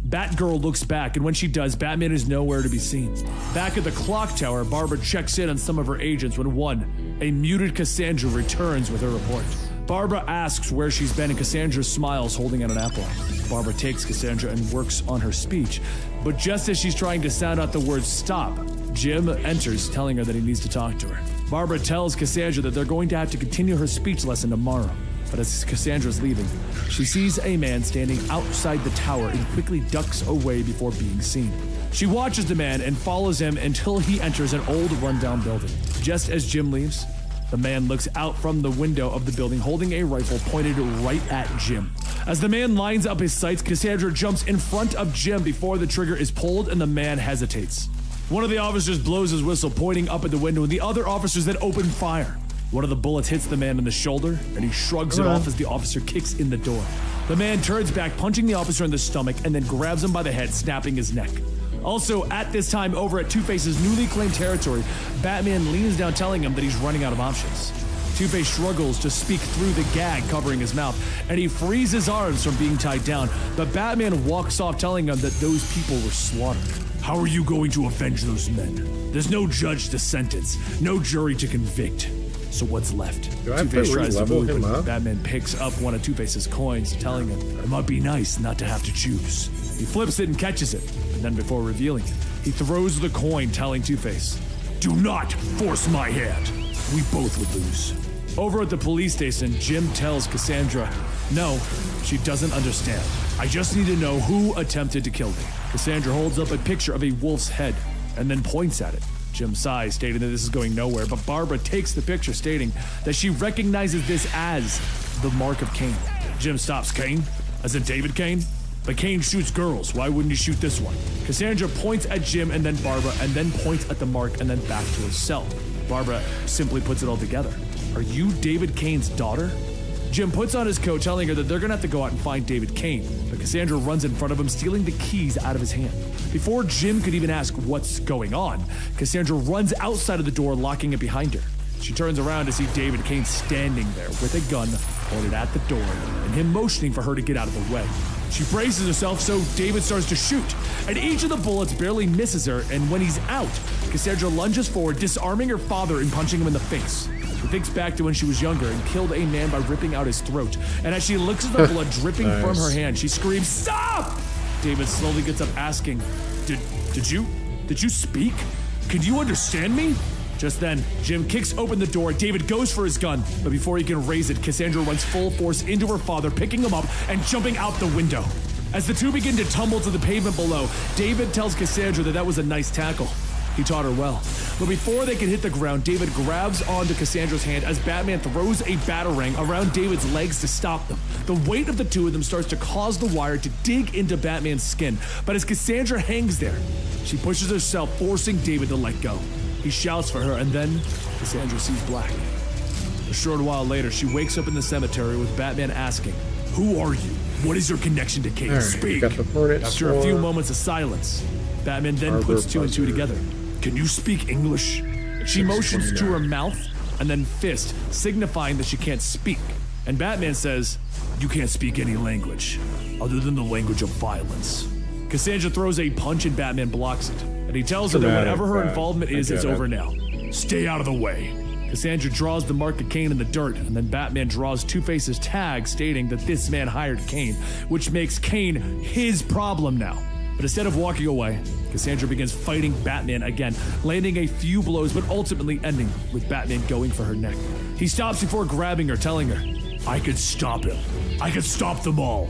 Batgirl looks back, and when she does, Batman is nowhere to be seen. Back at the clock tower, Barbara checks in on some of her agents when one, a muted Cassandra, returns with her report. Barbara asks where she's been, and Cassandra smiles, holding out an apple. Barbara takes Cassandra and works on her speech, but just as she's trying to sound out the word stop, Jim enters, telling her that he needs to talk to her. Barbara tells Cassandra that they're going to have to continue her speech lesson tomorrow. But as Cassandra's leaving, she sees a man standing outside the tower and quickly ducks away before being seen. She watches the man and follows him until he enters an old rundown building. Just as Jim leaves, the man looks out from the window of the building holding a rifle pointed right at Jim. As the man lines up his sights, Cassandra jumps in front of Jim before the trigger is pulled, and the man hesitates. One of the officers blows his whistle, pointing up at the window, and the other officers then open fire. One of the bullets hits the man in the shoulder, and he shrugs it off as the officer kicks in the door. The man turns back, punching the officer in the stomach, and then grabs him by the head, snapping his neck. Also, at this time, over at Two-Face's newly claimed territory, Batman leans down, telling him that he's running out of options. Two-Face struggles to speak through the gag covering his mouth, and he frees his arms from being tied down, but Batman walks off, telling him that those people were slaughtered. "How are you going to avenge those men? There's no judge to sentence, no jury to convict. So what's left?" Do I have to Two-Face tries to re-level move, him but up? Batman picks up one of Two-Face's coins, telling him it might be nice not to have to choose. He flips it and catches it, and then before revealing it, he throws the coin, telling Two-Face, "Do not force my hand. We both would lose." Over at the police station, Jim tells Cassandra, "No, she doesn't understand. I just need to know who attempted to kill me." Cassandra holds up a picture of a wolf's head and then points at it. Jim sighs, stating that this is going nowhere, but Barbara takes the picture, stating that she recognizes this as the mark of Cain. Jim stops. "Cain? As in David Cain?" But Kane shoots girls. Why wouldn't you shoot this one? Cassandra points at Jim and then Barbara and then points at the mark and then back to herself. Barbara simply puts it all together. Are you David Kane's daughter? Jim puts on his coat, telling her that they're gonna have to go out and find David Kane, but Cassandra runs in front of him, stealing the keys out of his hand. Before Jim could even ask what's going on, Cassandra runs outside of the door, locking it behind her. She turns around to see David Kane standing there with a gun pointed at the door and him motioning for her to get out of the way. She braces herself, so David starts to shoot, and each of the bullets barely misses her, and when he's out, Cassandra lunges forward, disarming her father and punching him in the face. She thinks back to when she was younger and killed a man by ripping out his throat, and as she looks at the blood dripping from her hand, she screams, "Stop!" David slowly gets up, asking, Did you speak? Could you understand me? Just then, Jim kicks open the door. David goes for his gun, but before he can raise it, Cassandra runs full force into her father, picking him up and jumping out the window. As the two begin to tumble to the pavement below, David tells Cassandra that was a nice tackle. He taught her well. But before they can hit the ground, David grabs onto Cassandra's hand as Batman throws a batarang around David's legs to stop them. The weight of the two of them starts to cause the wire to dig into Batman's skin, but as Cassandra hangs there, she pushes herself, forcing David to let go. He shouts for her, and then Cassandra sees black. A short while later, she wakes up in the cemetery with Batman asking, "Who are you? What is your connection to Kane? Speak." After a few moments of silence, Batman then puts two and two together. "Can you speak English?" She motions to her mouth and then fist, signifying that she can't speak. And Batman says, "You can't speak any language other than the language of violence." Cassandra throws a punch and Batman blocks it. And he tells her that whatever her involvement is over now. "Stay out of the way." Cassandra draws the mark of Kane in the dirt, and then Batman draws Two-Face's tag stating that this man hired Kane, which makes Kane his problem now. But instead of walking away, Cassandra begins fighting Batman again, landing a few blows, but ultimately ending with Batman going for her neck. He stops before grabbing her, telling her, "I could stop him. I could stop them all."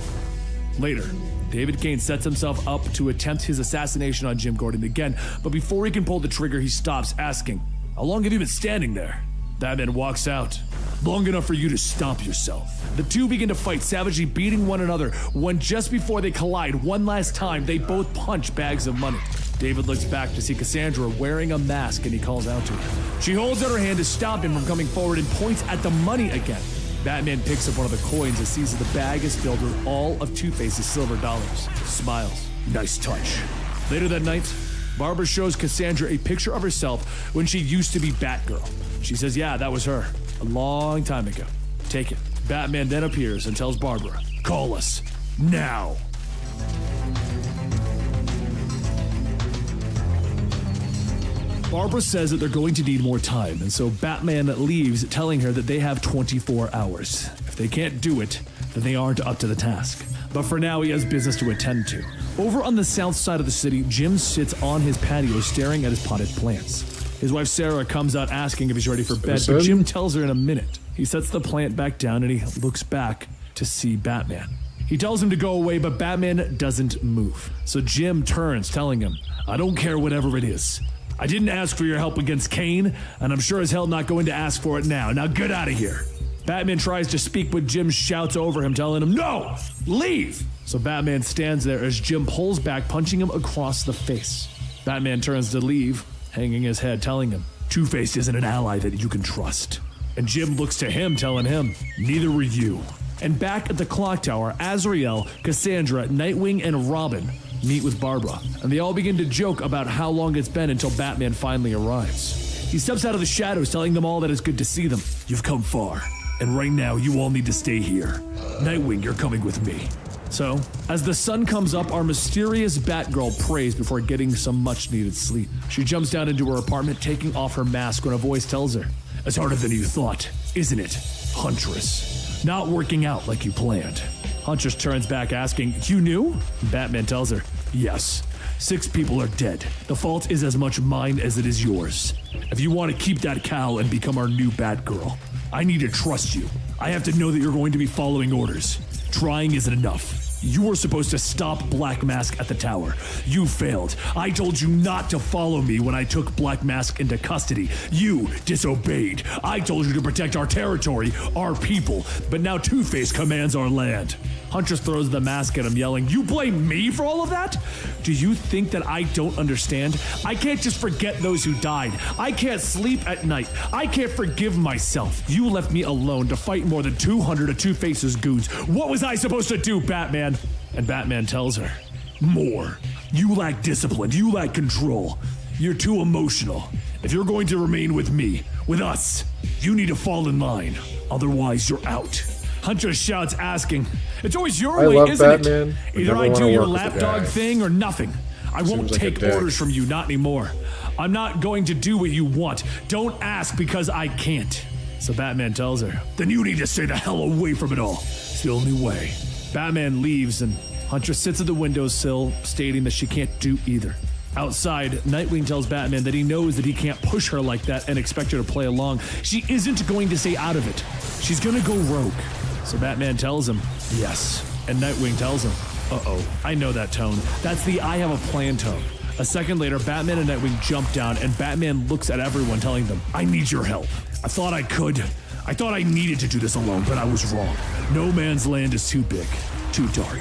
Later, David Kane sets himself up to attempt his assassination on Jim Gordon again, but before he can pull the trigger, he stops, asking, "How long have you been standing there?" Batman walks out. "Long enough for you to stop yourself." The two begin to fight, savagely beating one another, when just before they collide one last time, they both punch bags of money. David looks back to see Cassandra wearing a mask, and he calls out to her. She holds out her hand to stop him from coming forward and points at the money again. Batman picks up one of the coins and sees that the bag is filled with all of Two-Face's silver dollars. Smiles. "Nice touch." Later that night, Barbara shows Cassandra a picture of herself when she used to be Batgirl. She says, "Yeah, that was her. A long time ago. Take it." Batman then appears and tells Barbara, "Call us. Now." Barbara says that they're going to need more time, and so Batman leaves, telling her that they have 24 hours. If they can't do it, then they aren't up to the task. But for now, he has business to attend to. Over on the south side of the city, Jim sits on his patio staring at his potted plants. His wife Sarah comes out asking if he's ready for bed, but Jim tells her in a minute. He sets the plant back down and he looks back to see Batman. He tells him to go away, but Batman doesn't move. So Jim turns, telling him, "I don't care whatever it is. I didn't ask for your help against Kane, and I'm sure as hell not going to ask for it now. Now get out of here." Batman tries to speak, but Jim shouts over him, telling him, "No! Leave!" So Batman stands there as Jim pulls back, punching him across the face. Batman turns to leave, hanging his head, telling him, "Two-Face isn't an ally that you can trust." And Jim looks to him, telling him, "Neither were you." And back at the clock tower, Azrael, Cassandra, Nightwing, and Robin meet with Barbara, and they all begin to joke about how long it's been until Batman finally arrives. He steps out of the shadows, telling them all that it's good to see them. "You've come far, and right now you all need to stay here. Nightwing, you're coming with me." So, as the sun comes up, our mysterious Batgirl prays before getting some much-needed sleep. She jumps down into her apartment, taking off her mask when a voice tells her, "It's harder than you thought, isn't it, Huntress? Not working out like you planned." Huntress turns back asking, "You knew?" Batman tells her, "Yes. 6 people are dead. The fault is as much mine as it is yours. If you want to keep that cow and become our new Batgirl, I need to trust you. I have to know that you're going to be following orders. Trying isn't enough. You were supposed to stop Black Mask at the tower. You failed. I told you not to follow me when I took Black Mask into custody. You disobeyed. I told you to protect our territory, our people, but now Two-Face commands our land. Huntress throws the mask at him, yelling, "You blame me for all of that? Do you think that I don't understand? I can't just forget those who died. I can't sleep at night. I can't forgive myself. You left me alone to fight more than 200 of Two-Face's goons. What was I supposed to do, Batman?" And Batman tells her, "More. You lack discipline. You lack control. You're too emotional. If you're going to remain with me, with us, you need to fall in line. Otherwise, you're out." Huntress shouts, asking, "It's always your way, isn't Batman, it? Either I do your lapdog thing or nothing. I won't take orders from you, not anymore. I'm not going to do what you want. Don't ask because I can't." So Batman tells her, "Then you need to stay the hell away from it all. It's the only way." Batman leaves and Huntress sits at the windowsill, stating that she can't do either. Outside, Nightwing tells Batman that he knows that he can't push her like that and expect her to play along. She isn't going to stay out of it. She's gonna go rogue. So Batman tells him, "Yes." And Nightwing tells him, "Uh-oh, I know that tone. That's the 'I have a plan' tone." A second later, Batman and Nightwing jump down, and Batman looks at everyone, telling them, "I need your help. I thought I could. I thought I needed to do this alone, but I was wrong. No Man's Land is too big, too dark.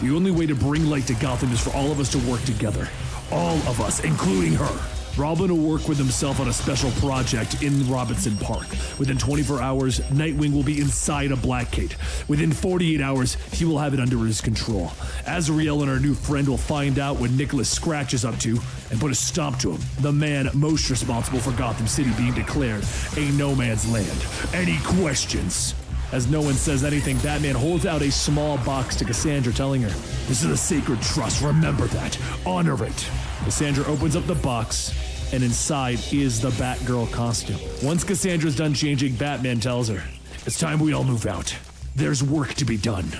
The only way to bring light to Gotham is for all of us to work together. All of us, including her. Robin will work with himself on a special project in Robinson Park. Within 24 hours, Nightwing will be inside a Blackgate. Within 48 hours, he will have it under his control. Azrael and her new friend will find out what Nicholas Scratch is up to and put a stop to him, the man most responsible for Gotham City being declared a no man's land. Any questions?" As no one says anything, Batman holds out a small box to Cassandra, telling her, "This is a sacred trust. Remember that. Honor it." Cassandra opens up the box, and inside is the Batgirl costume. Once Cassandra's done changing, Batman tells her, "It's time we all move out. There's work to be done."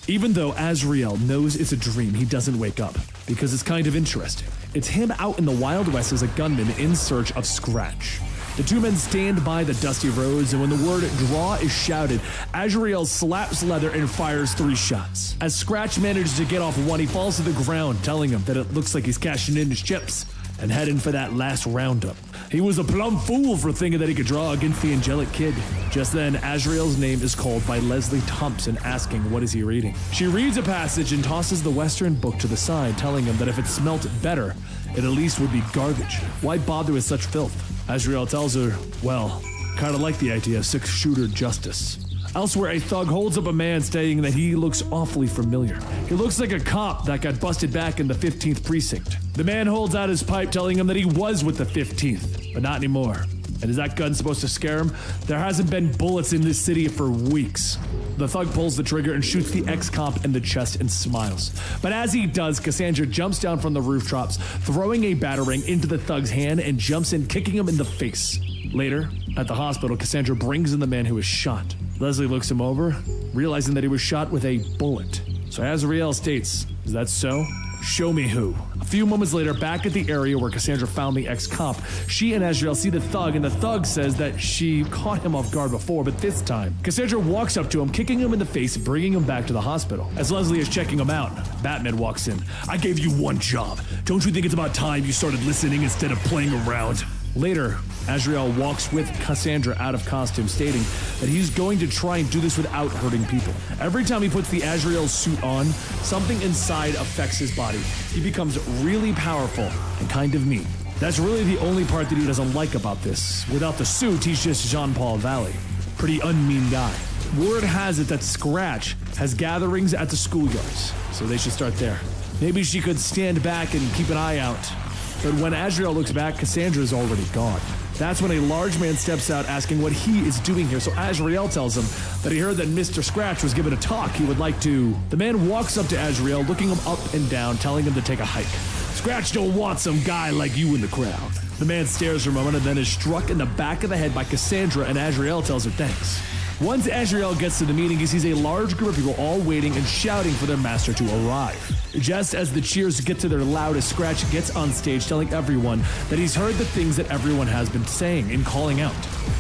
Even though Azrael knows it's a dream, he doesn't wake up, because it's kind of interesting. It's him out in the Wild West as a gunman in search of Scratch. The two men stand by the dusty roads, and when the word "draw" is shouted, Azrael slaps leather and fires 3 shots. As Scratch manages to get off one, he falls to the ground, telling him that it looks like he's cashing in his chips and heading for that last roundup. He was a plumb fool for thinking that he could draw against the angelic kid. Just then, Azrael's name is called by Leslie Thompson, asking what is he reading. She reads a passage and tosses the Western book to the side, telling him that if it smelt better, it at least would be garbage. Why bother with such filth? Azrael tells her, "Well, kinda like the idea of 6-shooter justice." Elsewhere, a thug holds up a man, stating that he looks awfully familiar. He looks like a cop that got busted back in the 15th precinct. The man holds out his pipe, telling him that he was with the 15th, but not anymore. And is that gun supposed to scare him? There hasn't been bullets in this city for weeks. The thug pulls the trigger and shoots the ex-cop in the chest and smiles. But as he does, Cassandra jumps down from the rooftops, throwing a batarang into the thug's hand and jumps in, kicking him in the face. Later, at the hospital, Cassandra brings in the man who was shot. Leslie looks him over, realizing that he was shot with a bullet. So Azrael states, "Is that so? Show me who." A few moments later, back at the area where Cassandra found the ex-cop, she and Azrael see the thug, and the thug says that she caught him off guard before, but this time, Cassandra walks up to him, kicking him in the face, bringing him back to the hospital. As Leslie is checking him out, Batman walks in. "I gave you one job. Don't you think it's about time you started listening instead of playing around?" Later, Azrael walks with Cassandra out of costume, stating that he's going to try and do this without hurting people. Every time he puts the Azrael suit on, something inside affects his body. He becomes really powerful and kind of mean. That's really the only part that he doesn't like about this. Without the suit, he's just Jean-Paul Valley. Pretty unmean guy. Word has it that Scratch has gatherings at the schoolyards, so they should start there. Maybe she could stand back and keep an eye out. But when Azrael looks back, Cassandra's already gone. That's when a large man steps out, asking what he is doing here. So Azrael tells him that he heard that Mr. Scratch was given a talk he would like to. The man walks up to Azrael, looking him up and down, telling him to take a hike. "Scratch don't want some guy like you in the crowd." The man stares for a moment and then is struck in the back of the head by Cassandra, and Azrael tells her thanks. Once Azrael gets to the meeting, he sees a large group of people all waiting and shouting for their master to arrive. Just as the cheers get to their loudest, Scratch gets on stage, telling everyone that he's heard the things that everyone has been saying and calling out.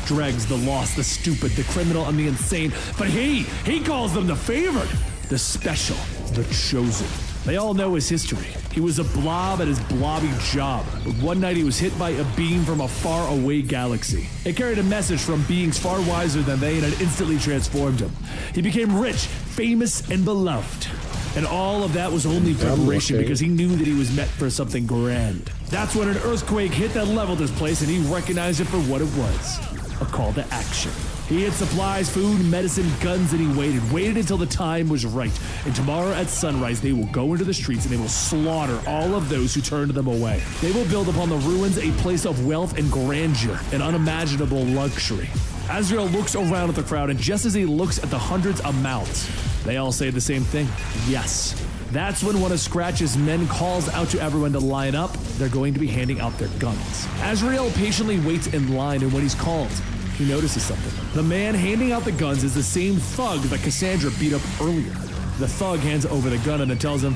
Dregs, the lost, the stupid, the criminal, and the insane. But he calls them the favored, the special, the chosen. They all know his history. He was a blob at his blobby job, but one night he was hit by a beam from a faraway galaxy. It carried a message from beings far wiser than they and had instantly transformed him. He became rich, famous, and beloved. And all of that was only preparation because he knew that he was meant for something grand. That's when an earthquake hit that leveled his place and he recognized it for what it was. A call to action. He had supplies, food, medicine, guns, and he waited until the time was right. And tomorrow at sunrise, they will go into the streets and they will slaughter all of those who turned them away. They will build upon the ruins a place of wealth and grandeur and unimaginable luxury. Azrael looks around at the crowd, and just as he looks at the hundreds of mouths, they all say the same thing, yes. That's when one of Scratch's men calls out to everyone to line up. They're going to be handing out their guns. Azrael patiently waits in line, and when he's called, he notices something. The man handing out the guns is the same thug that Cassandra beat up earlier. The thug hands over the gun and then tells him,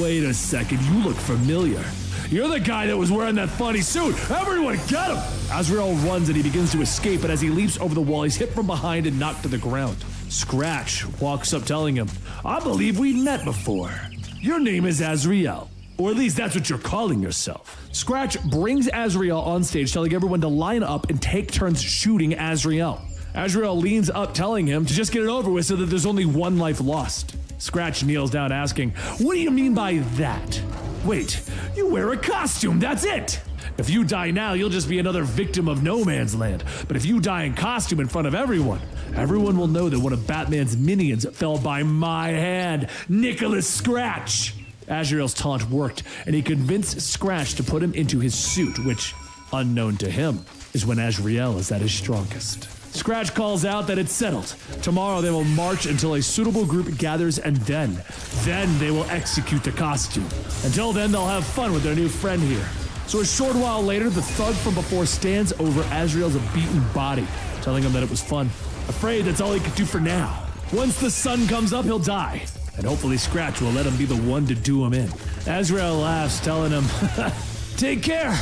"Wait a second, you look familiar. You're the guy that was wearing that funny suit. Everyone get him!" Azrael runs and he begins to escape, but as he leaps over the wall, he's hit from behind and knocked to the ground. Scratch walks up telling him, "I believe we've met before. Your name is Azrael. Or at least that's what you're calling yourself." Scratch brings Azrael on stage, telling everyone to line up and take turns shooting Azrael. Azrael leans up, telling him to just get it over with so that there's only one life lost. Scratch kneels down, asking, "What do you mean by that? Wait, you wear a costume, that's it! If you die now, you'll just be another victim of no man's land. But if you die in costume in front of everyone, everyone will know that one of Batman's minions fell by my hand, Nicholas Scratch." Azrael's taunt worked, and he convinced Scratch to put him into his suit, which, unknown to him, is when Azrael is at his strongest. Scratch calls out that it's settled. Tomorrow they will march until a suitable group gathers, and then they will execute the costume. Until then, they'll have fun with their new friend here. So a short while later, the thug from before stands over Azrael's beaten body, telling him that it was fun. Afraid that's all he could do for now. Once the sun comes up, he'll die. And hopefully Scratch will let him be the one to do him in. Azrael laughs, telling him, "Take care."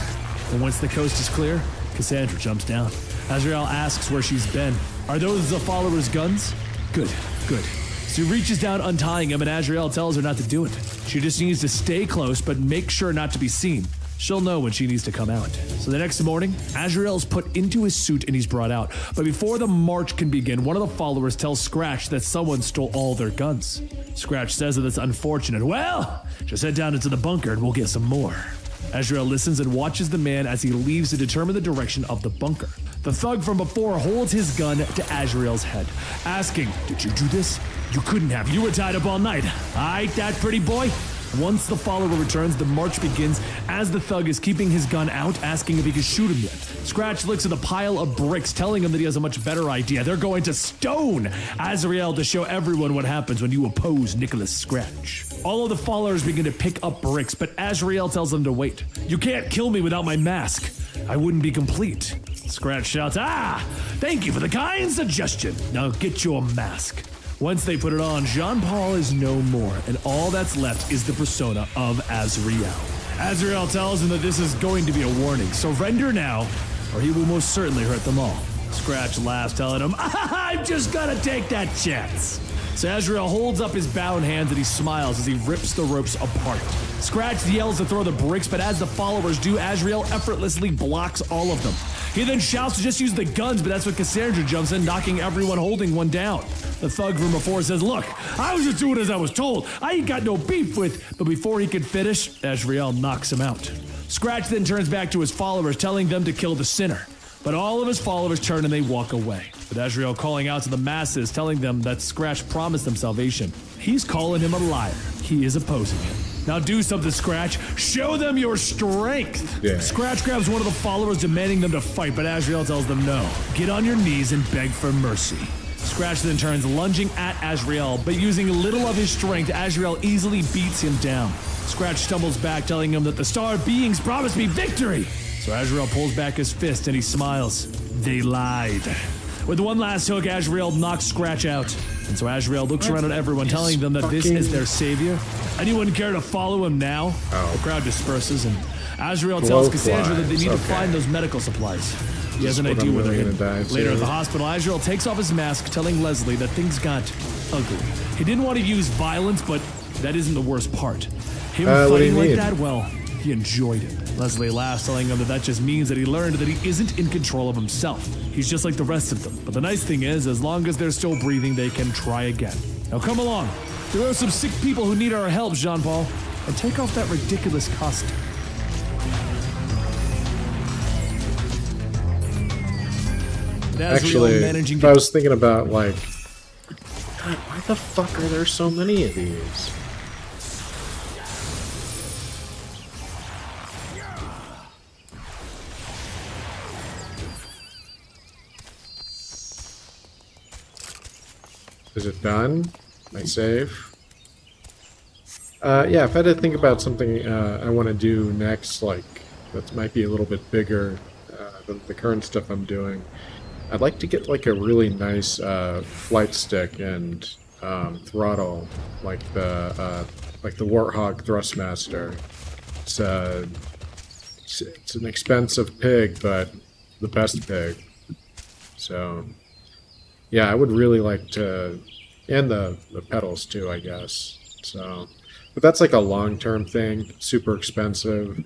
And once the coast is clear, Cassandra jumps down. Azrael asks where she's been. Are those the followers' guns? Good. So he reaches down, untying him, and Azrael tells her not to do it. She just needs to stay close, but make sure not to be seen. She'll know when she needs to come out. So the next morning, Azrael is put into his suit and he's brought out. But before the march can begin, one of the followers tells Scratch that someone stole all their guns. Scratch says that it's unfortunate. "Well, just head down into the bunker and we'll get some more." Azrael listens and watches the man as he leaves to determine the direction of the bunker. The thug from before holds his gun to Azrael's head, asking, "Did you do this? You couldn't have. You were tied up all night. Aight, that pretty boy?" Once the follower returns, the march begins as the thug is keeping his gun out, asking if he can shoot him yet. Scratch looks at a pile of bricks, telling him that he has a much better idea. They're going to stone Azrael to show everyone what happens when you oppose Nicholas Scratch. All of the followers begin to pick up bricks, but Azrael tells them to wait. "You can't kill me without my mask. I wouldn't be complete." Scratch shouts, "Thank you for the kind suggestion. Now get your mask." Once they put it on, Jean-Paul is no more, and all that's left is the persona of Azrael. Azrael tells him that this is going to be a warning. Surrender now, or he will most certainly hurt them all. Scratch laughs, telling him, "I'm just gonna take that chance." So Azrael holds up his bound hands and he smiles as he rips the ropes apart. Scratch yells to throw the bricks, but as the followers do, Azrael effortlessly blocks all of them. He then shouts to just use the guns, but that's when Cassandra jumps in, knocking everyone holding one down. The thug from before says, "Look, I was just doing as I was told. I ain't got no beef with," but before he can finish, Azrael knocks him out. Scratch then turns back to his followers, telling them to kill the sinner. But all of his followers turn and they walk away. With Azrael calling out to the masses, telling them that Scratch promised them salvation. He's calling him a liar. He is opposing him. "Now do something, Scratch. Show them your strength." Yeah. Scratch grabs one of the followers, demanding them to fight, but Azrael tells them no. "Get on your knees and beg for mercy." Scratch then turns, lunging at Azrael, but using little of his strength, Azrael easily beats him down. Scratch stumbles back, telling him that the star beings promised me victory. So Azrael pulls back his fist and he smiles. They lied. With one last hook, Azrael knocks Scratch out. And so Azrael looks around at everyone, telling them that this is their savior. Anyone care to follow him now? The crowd disperses, and Azrael tells Cassandra that they need to find those medical supplies. He has an idea where they're headed. Later at the hospital, Azrael takes off his mask, telling Leslie that things got ugly. He didn't want to use violence, but That isn't the worst part. Him What do you fighting like mean? that, well, he enjoyed it. Leslie laughs, telling him that just means that he learned that he isn't in control of himself. He's just like the rest of them. But the nice thing is, as long as they're still breathing, they can try again. Now come along. There are some sick people who need our help, Jean-Paul. And take off that ridiculous costume. Actually, managing if I was thinking about, like, God, why the fuck are there so many of these? Is it done? I save? Yeah, if I had to think about something I want to do next, like, that might be a little bit bigger than the current stuff I'm doing, I'd like to get, like, a really nice flight stick and throttle, like the Warthog Thrustmaster. It's an expensive pig, but the best pig. So, yeah, I would really like to, and the pedals too, I guess. So, but that's like a long-term thing, super expensive.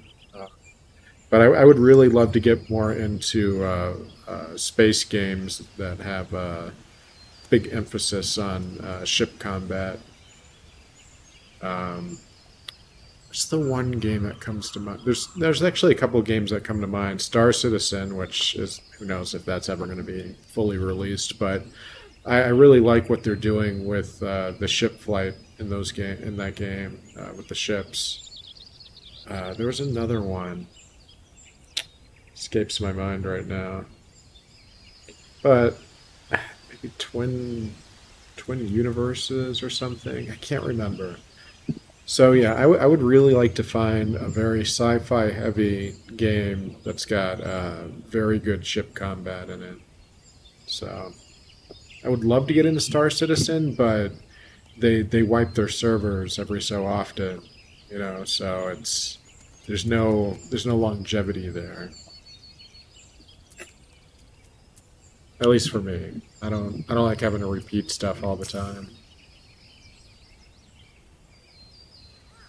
But I would really love to get more into space games that have a big emphasis on ship combat. What's the one game that comes to mind? There's actually a couple games that come to mind. Star Citizen, which is, who knows if that's ever going to be fully released, but I really like what they're doing with the ship flight in that game with the ships. There was another one. Escapes my mind right now. But maybe twin universes or something. I can't remember. So yeah, I would really like to find a very sci-fi heavy game that's got very good ship combat in it. So I would love to get into Star Citizen, but they wipe their servers every so often, you know. So there's no longevity there. At least for me. I don't like having to repeat stuff all the time.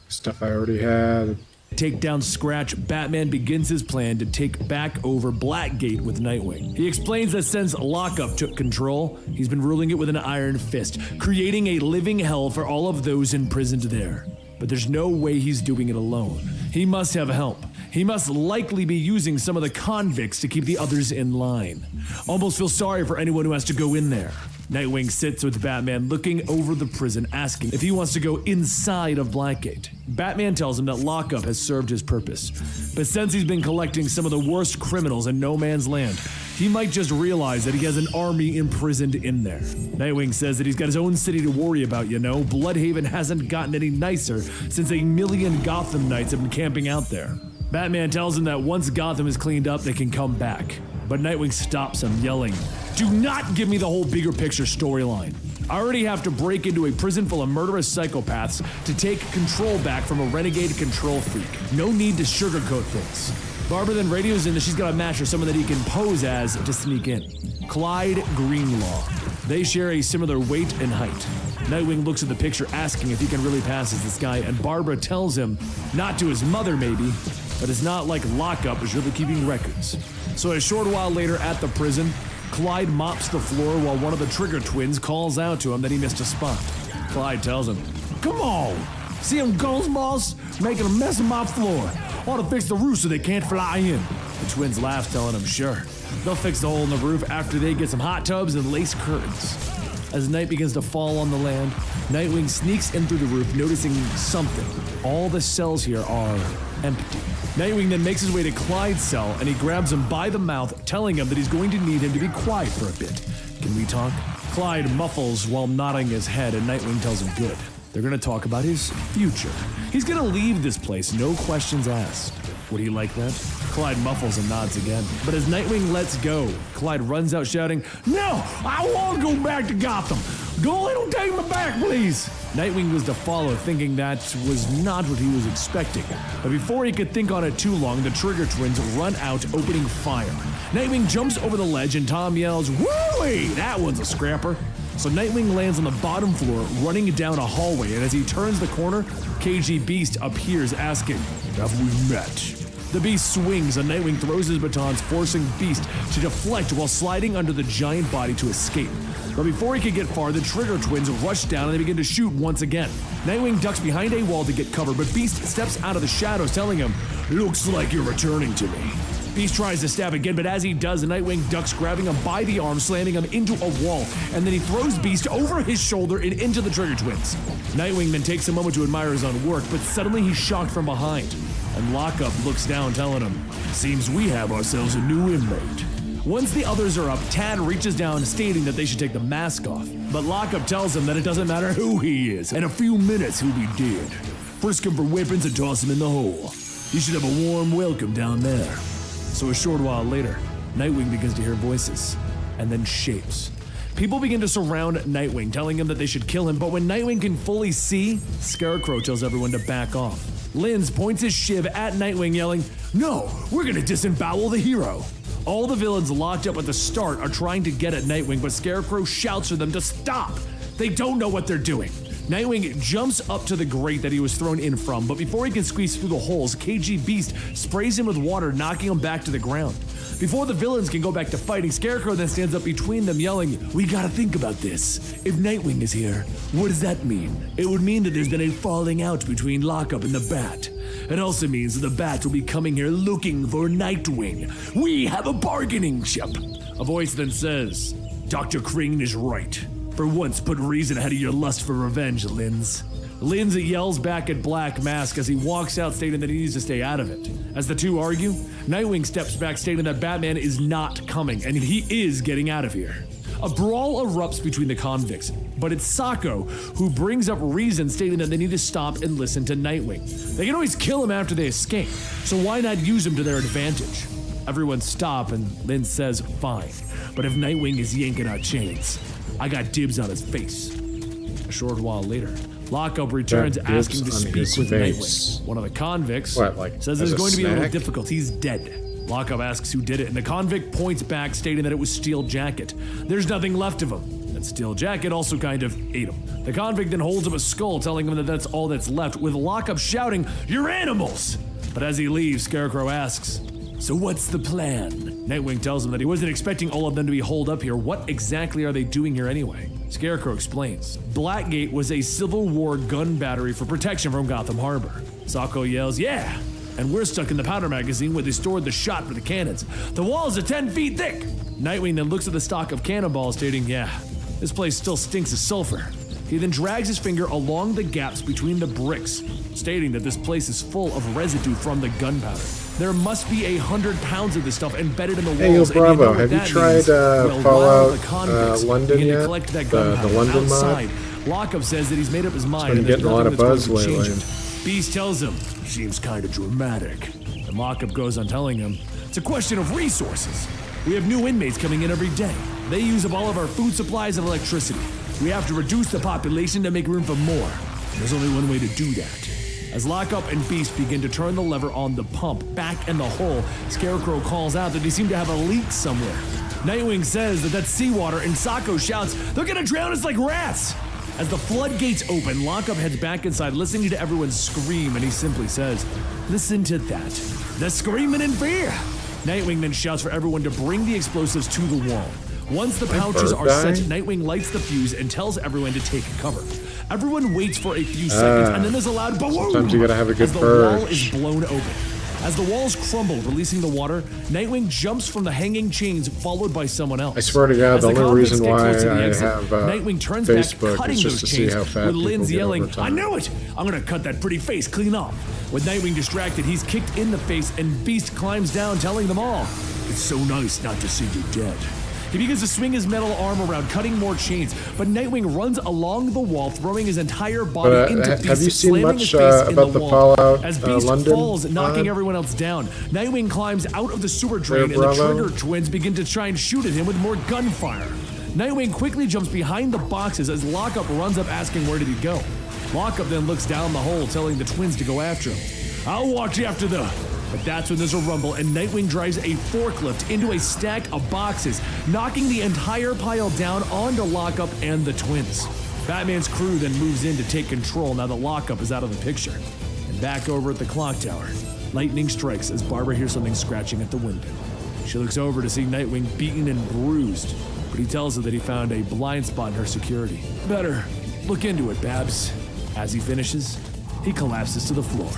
Stuff I already had. Take down Scratch, Batman begins his plan to take back over Blackgate with Nightwing. He explains that since Lockup took control, he's been ruling it with an iron fist, creating a living hell for all of those imprisoned there. But there's no way he's doing it alone. He must have help. He must likely be using some of the convicts to keep the others in line. Almost feel sorry for anyone who has to go in there. Nightwing sits with Batman looking over the prison, asking if he wants to go inside of Blackgate. Batman tells him that Lockup has served his purpose, but since he's been collecting some of the worst criminals in No Man's Land, he might just realize that he has an army imprisoned in there. Nightwing says that he's got his own city to worry about, you know. Bloodhaven hasn't gotten any nicer since 1 million Gotham Knights have been camping out there. Batman tells him that once Gotham is cleaned up, they can come back. But Nightwing stops him, yelling, "Do not give me the whole bigger picture storyline. I already have to break into a prison full of murderous psychopaths to take control back from a renegade control freak. No need to sugarcoat things." Barbara then radios in that she's got a match for someone that he can pose as to sneak in. Clyde Greenlaw. They share a similar weight and height. Nightwing looks at the picture asking if he can really pass as this guy, and Barbara tells him, not to his mother maybe, but it's not like Lockup is really keeping records. So a short while later at the prison, Clyde mops the floor while one of the Trigger twins calls out to him that he missed a spot. Clyde tells him, "Come on, see them ghost boss making a mess of my floor. Ought to fix the roof so they can't fly in." The twins laugh, telling him, "Sure, they'll fix the hole in the roof after they get some hot tubs and lace curtains." As night begins to fall on the land, Nightwing sneaks in through the roof, noticing something. All the cells here are empty. Nightwing then makes his way to Clyde's cell, and he grabs him by the mouth, telling him that he's going to need him to be quiet for a bit. "Can we talk?" Clyde muffles while nodding his head, and Nightwing tells him good. They're going to talk about his future. He's going to leave this place, no questions asked. Would he like that? Clyde muffles and nods again. But as Nightwing lets go, Clyde runs out shouting, "No! I won't go back to Gotham! Golly, don't take me back, please! Nightwing was to follow, thinking that was not what he was expecting. But before he could think on it too long, the Trigger Twins run out, opening fire. Nightwing jumps over the ledge and Tom yells, "Woo-wee! That one's a scrapper!" So Nightwing lands on the bottom floor, running down a hallway, and as he turns the corner, KG Beast appears asking, "Have we met?" The Beast swings and Nightwing throws his batons, forcing Beast to deflect while sliding under the giant body to escape. But before he could get far, the Trigger Twins rush down and they begin to shoot once again. Nightwing ducks behind a wall to get cover, but Beast steps out of the shadows, telling him, "Looks like you're returning to me." Beast tries to stab again, but as he does, Nightwing ducks, grabbing him by the arm, slamming him into a wall, and then he throws Beast over his shoulder and into the Trigger Twins. Nightwing then takes a moment to admire his own work, but suddenly he's shocked from behind. And Lockup looks down, telling him, "Seems we have ourselves a new inmate." Once the others are up, Tad reaches down, stating that they should take the mask off. But Lockup tells him that it doesn't matter who he is. In a few minutes, he'll be dead. Frisk him for weapons and toss him in the hole. You should have a warm welcome down there. So a short while later, Nightwing begins to hear voices, and then shapes. People begin to surround Nightwing, telling him that they should kill him, but when Nightwing can fully see, Scarecrow tells everyone to back off. Linz points his shiv at Nightwing, yelling, "No, we're gonna disembowel the hero." All the villains locked up at the start are trying to get at Nightwing, but Scarecrow shouts for them to stop. They don't know what they're doing. Nightwing jumps up to the grate that he was thrown in from, but before he can squeeze through the holes, KG Beast sprays him with water, knocking him back to the ground. Before the villains can go back to fighting, Scarecrow then stands up between them, yelling, "We gotta think about this. If Nightwing is here, what does that mean? It would mean that there's been a falling out between Lockup and the Bat. It also means that the Bat will be coming here looking for Nightwing. We have a bargaining chip." A voice then says, "Dr. Crane is right. For once, put reason ahead of your lust for revenge, Linz." Linz yells back at Black Mask as he walks out, stating that he needs to stay out of it. As the two argue, Nightwing steps back, stating that Batman is not coming, and he is getting out of here. A brawl erupts between the convicts, but it's Sacco who brings up reason, stating that they need to stop and listen to Nightwing. They can always kill him after they escape, so why not use him to their advantage? Everyone stop, and Linz says, "Fine, but if Nightwing is yanking our chains, I got dibs on his face." A short while later, Lockup returns asking to speak with Nightwing. One of the convicts says there's going to be a little difficult. He's dead. Lockup asks who did it, and the convict points back, stating that it was Steel Jacket. There's nothing left of him, and Steel Jacket also kind of ate him. The convict then holds up a skull, telling him that that's all that's left, with Lockup shouting, "You're animals!" But as he leaves, Scarecrow asks, "So what's the plan?" Nightwing tells him that he wasn't expecting all of them to be holed up here. What exactly are they doing here anyway? Scarecrow explains. Blackgate was a Civil War gun battery for protection from Gotham Harbor. Sacco yells, "Yeah! And we're stuck in the powder magazine where they stored the shot for the cannons. The walls are 10 feet thick!" Nightwing then looks at the stock of cannonballs, stating, "Yeah, this place still stinks of sulfur." He then drags his finger along the gaps between the bricks, stating that this place is full of residue from the gunpowder. There must be 100 pounds of this stuff embedded in the walls. Hey, yo, Bravo, and you know have you that tried means? Well, Fallout the convicts London begin to yet? collect that The gunpowder London mod? outside. Lockup says that he's made up his mind been and there's getting a lot nothing of that's buzz going to change lately. it. Beast tells him, "Seems kind of dramatic." And Lockup goes on telling him, "It's a question of resources. We have new inmates coming in every day. They use up all of our food supplies and electricity. We have to reduce the population to make room for more. There's only one way to do that." As Lockup and Beast begin to turn the lever on the pump back in the hole, Scarecrow calls out that they seem to have a leak somewhere. Nightwing says that that's seawater, and Sacco shouts, "They're gonna drown us like rats!" As the floodgates open, Lockup heads back inside, listening to everyone scream, and he simply says, "Listen to that. They're screaming in fear!" Nightwing then shouts for everyone to bring the explosives to the wall. Once the pouches are set, Nightwing lights the fuse and tells everyone to take cover. Everyone waits for a few seconds, and then there's a loud boom Sometimes you gotta have a good as the wall is blown open. As the walls crumble, releasing the water, Nightwing jumps from the hanging chains, followed by someone else. I swear to God, As the only convicts reason get why close to the I exit, have Nightwing turns Facebook back, cutting is those just to see chains, how fat with people Linz get yelling, over time. "I knew it! I'm gonna cut that pretty face clean off." With Nightwing distracted, he's kicked in the face, and Beast climbs down, telling them all, "It's so nice not to see you dead." He begins to swing his metal arm around, cutting more chains, but Nightwing runs along the wall, throwing his entire body into Beast, have you seen slamming much his face in about the the wall. Fallout As Beast London falls, knocking mod? everyone else down, Nightwing climbs out of the sewer drain, Hey, and the Bravo. Trigger Twins begin to try and shoot at him with more gunfire. Nightwing quickly jumps behind the boxes as Lockup runs up asking where did he go. Lockup then looks down the hole, telling the twins to go after him. I'll watch after the... But that's when there's a rumble and Nightwing drives a forklift into a stack of boxes, knocking the entire pile down onto Lockup and the twins. Batman's crew then moves in to take control now that Lockup is out of the picture. And back over at the clock tower, lightning strikes as Barbara hears something scratching at the window. She looks over to see Nightwing beaten and bruised, but he tells her that he found a blind spot in her security. Better look into it, Babs. As he finishes, he collapses to the floor.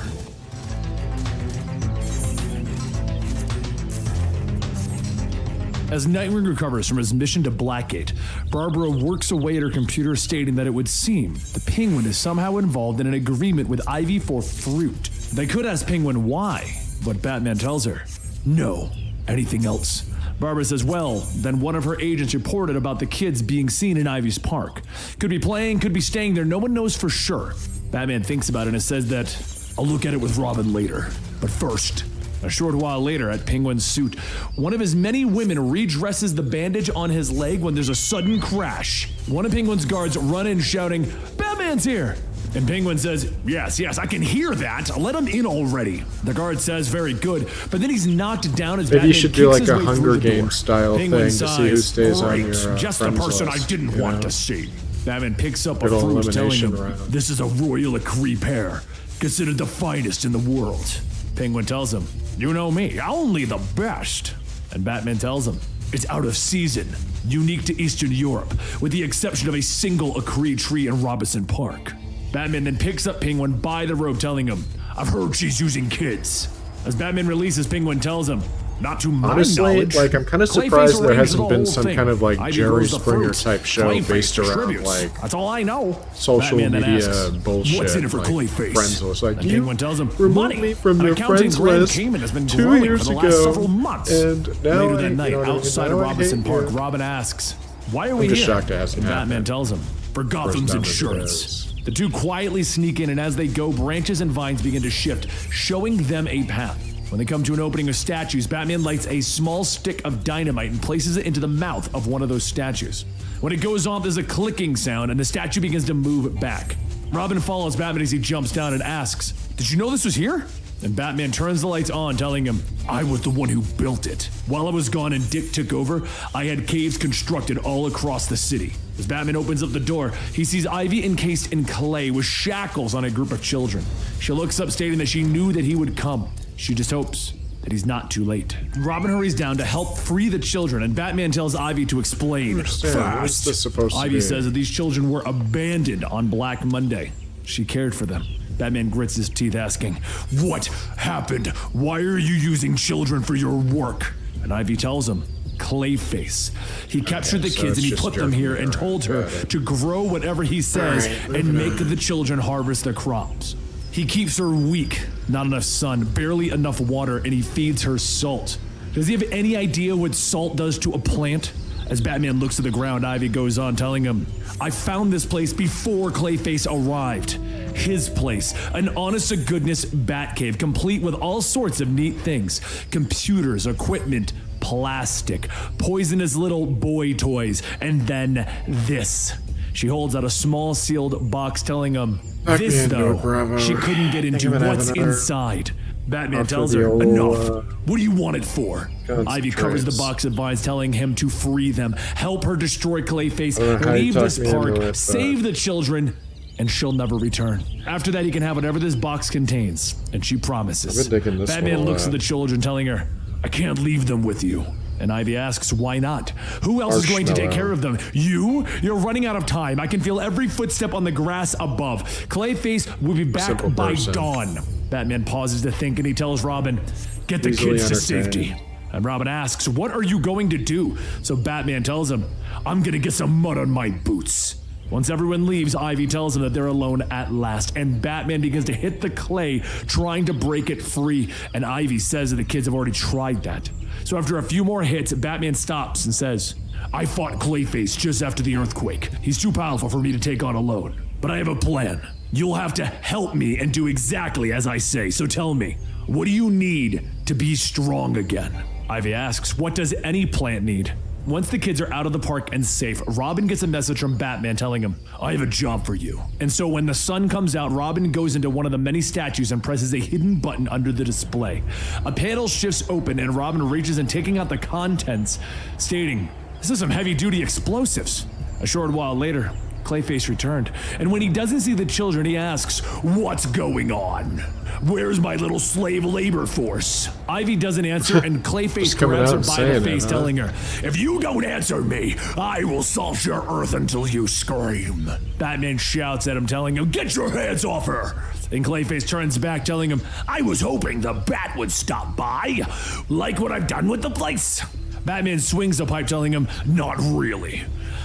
As Nightwing recovers from his mission to Blackgate, Barbara works away at her computer stating that it would seem the Penguin is somehow involved in an agreement with Ivy for fruit. They could ask Penguin why, but Batman tells her, no, anything else. Barbara says, well, then one of her agents reported about the kids being seen in Ivy's park. Could be playing, could be staying there, no one knows for sure. Batman thinks about it and says that, I'll look at it with Robin later, but first. A short while later, at Penguin's suit, one of his many women redresses the bandage on his leg when there's a sudden crash. One of Penguin's guards run in shouting, Batman's here! And Penguin says, yes, I can hear that. Let him in already. The guard says, very good, but then he's knocked down as Batman Maybe you should do like a way Hunger through the door. Games style Penguin thing to see who stays on your just the friends person list, I didn't want to see. Batman picks up a Good old fruit telling elimination him, round. this is a royal Acree pear, considered the finest in the world. Penguin tells him, you know me, only the best. And Batman tells him, it's out of season, unique to Eastern Europe, with the exception of a single Acree tree in Robinson Park. Batman then picks up Penguin by the rope, telling him, I've heard she's using kids. As Batman releases, Penguin tells him, not to my knowledge. Like, I'm kind of Clayface surprised there arranged hasn't the been whole some thing. kind of like Ivy Jerry grows the Springer fruit. type show Clayface based around distributes. like That's all I know. social Batman then media asks, bullshit. what's in it for like Clayface? friends list. Like, And you Penguin tells him, removed money. me from An your accounting friends Grand list Cayman has been 2 growing years for the ago, last several months. and now Later I, that night, you know what I mean? outside Now of I Robinson hate Park, you. Robin asks, why are we just here? shocked it hasn't And Batman happened. tells him, for Gotham's none of insurance. this. The two quietly sneak in, and as they go, branches and vines begin to shift, showing them a path. When they come to an opening of statues, Batman lights a small stick of dynamite and places it into the mouth of one of those statues. When it goes off, there's a clicking sound, and the statue begins to move back. Robin follows Batman as he jumps down and asks, did you know this was here? And Batman turns the lights on, telling him, I was the one who built it. While I was gone and Dick took over, I had caves constructed all across the city. As Batman opens up the door, he sees Ivy encased in clay with shackles on a group of children. She looks up, stating that she knew that he would come. She just hopes that he's not too late. Robin hurries down to help free the children, and Batman tells Ivy to explain. What's Fast. this supposed to Ivy be? says that these children were abandoned on Black Monday. She cared for them. Batman grits his teeth, asking, what happened? Why are you using children for your work? And Ivy tells him, Clayface. He captured the so kids it's and he just put them here and joking told around. her to grow whatever he says and make the children harvest the crops. He keeps her weak, not enough sun, barely enough water, and he feeds her salt. Does he have any idea what salt does to a plant? As Batman looks to the ground, Ivy goes on, telling him, I found this place before Clayface arrived. His place, an honest-to-goodness bat cave, complete with all sorts of neat things. Computers, equipment, plastic, poisonous little boy toys, and then this. She holds out a small sealed box, telling him, this though, she couldn't get into what's inside. Batman tells her, enough. What do you want it for? Ivy covers the box of vines, telling him to free them, help her destroy Clayface, leave this park, save the children, and she'll never return. After that, he can have whatever this box contains, and she promises. Batman looks at the children, telling her, I can't leave them with you. And Ivy asks, why not? Who else is going to take care of them? You? You're running out of time. I can feel every footstep on the grass above. Clayface will be back by dawn. Batman pauses to think, and he tells Robin, get the kids to safety. And Robin asks, what are you going to do? So Batman tells him, I'm gonna get some mud on my boots. Once everyone leaves, Ivy tells them that they're alone at last, and Batman begins to hit the clay, trying to break it free, and Ivy says that the kids have already tried that. So after a few more hits, Batman stops and says, I fought Clayface just after the earthquake. He's too powerful for me to take on alone, but I have a plan. You'll have to help me and do exactly as I say, so tell me, what do you need to be strong again? Ivy asks, what does any plant need? Once the kids are out of the park and safe, Robin gets a message from Batman telling him, I have a job for you. And so when the sun comes out, Robin goes into one of the many statues and presses a hidden button under the display. A panel shifts open and Robin reaches in, taking out the contents, stating, this is some heavy-duty explosives. A short while later, Clayface returned, and when he doesn't see the children, he asks, what's going on? Where's my little slave labor force? Ivy doesn't answer, and Clayface grabs her by the face, telling her, if you don't answer me, I will salt your earth until you scream. Batman shouts at him, telling him, get your hands off her! And Clayface turns back, telling him, I was hoping the bat would stop by. Like what I've done with the place. Batman swings the pipe, telling him, not really.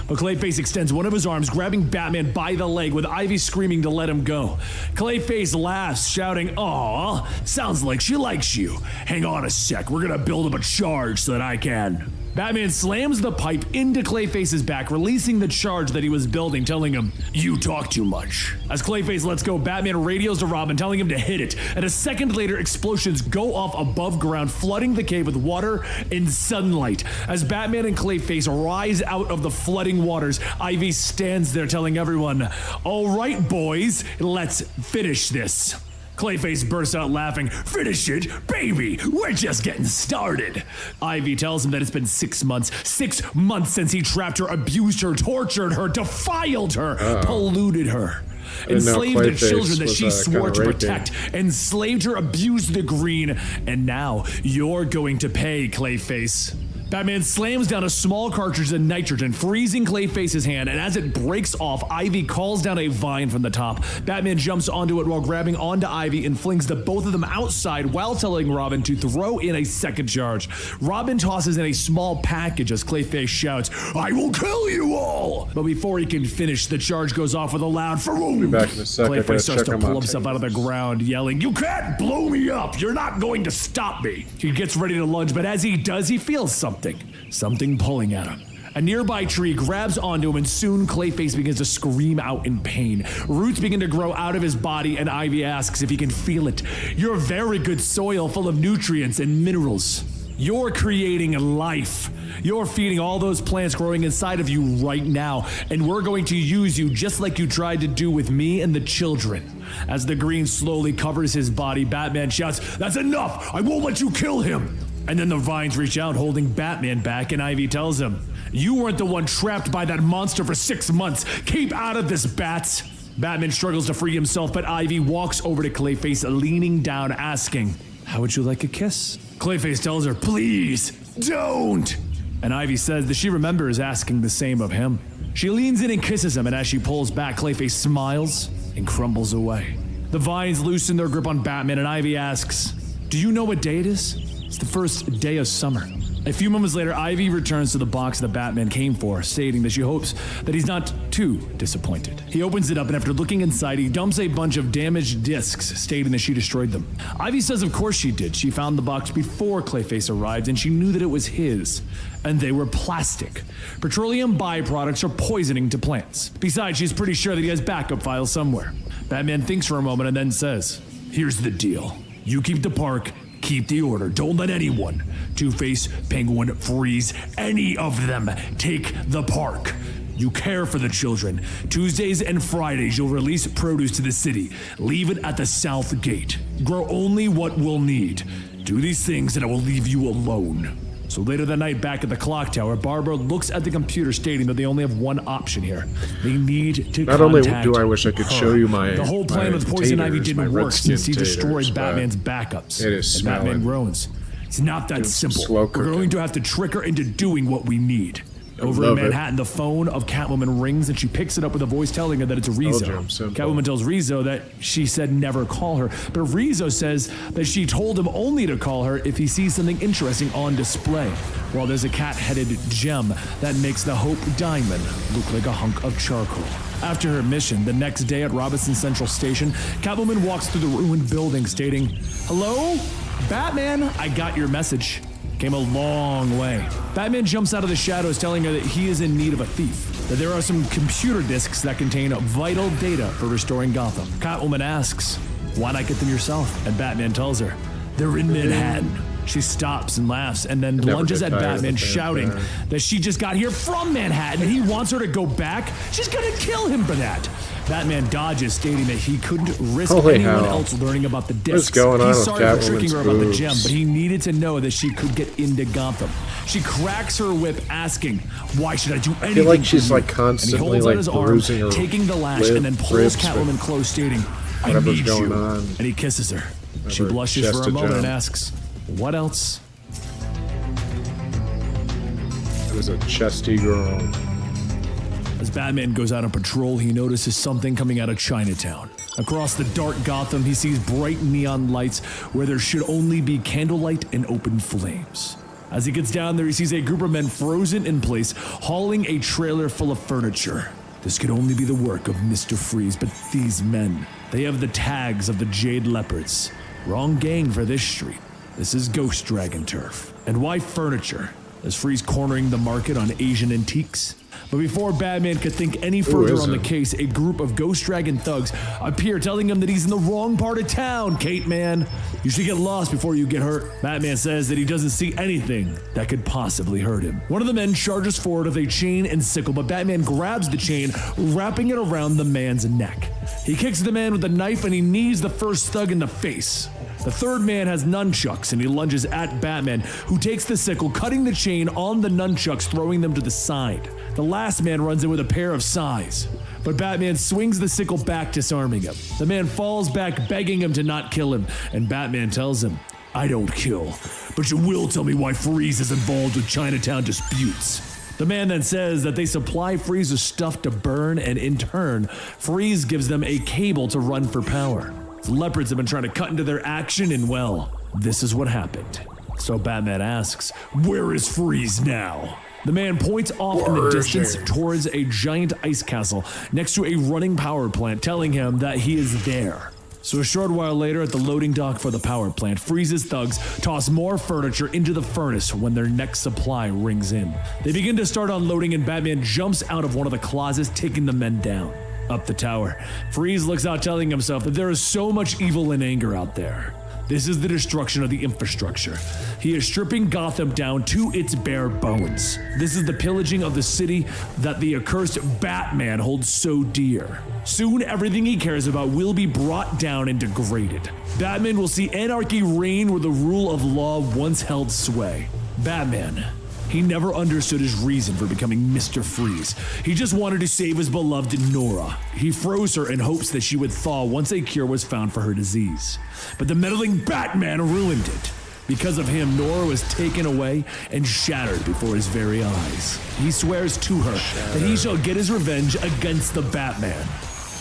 But Clayface extends one of his arms, grabbing Batman by the leg, with Ivy screaming to let him go. Clayface laughs, shouting, aw, sounds like she likes you. Hang on a sec, we're gonna build up a charge so that I can. Batman slams the pipe into Clayface's back, releasing the charge that he was building, telling him, you talk too much. As Clayface lets go, Batman radios to Robin, telling him to hit it, and a second later, explosions go off above ground, flooding the cave with water and sunlight. As Batman and Clayface rise out of the flooding waters, Ivy stands there telling everyone, all right, boys, let's finish this. Clayface bursts out laughing. Finish it? Baby, we're just getting started. Ivy tells him that it's been 6 months. 6 months since he trapped her, abused her, tortured her, defiled her, polluted her. Enslaved the children that she swore to protect. Enslaved her, abused the Green. And now you're going to pay, Clayface. Batman slams down a small cartridge of nitrogen, freezing Clayface's hand, and as it breaks off, Ivy calls down a vine from the top. Batman jumps onto it while grabbing onto Ivy and flings the both of them outside while telling Robin to throw in a second charge. Robin tosses in a small package as Clayface shouts, I will kill you all! But before he can finish, the charge goes off with a loud faroom. Be back in a second. Clayface starts to pull himself out of the ground, yelling, you can't blow me up! You're not going to stop me! He gets ready to lunge, but as he does, he feels something pulling at him. A nearby tree grabs onto him, and soon Clayface begins to scream out in pain. Roots begin to grow out of his body, and Ivy asks if he can feel it. You're very good soil full of nutrients and minerals. You're creating life. You're feeding all those plants growing inside of you right now, and we're going to use you just like you tried to do with me and the children. As the green slowly covers his body, Batman shouts, that's enough! I won't let you kill him! And then the vines reach out, holding Batman back, and Ivy tells him, you weren't the one trapped by that monster for 6 months. Keep out of this, Bats. Batman struggles to free himself, but Ivy walks over to Clayface, leaning down, asking, how would you like a kiss? Clayface tells her, please, don't. And Ivy says that she remembers asking the same of him. She leans in and kisses him, and as she pulls back, Clayface smiles and crumbles away. The vines loosen their grip on Batman, and Ivy asks, do you know what day it is? It's the first day of summer. A few moments later, Ivy returns to the box that Batman came for, stating that she hopes that he's not too disappointed. He opens it up, and after looking inside, he dumps a bunch of damaged discs, stating that she destroyed them. Ivy says of course she did. She found the box before Clayface arrived, and she knew that it was his. And they were plastic. Petroleum byproducts are poisoning to plants. Besides, she's pretty sure that he has backup files somewhere. Batman thinks for a moment and then says, here's the deal. You keep the park, keep the order. Don't let anyone, Two-Face, Penguin, Freeze, any of them, take the park. You care for the children. Tuesdays and Fridays, you'll release produce to the city. Leave it at the south gate. Grow only what we'll need. Do these things and I will leave you alone. So later that night, back at the clock tower, Barbara looks at the computer, stating that they only have one option here. They need to Not only do I wish I could show you my The whole plan with Poison Ivy didn't work since he destroyed taters, Batman's backups. It is and Batman smelling. groans. It's not that simple. slow We're going cooking. to have to trick her into doing what we need. Over in love it. Manhattan, the phone of Catwoman rings, and she picks it up with a voice telling her that it's Rizzo. Catwoman tells Rizzo that she said never call her, but Rizzo says that she told him only to call her if he sees something interesting on display. While there's a cat-headed gem that makes the Hope Diamond look like a hunk of charcoal. After her mission, the next day at Robinson Central Station, Catwoman walks through the ruined building stating, hello? Batman, I got your message. Came a long way. Batman jumps out of the shadows telling her that he is in need of a thief, that there are some computer disks that contain vital data for restoring Gotham. Catwoman asks, why not get them yourself? And Batman tells her, they're in Manhattan. She stops and laughs and then never lunges get at tired of Batman, the shouting fanfare. that she just got here from Manhattan and he wants her to go back. She's gonna kill him for that. Batman dodges, stating that he couldn't risk Holy anyone hell. else learning about the discs. What's going on He's with sorry for tricking Catwoman's her about the boobs? gem, but he needed to know that she could get into Gotham. She cracks her whip, asking, "Why should I do anything?" I feel like for she's you?" like And he constantly holds out like his arm, bruising her taking the lash, and then pulls ribs with Catwoman close, stating, "I whatever's need going you." on. And he kisses her. She Whatever, blushes for a chest moment and jump. asks, "What else?" It was a chesty girl. As Batman goes out on patrol, he notices something coming out of Chinatown. Across the dark Gotham, he sees bright neon lights where there should only be candlelight and open flames. As he gets down there, he sees a group of men frozen in place, hauling a trailer full of furniture. This could only be the work of Mr. Freeze, but these men, they have the tags of the Jade Leopards. Wrong gang for this street. This is Ghost Dragon turf. And why furniture? Is Freeze cornering the market on Asian antiques? But before Batman could think any further is on the it? case, a group of Ghost Dragon thugs appear, telling him that he's in the wrong part of town, Kate Man. You should get lost before you get hurt. Batman says that he doesn't see anything that could possibly hurt him. One of the men charges forward with a chain and sickle, but Batman grabs the chain, wrapping it around the man's neck. He kicks the man with the knife and he knees the first thug in the face. The third man has nunchucks and he lunges at Batman, who takes the sickle, cutting the chain on the nunchucks, throwing them to the side. The last man runs in with a pair of sais, but Batman swings the sickle back, disarming him. The man falls back, begging him to not kill him, and Batman tells him, "I don't kill, but you will tell me why Freeze is involved with Chinatown disputes." The man then says that they supply Freeze with stuff to burn, and in turn, Freeze gives them a cable to run for power. The leopards have been trying to cut into their action, and well, this is what happened. So Batman asks, "Where is Freeze now?" The man points off in the distance towards a giant ice castle next to a running power plant, telling him that he is there. So a short while later, at the loading dock for the power plant, Freeze's thugs toss more furniture into the furnace when their next supply rings in. They begin to start unloading and Batman jumps out of one of the closets, taking the men down. Up the tower, Freeze looks out, telling himself that there is so much evil and anger out there. This is the destruction of the infrastructure. He is stripping Gotham down to its bare bones. This is the pillaging of the city that the accursed Batman holds so dear. Soon, everything he cares about will be brought down and degraded. Batman will see anarchy reign where the rule of law once held sway. Batman, he never understood his reason for becoming Mr. Freeze. He just wanted to save his beloved Nora. He froze her in hopes that she would thaw once a cure was found for her disease. But the meddling Batman ruined it. Because of him, Nora was taken away and shattered before his very eyes. He swears to her that he shall get his revenge against the Batman.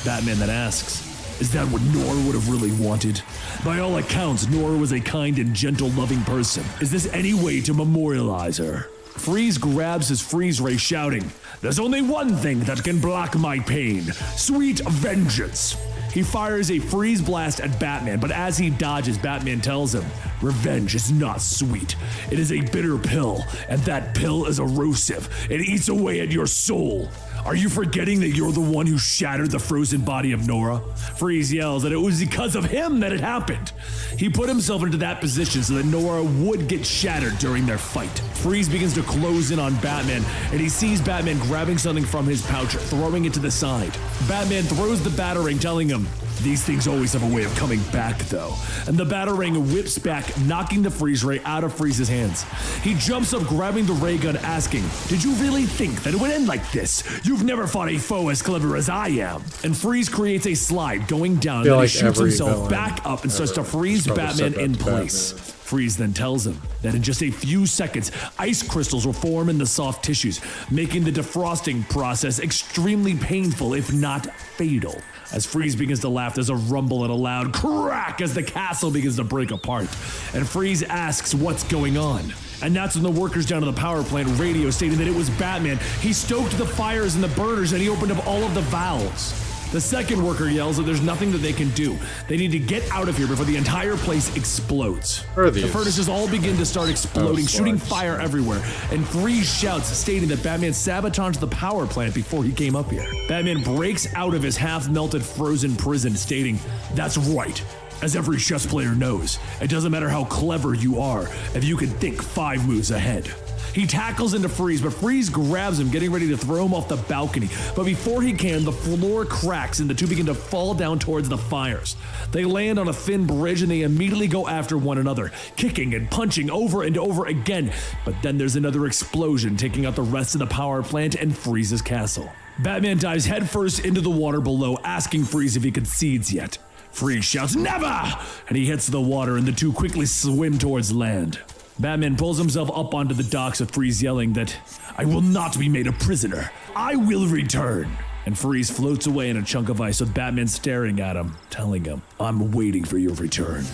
Batman then asks, "Is that what Nora would have really wanted? By all accounts, Nora was a kind and gentle, loving person. Is this any way to memorialize her?" Freeze grabs his freeze ray, shouting, "There's only one thing that can block my pain. Sweet vengeance." He fires a freeze blast at Batman, but as he dodges, Batman tells him, "Revenge is not sweet. It is a bitter pill, and that pill is erosive. It eats away at your soul. Are you forgetting that you're the one who shattered the frozen body of Nora?" Freeze yells that it was because of him that it happened. He put himself into that position so that Nora would get shattered during their fight. Freeze begins to close in on Batman, and he sees Batman grabbing something from his pouch, throwing it to the side. Batman throws the batarang, telling him, "These things always have a way of coming back, though." And the batarang whips back, knocking the freeze ray out of Freeze's hands. He jumps up, grabbing the ray gun, asking, "Did you really think that it would end like this? You've never fought a foe as clever as I am." And Freeze creates a slide going down, and then like he shoots every himself villain back up and starts to ever freeze has probably Batman said that in to place. Batman. Freeze then tells him that in just a few seconds, ice crystals will form in the soft tissues, making the defrosting process extremely painful, if not fatal. As Freeze begins to laugh, there's a rumble and a loud crack as the castle begins to break apart. And Freeze asks what's going on. And that's when the workers down at the power plant radio stating that it was Batman. He stoked the fires and the burners and he opened up all of the valves. The second worker yells that there's nothing that they can do. They need to get out of here before the entire place explodes. Where are these? The furnaces all begin to start exploding, shooting slugs. fire everywhere. And Freeze shouts, stating that Batman sabotaged the power plant before he came up here. Batman breaks out of his half-melted frozen prison, stating, "That's right. As every chess player knows, it doesn't matter how clever you are if you can think 5 moves ahead. He tackles into Freeze, but Freeze grabs him, getting ready to throw him off the balcony. But before he can, the floor cracks and the two begin to fall down towards the fires. They land on a thin bridge and they immediately go after one another, kicking and punching over and over again. But then there's another explosion, taking out the rest of the power plant and Freeze's castle. Batman dives headfirst into the water below, asking Freeze if he concedes yet. Freeze shouts, "Never!" and he hits the water and the two quickly swim towards land. Batman pulls himself up onto the docks with Freeze yelling that, "I will not be made a prisoner. I will return." And Freeze floats away in a chunk of ice with Batman staring at him, telling him, "I'm waiting for your return."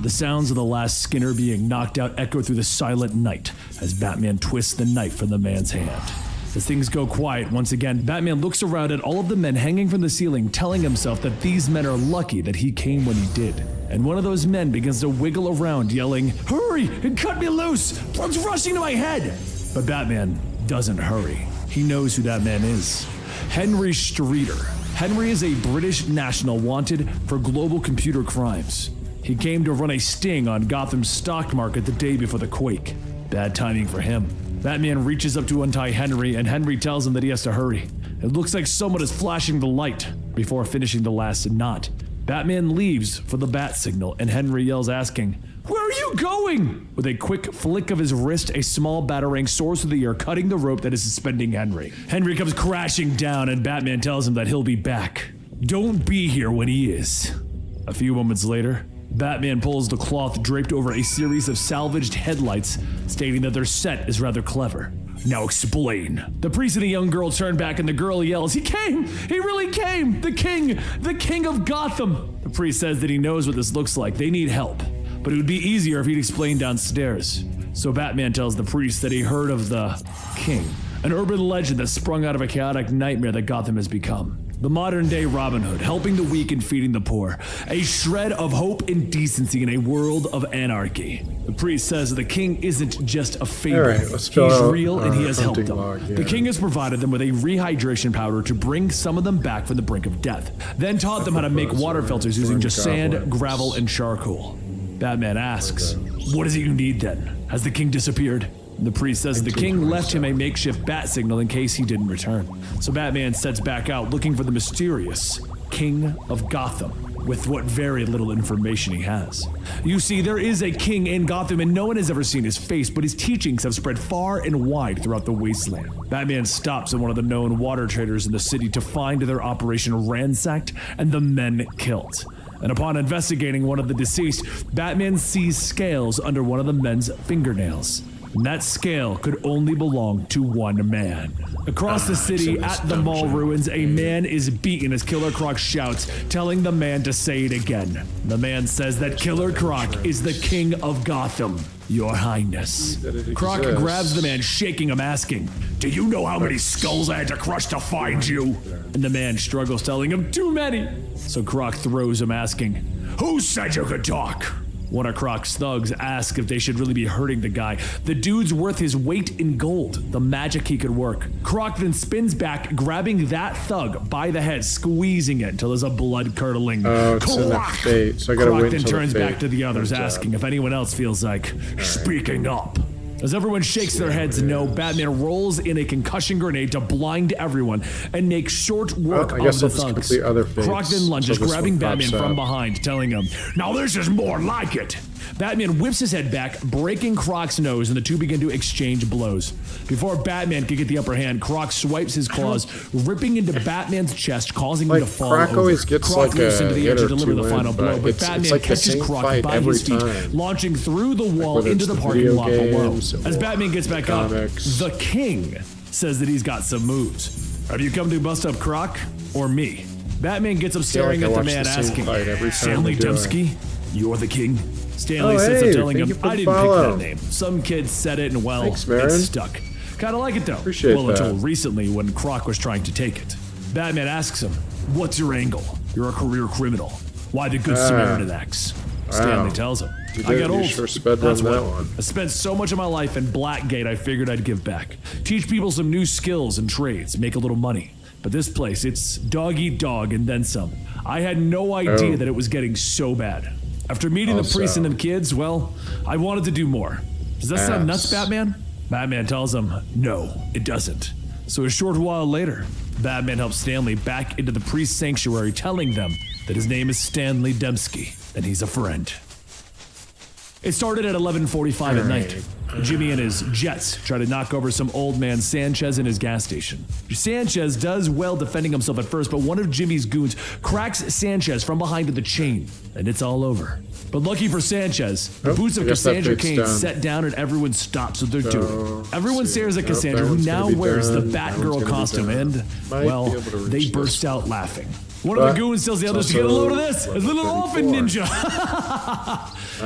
The sounds of the last Skinner being knocked out echo through the silent night as Batman twists the knife from the man's hand. As things go quiet once again, Batman looks around at all of the men hanging from the ceiling, telling himself that these men are lucky that he came when he did. And one of those men begins to wiggle around, yelling, "Hurry and cut me loose! Blood's rushing to my head!" But Batman doesn't hurry. He knows who that man is. Henry Streeter. Henry is a British national wanted for global computer crimes. He came to run a sting on Gotham's stock market the day before the quake. Bad timing for him. Batman reaches up to untie Henry, and Henry tells him that he has to hurry. It looks like someone is flashing the light before finishing the last knot. Batman leaves for the bat signal, and Henry yells asking, "Where are you going?" With a quick flick of his wrist, a small batarang soars through the air, cutting the rope that is suspending Henry. Henry comes crashing down, and Batman tells him that he'll be back. Don't be here when he is. A few moments later, Batman pulls the cloth draped over a series of salvaged headlights, stating that their set is rather clever. "Now explain." The priest and a young girl turn back and the girl yells, "He came! He really came! The king of Gotham!" The priest says that he knows what this looks like. They need help, but it would be easier if he'd explain downstairs. So Batman tells the priest that he heard of the king, an urban legend that sprung out of a chaotic nightmare that Gotham has become. The modern-day Robin Hood, helping the weak and feeding the poor. A shred of hope and decency in a world of anarchy. The priest says that the king isn't just a fable. All right, let's He's fill out real and he has helped them. log, yeah. The king has provided them with a rehydration powder to bring some of them back from the brink of death. Then taught them how to make water filters using just sand, gravel, and charcoal. Batman asks, "What is it you need then? Has the king disappeared?" The priest says the king left him a makeshift bat signal in case he didn't return. So Batman sets back out looking for the mysterious King of Gotham, with what very little information he has. You see, there is a king in Gotham and no one has ever seen his face, but his teachings have spread far and wide throughout the wasteland. Batman stops at one of the known water traders in the city to find their operation ransacked and the men killed. And upon investigating one of the deceased, Batman sees scales under one of the men's fingernails. And that scale could only belong to one man. Across the city, at the mall ruins, a man is beaten as Killer Croc shouts, telling the man to say it again. The man says that Killer Croc is the king of Gotham, Your Highness. Croc grabs the man, shaking him, asking, "Do you know how many skulls I had to crush to find you?" And the man struggles, telling him, "Too many." So Croc throws him, asking, "Who said you could talk?" One of Croc's thugs asks if they should really be hurting the guy. The dude's worth his weight in gold, the magic he could work. Croc then spins back, grabbing that thug by the head, squeezing it until there's a blood-curdling it's in the fate, so I gotta Croc wait then until the turns fate back to the others, comes asking if anyone else feels like speaking up. As everyone shakes their heads no, Batman rolls in a concussion grenade to blind everyone and make short work I guess of the I'll thugs. skip the other fates, Croc then lunges, so this grabbing one pops Batman from out. behind, telling him, "Now this is more like it." Batman whips his head back, breaking Croc's nose, and the two begin to exchange blows. Before Batman can get the upper hand, Croc swipes his claws, ripping into Batman's chest, causing him to fall Croc over. always gets Croc like leaps a into the air hit to or deliver two the final in, blow, but but it's Batman like the catches same Croc fight by every his feet, time. launching through the wall whether into it's the the parking video lot below. games As or Batman gets back up, comics. the king says that he's got some moves. Have you come to bust up Croc or me? Batman gets up staring like I at the watch man, the same asking, fight every time "Stanley they do it." Dembski, you're the king?" Stanley Oh, sits hey, up telling thank him, you for "I the didn't pick follow." that name. Some kid said it and well, Thanks, it's Marin. stuck. Kinda like it though. Appreciate well, that. until recently when Croc was trying to take it. Batman asks him, "What's your angle? You're a career criminal. Why the good Samaritan axe?" Stanley tells him, "I got old. Sure sped That's run what. that one. I spent so much of my life in Blackgate I figured I'd give back. Teach people some new skills and trades, make a little money. But this place, it's dog eat dog and then some. I had no idea that it was getting so bad. After meeting the priest and them kids, well, I wanted to do more. Does that sound nuts, Batman? Batman tells him, no, it doesn't. So a short while later, Batman helps Stanley back into the priest's sanctuary, telling them that his name is Stanley Dembski and he's a friend. It started at 11:45 at night. Jimmy and his Jets try to knock over some old man Sanchez in his gas station. Sanchez does well defending himself at first, but one of Jimmy's goons cracks Sanchez from behind with a chain, and it's all over. But lucky for Sanchez, the boots of Cassandra Cain set down and everyone stops what they're doing. Everyone stares at Cassandra, who now wears the Batgirl costume, and, well, they burst out laughing. One of the goons tells the others to get a load of this, a little orphan ninja.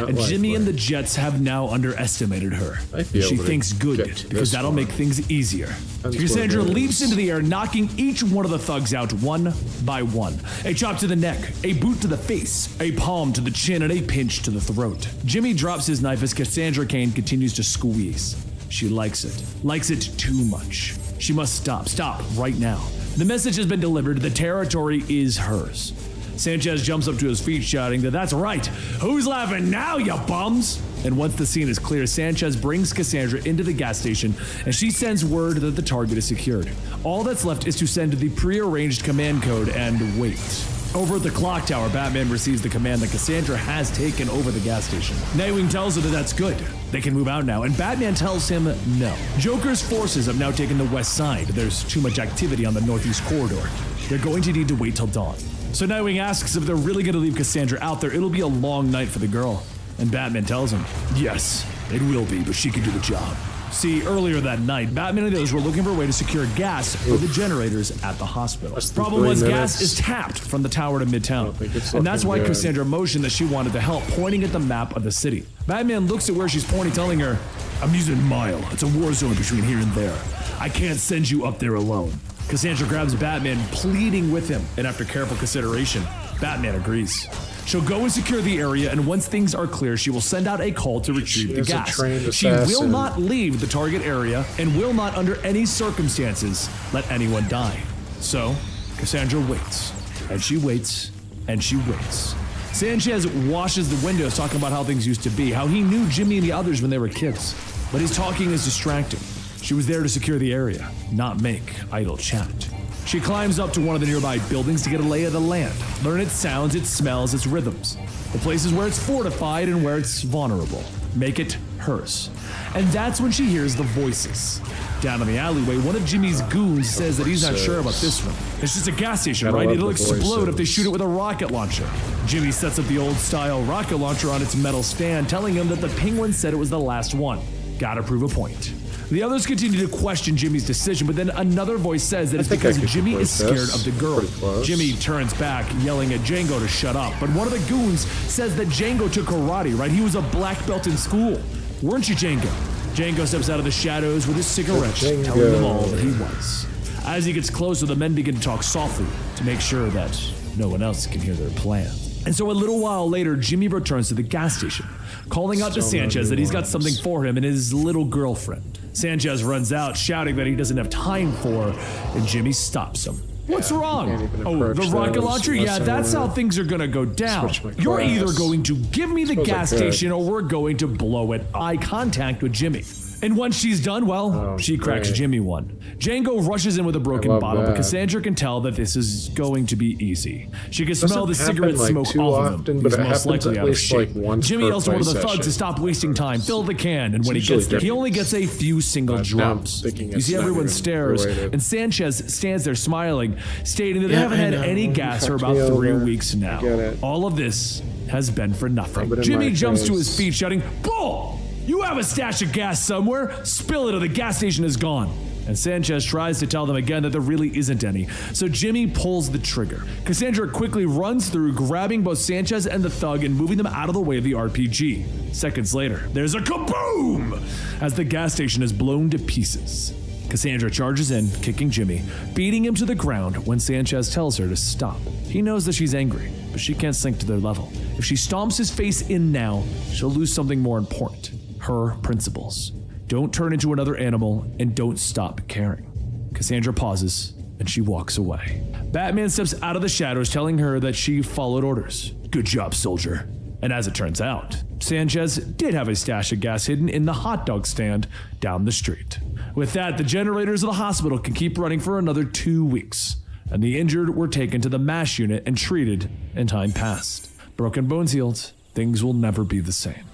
And Jimmy and the Jets have now underestimated her. She thinks good, because that'll make things easier. Cassandra leaps into the air, knocking each one of the thugs out one by one. A chop to the neck, a boot to the face, a palm to the chin, and a pinch to the throat. Jimmy drops his knife as Cassandra Cain continues to squeeze. She likes it too much. She must stop right now. The message has been delivered. The territory is hers. Sanchez jumps up to his feet, shouting that that's right. Who's laughing now, you bums? And once the scene is clear, Sanchez brings Cassandra into the gas station, and she sends word that the target is secured. All that's left is to send the prearranged command code and wait. Over at the clock tower, Batman receives the command that Cassandra has taken over the gas station. Nightwing tells her that that's good. They can move out now, and Batman tells him no. Joker's forces have now taken the west side. There's too much activity on the northeast corridor. They're going to need to wait till dawn. So Nightwing asks if they're really going to leave Cassandra out there. It'll be a long night for the girl. And Batman tells him, yes, it will be, but she can do the job. See, earlier that night, Batman and the others were looking for a way to secure gas for the generators at the hospital. Problem was, gas is tapped from the tower to Midtown. And that's why Cassandra motioned that she wanted to help, pointing at the map of the city. Batman looks at where she's pointing, telling her, I'm using Mile. It's a war zone between here and there. I can't send you up there alone. Cassandra grabs Batman, pleading with him, and after careful consideration, Batman agrees. She'll go and secure the area, and once things are clear, she will send out a call to retrieve the gas. She will not leave the target area and will not, under any circumstances, let anyone die. So, Cassandra waits, and she waits, and she waits. Sanchez washes the windows, talking about how things used to be, how he knew Jimmy and the others when they were kids. But his talking is distracting. She was there to secure the area, not make idle chat. She climbs up to one of the nearby buildings to get a lay of the land, learn its sounds, its smells, its rhythms, the places where it's fortified and where it's vulnerable. Make it hers. And that's when she hears the voices. Down in the alleyway, one of Jimmy's goons says that he's not sure about this one. It's just a gas station, right? It'll explode if they shoot it with a rocket launcher. Jimmy sets up the old-style rocket launcher on its metal stand, telling him that the Penguin said it was the last one. Gotta prove a point. The others continue to question Jimmy's decision, but then another voice says that it's because Jimmy is scared of the girl. Jimmy turns back, yelling at Django to shut up, but one of the goons says that Django took karate, right? He was a black belt in school. Weren't you, Django? Django steps out of the shadows with his cigarette, telling them all that he was. As he gets closer, the men begin to talk softly to make sure that no one else can hear their plan. And so a little while later, Jimmy returns to the gas station, calling out to Sanchez that he's got something for him and his little girlfriend. Sanchez runs out, shouting that he doesn't have time for her, and Jimmy stops him. What's wrong? Oh, the rocket launcher? Yeah, that's how things are gonna go down. You're either going to give me the gas station or we're going to blow it. Eye contact with Jimmy. And once she's done, well, she cracks Jimmy one. Django rushes in with a broken bottle, but Cassandra can tell that this is going to be easy. She can smell the cigarette smoke off of him. He's most likely out of shape. Jimmy yells to one of the thugs to stop wasting time, fill the can, and when he gets there, he only gets a few single drops. You see everyone stares, and Sanchez stands there smiling, stating that they haven't had any gas for about 3 weeks now. All of this has been for nothing. Jimmy jumps to his feet, shouting, "Bull! You have a stash of gas somewhere? Spill it or the gas station is gone." And Sanchez tries to tell them again that there really isn't any. So Jimmy pulls the trigger. Cassandra quickly runs through, grabbing both Sanchez and the thug and moving them out of the way of the RPG. Seconds later, there's a kaboom as the gas station is blown to pieces. Cassandra charges in, kicking Jimmy, beating him to the ground when Sanchez tells her to stop. He knows that she's angry, but she can't sink to their level. If she stomps his face in now, she'll lose something more important. Her principles. Don't turn into another animal and don't stop caring. Cassandra pauses and she walks away. Batman steps out of the shadows, telling her that she followed orders. Good job, soldier. And as it turns out, Sanchez did have a stash of gas hidden in the hot dog stand down the street. With that, the generators of the hospital can keep running for another 2 weeks, and the injured were taken to the MASH unit and treated, and time passed. Broken bones healed, things will never be the same.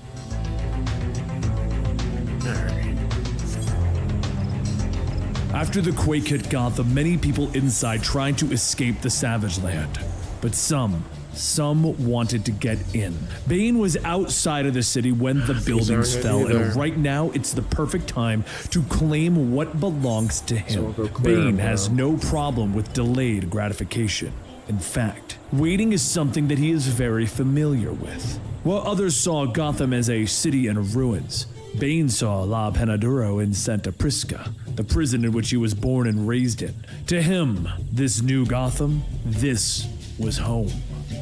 After the quake hit Gotham, many people inside tried to escape the Savage Land, but some wanted to get in. Bane was outside of the city when the buildings fell, and right now it's the perfect time to claim what belongs to him. Bane has no problem with delayed gratification. In fact, waiting is something that he is very familiar with. While others saw Gotham as a city in ruins, Bane saw La Penaduro in Santa Prisca, the prison in which he was born and raised in. To him, this new Gotham, this was home.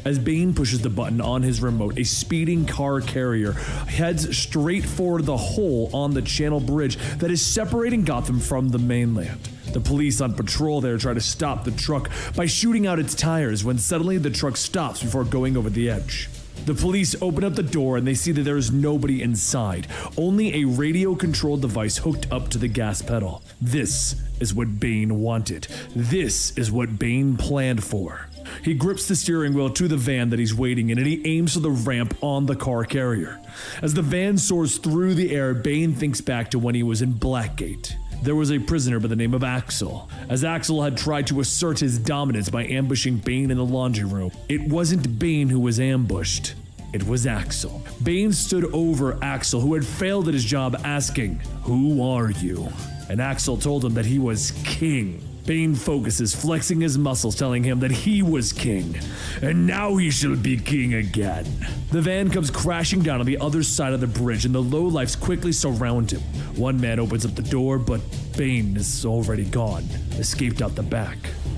As Bane pushes the button on his remote, a speeding car carrier heads straight for the hole on the Channel Bridge that is separating Gotham from the mainland. The police on patrol there try to stop the truck by shooting out its tires when suddenly the truck stops before going over the edge. The police open up the door and they see that there is nobody inside, only a radio-controlled device hooked up to the gas pedal. This is what Bane wanted. This is what Bane planned for. He grips the steering wheel to the van that he's waiting in and he aims for the ramp on the car carrier. As the van soars through the air, Bane thinks back to when he was in Blackgate. There was a prisoner by the name of Axel. As Axel had tried to assert his dominance by ambushing Bane in the laundry room, it wasn't Bane who was ambushed. It was Axel. Bane stood over Axel, who had failed at his job, asking, "Who are you?" And Axel told him that he was king. Bane focuses, flexing his muscles, telling him that he was king, and now he shall be king again. The van comes crashing down on the other side of the bridge, and the lowlifes quickly surround him. One man opens up the door, but Bane is already gone, escaped out the back.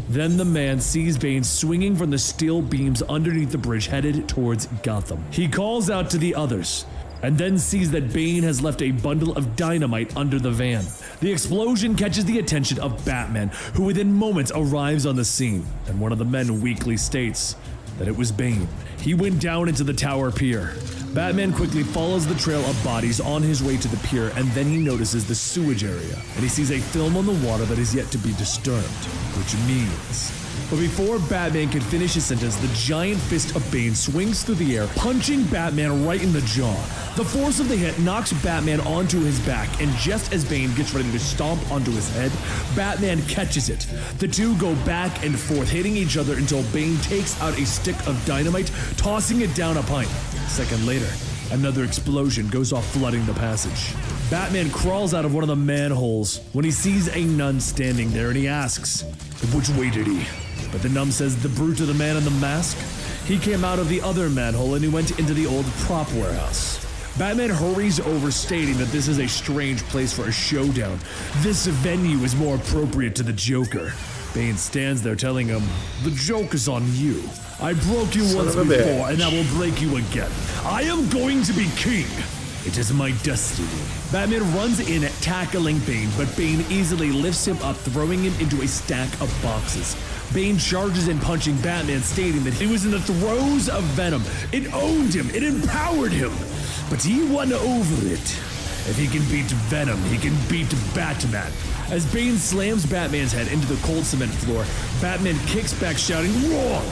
Then the man sees Bane swinging from the steel beams underneath the bridge, headed towards Gotham. He calls out to the others, and then sees that Bane has left a bundle of dynamite under the van. The explosion catches the attention of Batman, who within moments arrives on the scene, and one of the men weakly states that it was Bane. He went down into the tower pier. Batman quickly follows the trail of bodies on his way to the pier, and then he notices the sewage area, and he sees a film on the water that is yet to be disturbed, which means... But before Batman can finish his sentence, the giant fist of Bane swings through the air, punching Batman right in the jaw. The force of the hit knocks Batman onto his back, and just as Bane gets ready to stomp onto his head, Batman catches it. The two go back and forth, hitting each other until Bane takes out a stick of dynamite, tossing it down a pipe. A second later, another explosion goes off, flooding the passage. Batman crawls out of one of the manholes when he sees a nun standing there, and he asks, "Which way did he?" But the nun says, "The brute of the man in the mask? He came out of the other manhole and he went into the old prop warehouse." Batman hurries over, stating that this is a strange place for a showdown. This venue is more appropriate to the Joker. Bane stands there telling him, "The joke is on you. I broke you once before and I will break you again. I am going to be king. It is my destiny." Batman runs in, tackling Bane, but Bane easily lifts him up, throwing him into a stack of boxes. Bane charges in, punching Batman, stating that he was in the throes of Venom. It owned him, it empowered him, but he won over it. If he can beat Venom, he can beat Batman. As Bane slams Batman's head into the cold cement floor, Batman kicks back, shouting, "Wrong!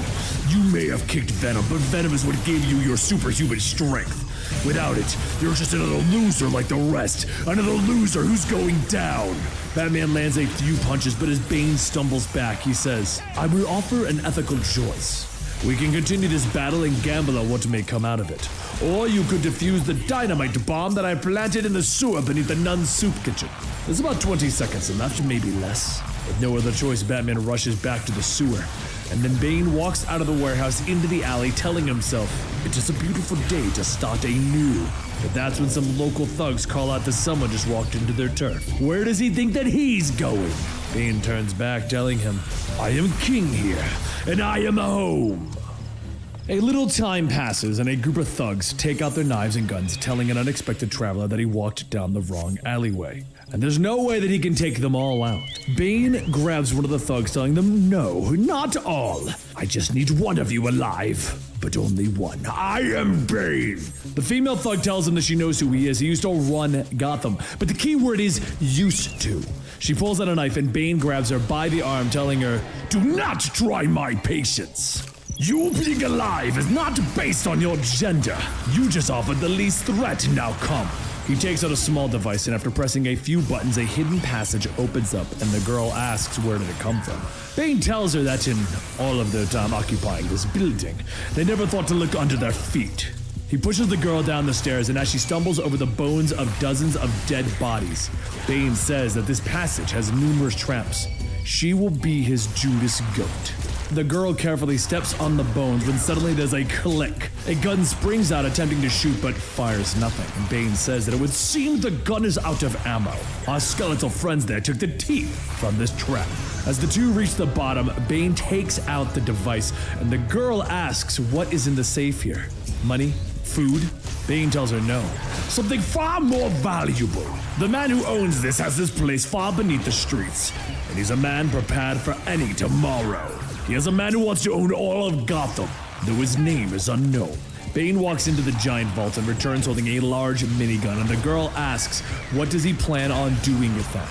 You may have kicked Venom, but Venom is what gave you your superhuman strength. Without it, you're just another loser like the rest. Another loser who's going down." Batman lands a few punches, but as Bane stumbles back, he says, "I will offer an ethical choice. We can continue this battle and gamble on what may come out of it. Or you could defuse the dynamite bomb that I planted in the sewer beneath the nun's soup kitchen." There's about 20 seconds left, maybe less. With no other choice, Batman rushes back to the sewer. And then Bane walks out of the warehouse into the alley, telling himself, "It is a beautiful day to start anew." But that's when some local thugs call out that someone just walked into their turf. Where does he think that he's going? Bane turns back, telling him, "I am king here, and I am home." A little time passes, and a group of thugs take out their knives and guns, telling an unexpected traveler that he walked down the wrong alleyway. and there's no way that he can take them all out. Bane grabs one of the thugs, telling them, "No, not all. I just need one of you alive, but only one. I am Bane." The female thug tells him that she knows who he is. He used to run Gotham, but the key word is used to. She pulls out a knife and Bane grabs her by the arm, telling her, "Do not try my patience. You being alive is not based on your gender. You just offered the least threat, now come." He takes out a small device, and after pressing a few buttons, a hidden passage opens up, and the girl asks where did it come from. Bane tells her that in all of their time occupying this building, they never thought to look under their feet. He pushes the girl down the stairs, and as she stumbles over the bones of dozens of dead bodies, Bane says that this passage has numerous traps. She will be his Judas goat. The girl carefully steps on the bones when suddenly there's a click. A gun springs out attempting to shoot but fires nothing. And Bane says that it would seem the gun is out of ammo. Our skeletal friends there took the teeth from this trap. As the two reach the bottom, Bane takes out the device and the girl asks what is in the safe here. Money? Food? Bane tells her no. Something far more valuable. The man who owns this has this place far beneath the streets. And he's a man prepared for any tomorrow. He is a man who wants to own all of Gotham, though his name is unknown. Bane walks into the giant vault and returns holding a large minigun, and the girl asks what does he plan on doing with that.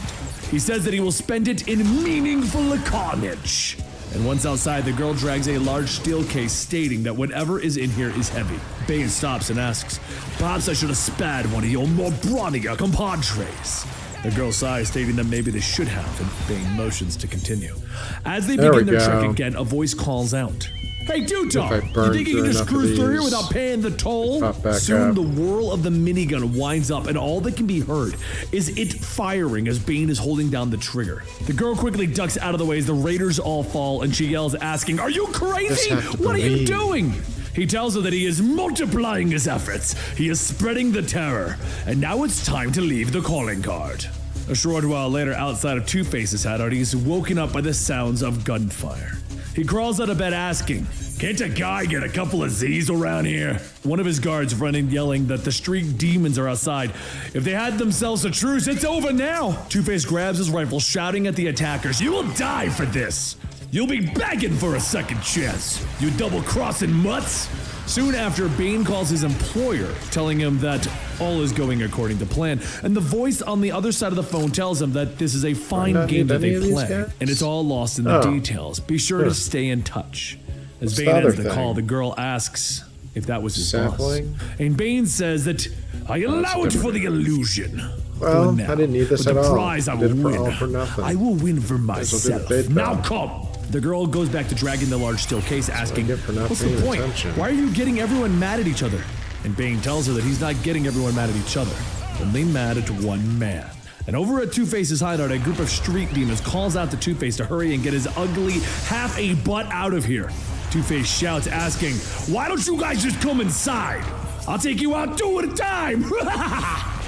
He says that he will spend it in meaningful carnage. And once outside, the girl drags a large steel case stating that whatever is in here is heavy. Bane stops and asks, "Perhaps I should have spared one of your more brawnier compadres." The girl sighs, stating that maybe they should have, and Bane motions to continue. As they begin their trek again, a voice calls out, "Hey, Duto, you think you can just cruise through here without paying the toll?" Soon the whirl of the minigun winds up, and all that can be heard is it firing as Bane is holding down the trigger. The girl quickly ducks out of the way as the raiders all fall, and she yells, asking, "Are you crazy? What are you doing?" He tells her that he is multiplying his efforts. He is spreading the terror, and now it's time to leave the calling card. A short while later, outside of Two-Face's hideout, he is woken up by the sounds of gunfire. He crawls out of bed asking, "Can't a guy get a couple of Z's around here?" One of his guards run in yelling that the street demons are outside. If they had themselves a truce, it's over now. Two-Face grabs his rifle, shouting at the attackers, "You will die for this. You'll be begging for a second chance, you double-crossing mutts." Soon after, Bane calls his employer, telling him that all is going according to plan, and the voice on the other side of the phone tells him that this is a fine game that they play, and it's all lost in the details. Be sure to stay in touch. As Bane ends the call, the girl asks if that was his boss, and Bane says that, "I allow it for the illusion." Well, I didn't need this at all. The prize I will win. I will win for myself. Now come. The girl goes back to dragging the large steel case, asking, "What's the point? Why are you getting everyone mad at each other?" And Bane tells her that he's not getting everyone mad at each other, only mad at one man. And over at Two-Face's hideout, a group of street demons calls out to Two-Face to hurry and get his ugly half-a-butt out of here. Two-Face shouts, asking, "Why don't you guys just come inside? I'll take you out two at a time."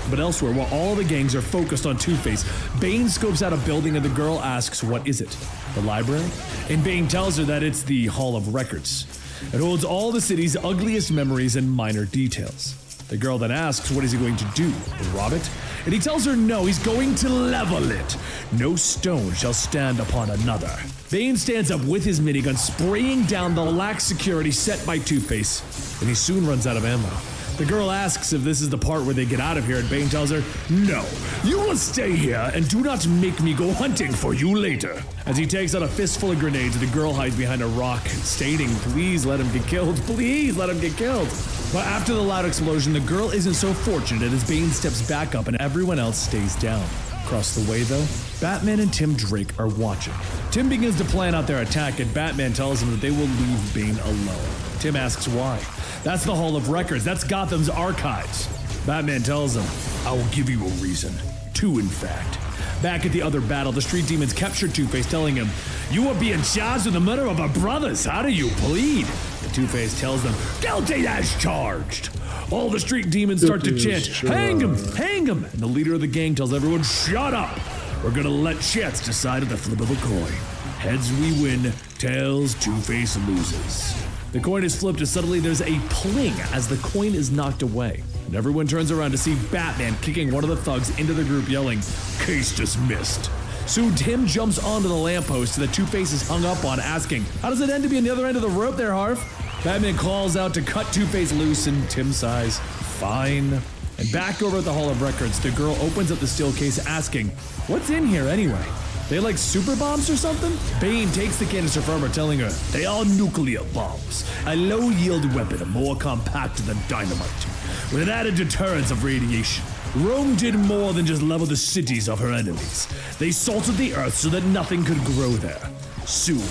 But elsewhere, while all the gangs are focused on Two-Face, Bane scopes out a building and the girl asks, "What is it? The library?" And Bane tells her that it's the Hall of Records. It holds all the city's ugliest memories and minor details. The girl then asks, what is he going to do? Rob it? And he tells her no, he's going to level it. No stone shall stand upon another. Bane stands up with his minigun, spraying down the lax security set by Two-Face, and he soon runs out of ammo. The girl asks if this is the part where they get out of here, and Bane tells her, "No, you will stay here and do not make me go hunting for you later." As he takes out a fistful of grenades, the girl hides behind a rock, stating, "Please let him get killed, please let him get killed." But after the loud explosion, the girl isn't so fortunate as Bane steps back up and everyone else stays down. Across the way, though, Batman and Tim Drake are watching. Tim begins to plan out their attack, and Batman tells him that they will leave Bane alone. Tim asks why. That's the Hall of Records. That's Gotham's archives. Batman tells him, "I will give you a reason. Two, in fact." Back at the other battle, the street demons capture Two-Face, telling him, "You are being charged with the murder of our brothers. How do you plead?" And Two-Face tells them, "Guilty as charged." All the street demons start to chant, "Hang him! Hang him!" And the leader of the gang tells everyone, "Shut up! We're gonna let chance decide at the flip of a coin. Heads we win, tails Two-Face loses." The coin is flipped and suddenly there's a pling as the coin is knocked away. and everyone turns around to see Batman kicking one of the thugs into the group, yelling, "Case dismissed." Soon Tim jumps onto the lamppost that Two-Face is hung up on, asking, "How does it end to be on the other end of the rope there, Harv?" Batman calls out to cut Two-Face loose, and Tim sighs, "Fine." And back over at the Hall of Records, the girl opens up the steel case, asking, "What's in here anyway? They like super bombs or something?" Bane takes the canister from her, telling her, "They are nuclear bombs, a low-yield weapon more compact than dynamite, with an added deterrence of radiation. Rome did more than just level the cities of her enemies. They salted the earth so that nothing could grow there. Soon,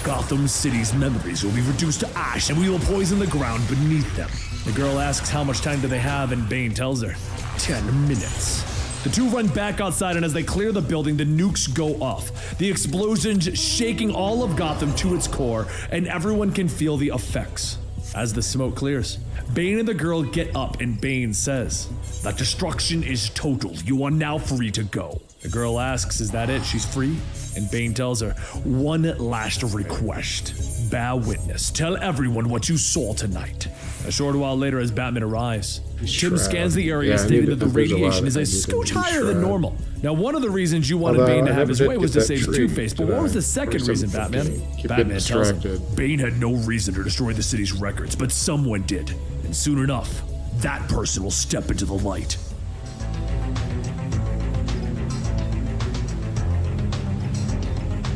Gotham City's memories will be reduced to ash, and we will poison the ground beneath them." The girl asks how much time do they have, and Bane tells her, 10 minutes. The two run back outside, and as they clear the building, the nukes go off. The explosions shaking all of Gotham to its core, and everyone can feel the effects. As the smoke clears, Bane and the girl get up, and Bane says, "That destruction is total. You are now free to go." The girl asks, "Is that it? She's free?" And Bane tells her, "One last request. Bear witness. Tell everyone what you saw tonight." A short while later, as Batman arrives, Tim scans the area, stating that the radiation is a scooch higher than normal. Now, one of the reasons you wanted Bane to have his way was to save Two-Face, but what was the second reason, Batman? Batman tells him, "Bane had no reason to destroy the city's records, but someone did. And soon enough, that person will step into the light."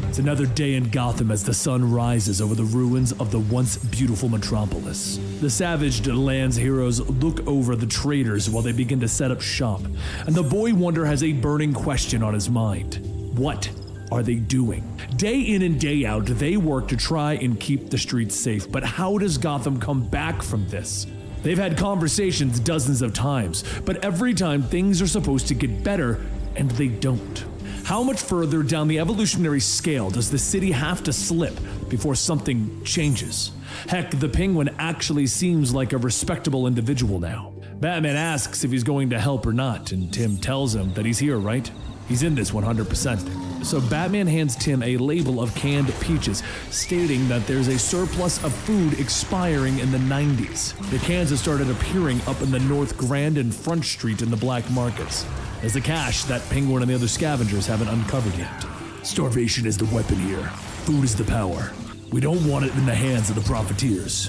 It's another day in Gotham as the sun rises over the ruins of the once beautiful metropolis. The savaged land's heroes look over the traders while they begin to set up shop, and the boy wonder has a burning question on his mind. What are they doing? Day in and day out, they work to try and keep the streets safe, but how does Gotham come back from this? They've had conversations dozens of times, but every time things are supposed to get better, and they don't. How much further down the evolutionary scale does the city have to slip before something changes? Heck, the Penguin actually seems like a respectable individual now. Batman asks if he's going to help or not, and Tim tells him that he's here, right? He's in this 100%. So Batman hands Tim a label of canned peaches, stating that there's a surplus of food expiring in the 90s. The cans have started appearing up in the North Grand and Front Street in the black markets. As the cash that Penguin and the other scavengers haven't uncovered yet. Starvation is the weapon here. Food is the power. We don't want it in the hands of the profiteers.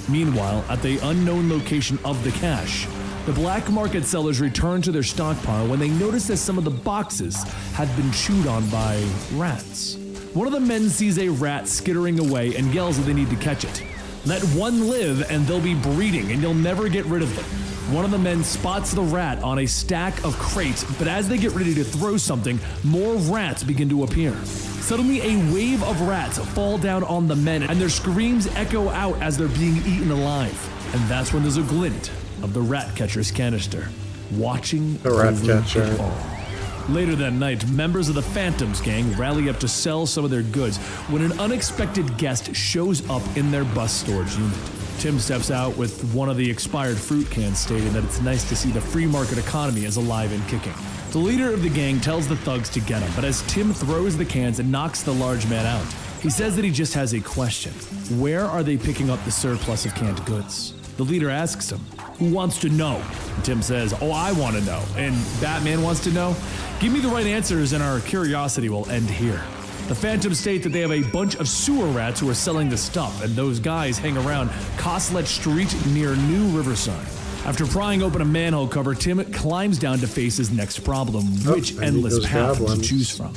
Meanwhile, at the unknown location of the cash, the black market sellers return to their stockpile when they notice that some of the boxes had been chewed on by rats. One of the men sees a rat skittering away and yells that they need to catch it. Let one live and they'll be breeding and you'll never get rid of them. One of the men spots the rat on a stack of crates, but as they get ready to throw something, more rats begin to appear. Suddenly, a wave of rats fall down on the men, and their screams echo out as they're being eaten alive. And that's when there's a glint of the rat catcher's canister, watching The rat over catcher. it all. Later that night, members of the Phantoms gang rally up to sell some of their goods when an unexpected guest shows up in their bus storage unit. Tim steps out with one of the expired fruit cans, stating that it's nice to see the free market economy is alive and kicking. The leader of the gang tells the thugs to get him, but as Tim throws the cans and knocks the large man out, he says that he just has a question. Where are they picking up the surplus of canned goods? The leader asks him, "Who wants to know?" And Tim says, "Oh, I want to know." And Batman wants to know, "Give me the right answers and our curiosity will end here." The Phantoms state that they have a bunch of sewer rats who are selling the stuff, and those guys hang around Coslet Street near New Riverside. After prying open a manhole cover, Tim climbs down to face his next problem, which I need endless those path to goblins. choose from.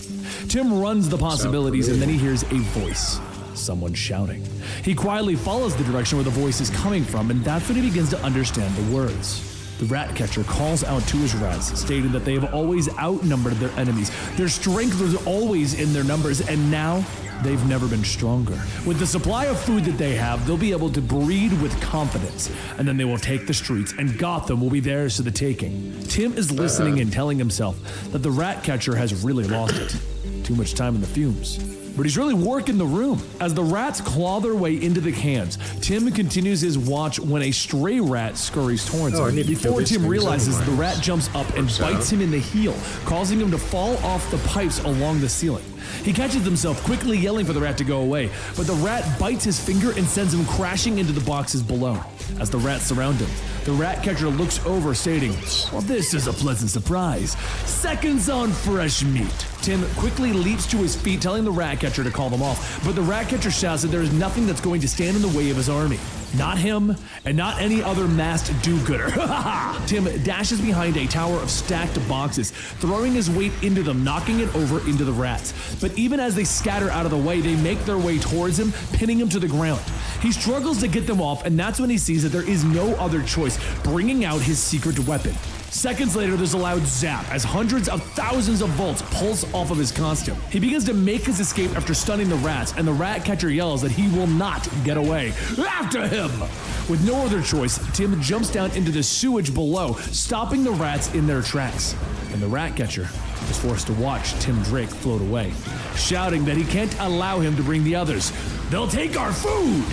Tim runs the possibilities, and then he hears a voice. Someone shouting. He quietly follows the direction where the voice is coming from, and that's when he begins to understand the words. The rat catcher calls out to his rats, stating that they have always outnumbered their enemies. Their strength was always in their numbers, and now they've never been stronger. With the supply of food that they have, they'll be able to breed with confidence, and then they will take the streets, and Gotham will be theirs for the taking. Tim is listening and telling himself that the rat catcher has really lost it. Too much time in the fumes. but he's really working the room. As the rats claw their way into the cans, Tim continues his watch when a stray rat scurries towards him. Before Tim realizes, the rat jumps up and bites him in the heel, causing him to fall off the pipes along the ceiling. He catches himself quickly yelling for the rat to go away, but the rat bites his finger and sends him crashing into the boxes below. As the rats surround him, the rat catcher looks over, stating, "Well, this is a pleasant surprise. Seconds on fresh meat." Tim quickly leaps to his feet, telling the rat catcher to call them off, but the rat catcher shouts that there is nothing that's going to stand in the way of his army. Not him, and not any other masked do-gooder. Tim dashes behind a tower of stacked boxes, throwing his weight into them, knocking it over into the rats. But even as they scatter out of the way, they make their way towards him, pinning him to the ground. He struggles to get them off, and that's when he sees that there is no other choice, bringing out his secret weapon. Seconds later, there's a loud zap as hundreds of thousands of volts pulse off of his costume. He begins to make his escape after stunning the rats, and the rat catcher yells that he will not get away. After him! With no other choice, Tim jumps down into the sewage below, stopping the rats in their tracks. And the rat catcher is forced to watch Tim Drake float away, shouting that he can't allow him to bring the others. They'll take our food!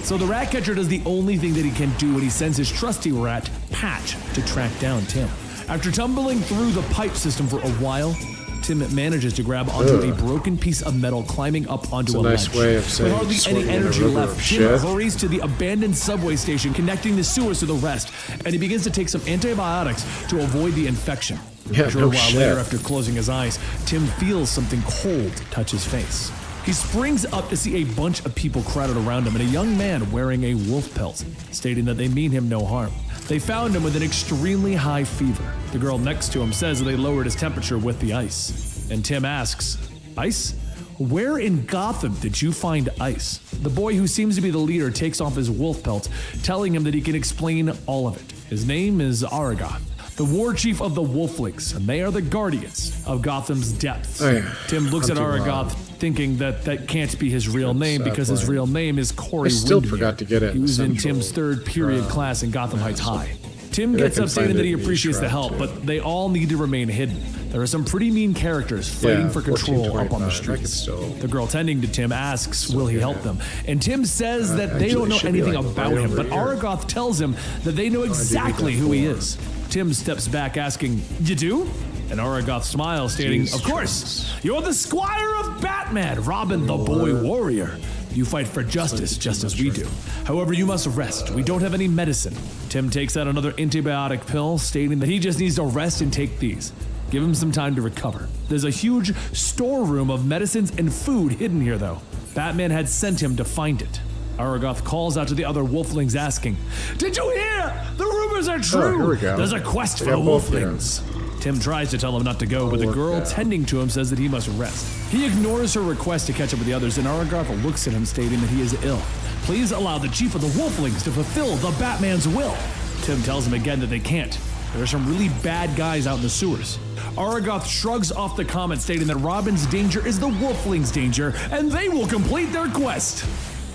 So the rat catcher does the only thing that he can do, and he sends his trusty rat, Patch, to track down Tim. After tumbling through the pipe system for a while, Tim manages to grab onto a broken piece of metal, climbing up onto a nice ledge. way of saying With hardly any energy left, Tim hurries to the abandoned subway station connecting the sewers to the rest, and he begins to take some antibiotics to avoid the infection. Yeah, A while later, after closing his eyes, Tim feels something cold touch his face. He springs up to see a bunch of people crowded around him and a young man wearing a wolf pelt, stating that they mean him no harm. They found him with an extremely high fever. The girl next to him says that they lowered his temperature with the ice. And Tim asks, "Ice? Where in Gotham did you find ice?" The boy, who seems to be the leader, takes off his wolf pelt, telling him that he can explain all of it. His name is Aragoth, the war chief of the Wolflings, and they are the guardians of Gotham's depths. Tim looks at Aragoth, thinking that can't be his real name because his real name is Corey Windermere. Forgot to get it. He was in Tim's third period class in Gotham Heights High. Tim gets up, saying that he appreciates the help, but they all need to remain hidden. There are some pretty mean characters fighting for control up on the streets. The girl tending to Tim asks, will he help them? And Tim says that they don't know anything about him, but Aragoth tells him that they know exactly who he is. Tim steps back, asking, "You do?" And Aragoth smiles, stating, "Of course, you're the Squire of Batman, Robin the Boy Warrior. You fight for justice just as we do. However, you must rest. We don't have any medicine." Tim takes out another antibiotic pill, stating that he just needs to rest and take these. Give him some time to recover. There's a huge storeroom of medicines and food hidden here, though. Batman had sent him to find it. Aragoth calls out to the other wolflings, asking, "Did you hear? The rumors are true. Here we go. There's a quest for the wolflings." Tim tries to tell him not to go, but the girl tending to him says that he must rest. He ignores her request to catch up with the others, and Aragoth looks at him, stating that he is ill. Please allow the chief of the wolflings to fulfill the Batman's will. Tim tells him again that they can't. There are some really bad guys out in the sewers. Aragoth shrugs off the comment, stating that Robin's danger is the wolflings' danger, and they will complete their quest.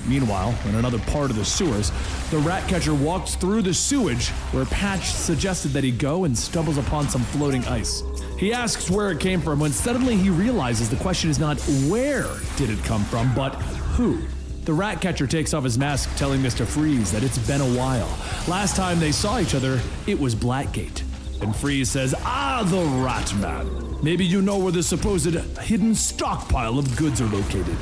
Meanwhile, in another part of the sewers, the rat catcher walks through the sewage where Patch suggested that he go, and stumbles upon some floating ice. He asks where it came from when suddenly he realizes the question is not where did it come from, but who. The rat catcher takes off his mask, telling Mr. Freeze that it's been a while. Last time they saw each other, it was Blackgate. And Freeze says, "Ah, the Rat Man. Maybe you know where the supposed hidden stockpile of goods are located.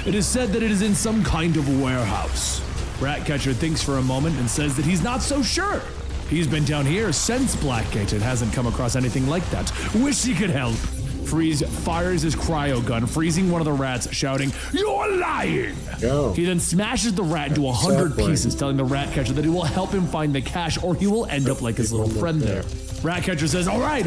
It is said that it is in some kind of warehouse." Ratcatcher thinks for a moment and says that he's not so sure. He's been down here since Blackgate and hasn't come across anything like that. Wish he could help. Freeze fires his cryo gun, freezing one of the rats, shouting, "You're lying!" Go. He then smashes the rat into 100 pieces, telling the Ratcatcher that he will help him find the cash or he will end up like his little friend there. Ratcatcher says, all right,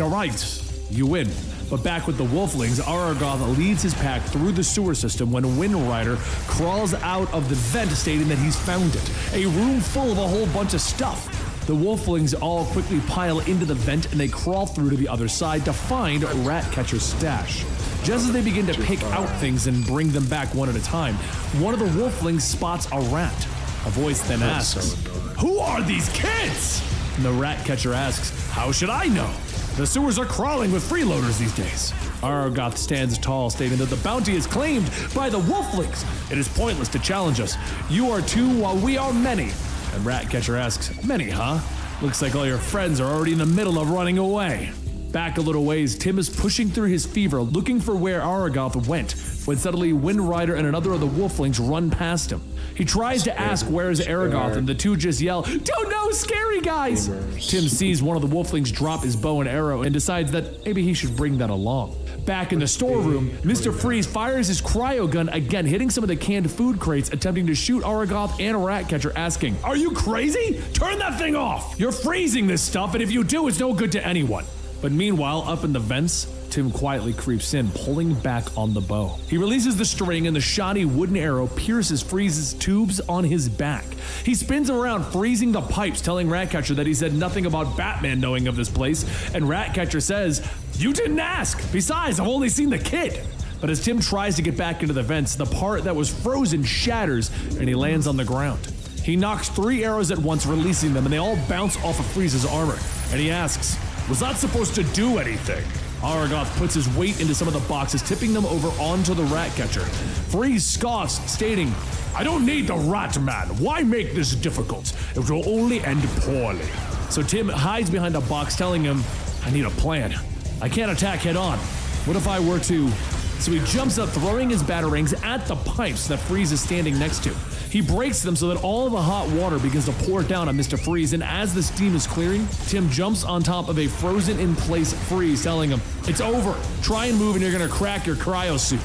you win." But back with the wolflings, Aragoth leads his pack through the sewer system when Wind Rider crawls out of the vent, stating that he's found it. A room full of a whole bunch of stuff. The wolflings all quickly pile into the vent, and they crawl through to the other side to find Ratcatcher's stash. Just as they begin to pick out things and bring them back one at a time, one of the wolflings spots a rat. A voice then asks, "Who are these kids?" And the Ratcatcher asks, "How should I know? The sewers are crawling with freeloaders these days." Aragoth stands tall, stating that the bounty is claimed by the Wolflings. It is pointless to challenge us. You are two while we are many. And Ratcatcher asks, many, huh? Looks like all your friends are already in the middle of running away. Back a little ways, Tim is pushing through his fever, looking for where Aragoth went, when suddenly Wind Rider and another of the Wolflings run past him. He tries to ask where is Aragoth, and the two just yell, "Don't know, scary guys!" Tim sees one of the Wolflings drop his bow and arrow and decides that maybe he should bring that along. Back in the storeroom, Mr. Freeze fires his cryo gun again, hitting some of the canned food crates, attempting to shoot Aragoth and Ratcatcher, asking, "Are you crazy? Turn that thing off! You're freezing this stuff, and if you do, it's no good to anyone." But meanwhile, up in the vents, Tim quietly creeps in, pulling back on the bow. He releases the string and the shoddy wooden arrow pierces Freeze's tubes on his back. He spins around, freezing the pipes, telling Ratcatcher that he said nothing about Batman knowing of this place, and Ratcatcher says, "You didn't ask! Besides, I've only seen the kid!" But as Tim tries to get back into the vents, the part that was frozen shatters and he lands on the ground. He knocks 3 arrows at once, releasing them, and they all bounce off of Freeze's armor. And he asks, "Was that supposed to do anything?" Aragoth puts his weight into some of the boxes, tipping them over onto the Ratcatcher. Freeze scoffs, stating, "I don't need the Rat Man. Why make this difficult? It will only end poorly." So Tim hides behind a box, telling him, "I need a plan. I can't attack head on. What if I were to..." So he jumps up, throwing his batarangs at the pipes that Freeze is standing next to. He breaks them so that all of the hot water begins to pour down on Mr. Freeze, and as the steam is clearing, Tim jumps on top of a frozen-in-place Freeze, telling him, "It's over. Try and move and you're gonna crack your cryo suit."